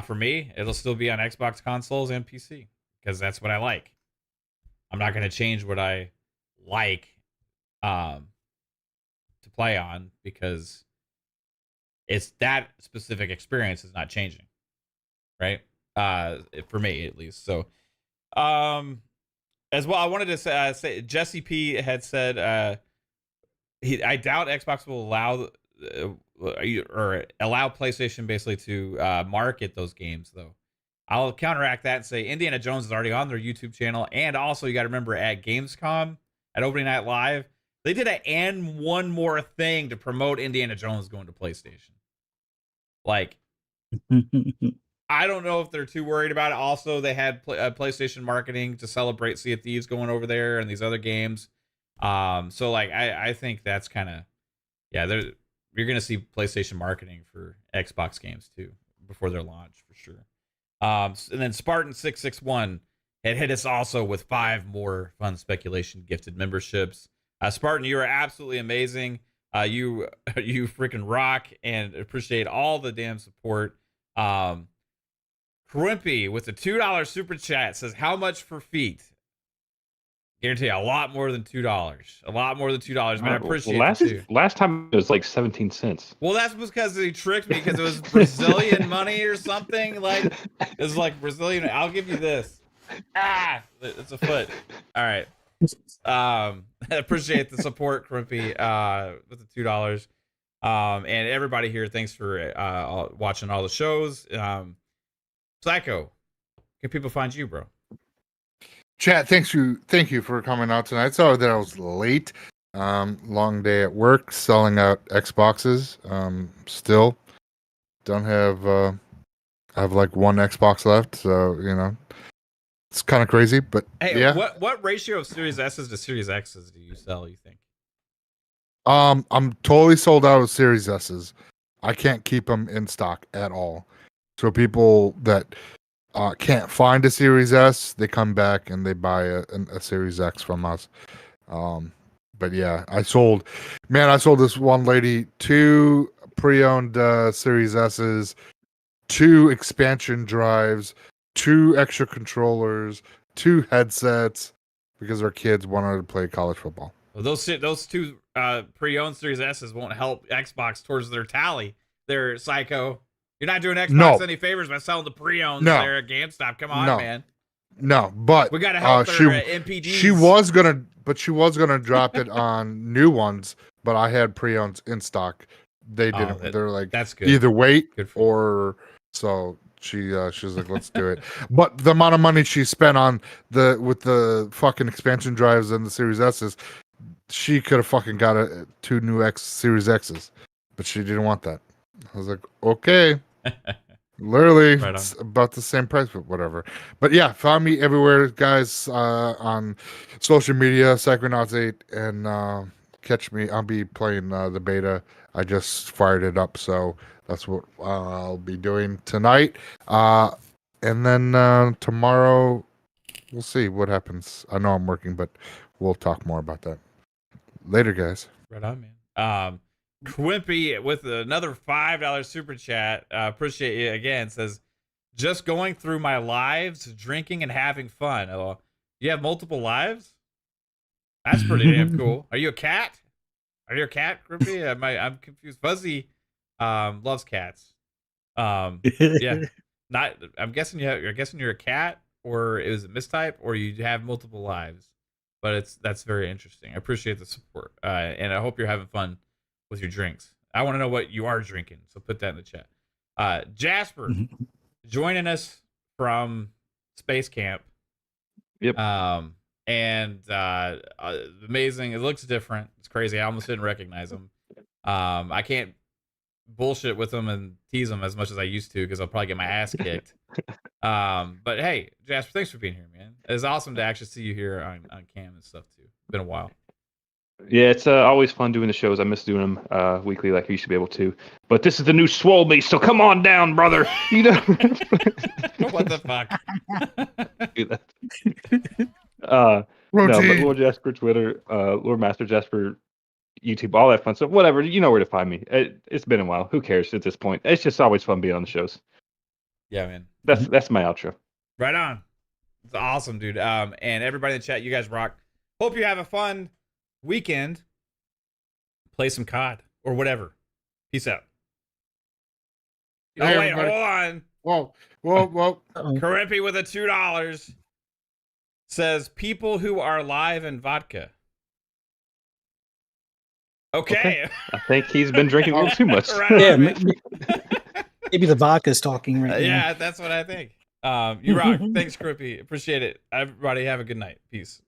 For me, it'll still be on Xbox consoles and PC because that's what I like. I'm not going to change what I like to play on because it's that specific experience is not changing, right? For me at least. So, as well, I wanted to say Jesse P had said I doubt Xbox will allow PlayStation basically to market those games, though. I'll counteract that and say Indiana Jones is already on their YouTube channel, and also you got to remember at Gamescom at Opening Night Live, they did one more thing to promote Indiana Jones going to PlayStation. Like, I don't know if they're too worried about it. Also, they had PlayStation marketing to celebrate Sea of Thieves going over there and these other games. So like I think that's kind of you're gonna see PlayStation marketing for Xbox games too before their launch for sure. And then Spartan661 had hit us also with 5 more Fun Speculation gifted memberships. Spartan, you are absolutely amazing. You freaking rock and appreciate all the damn support. Crimpy with the $2 super chat says, how much for feet? Guarantee a lot more than $2. A lot more than $2, man. I appreciate it too. Last time it was like 17 cents. Well, that's because he tricked me because it was Brazilian money or something. Like it was like Brazilian. I'll give you this. It's a foot. All right. I appreciate the support, Crimpy, with the $2. And everybody here, thanks for watching all the shows. Psycho, can people find you, bro? Chat, thank you for coming out tonight. Sorry that I was late. Long day at work, selling out Xboxes. Still don't have. I have like one Xbox left, so it's kind of crazy. But hey, yeah. What ratio of Series S's to Series X's do you sell? You think? I'm totally sold out of Series S's. I can't keep them in stock at all. So people that can't find a Series S, they come back and they buy a Series X from us. But yeah, I sold this one lady 2 pre-owned Series S's, 2 expansion drives, 2 extra controllers, 2 headsets because our kids wanted to play college football. Well, those 2 pre-owned Series S's won't help Xbox towards their tally. They're Psycho. You're not doing Xbox any favors by selling the pre-owns there at GameStop. Come on, man. No, but we gotta help their MPGs. She was gonna drop it on new ones, but I had pre-owns in stock. They didn't. They're like, that's good. Either wait or so. She was like, let's do it. But the amount of money she spent on with the fucking expansion drives and the Series S's, she could have fucking got 2 new Series X's, but she didn't want that. I was like, okay. Literally, it's about the same price, but whatever. But yeah, find me everywhere, guys, on social media, Psychonauts8, and catch me. I'll be playing the beta. I just fired it up, so that's what I'll be doing tonight. And then tomorrow, we'll see what happens. I know I'm working, but we'll talk more about that later, guys. Right on, man. Quimpy with another $5 super chat. Appreciate you again. Says, just going through my lives, drinking and having fun. Oh, you have multiple lives? That's pretty damn cool. Are you a cat? Are you a cat, Quimpy? I'm confused. Fuzzy loves cats. Yeah. I'm guessing you're a cat, or is it mistype, or you have multiple lives. But that's very interesting. I appreciate the support. And I hope you're having fun with your drinks. I want to know what you are drinking, so put that in the chat. Jasper joining us from Space Camp. Yep. And amazing. It looks different. It's crazy. I almost didn't recognize him. I can't bullshit with him and tease him as much as I used to because I'll probably get my ass kicked. But hey, Jasper, thanks for being here, man. It's awesome to actually see you here on cam and stuff too. Been a while. Yeah, it's always fun doing the shows. I miss doing them weekly like I used to be able to. But this is the new Swole Me, so come on down, brother. What the fuck? No, but Lord Jasper Twitter, Lord Master Jasper YouTube, all that fun stuff. Whatever, you know where to find me. It's been a while. Who cares at this point? It's just always fun being on the shows. Yeah, man. That's my outro. Right on. It's awesome, dude. And everybody in the chat, you guys rock. Hope you have a fun weekend. Play some COD or whatever. Peace out. Hey, wait, everybody. hold on. Whoa. Karimpy with a $2 says people who are live in vodka. Okay. I think he's been drinking a little too much. Right Yeah, on, man. maybe the vodka's talking right now. Yeah, that's what I think. You rock. Thanks, Karimpy. Appreciate it. Everybody have a good night. Peace.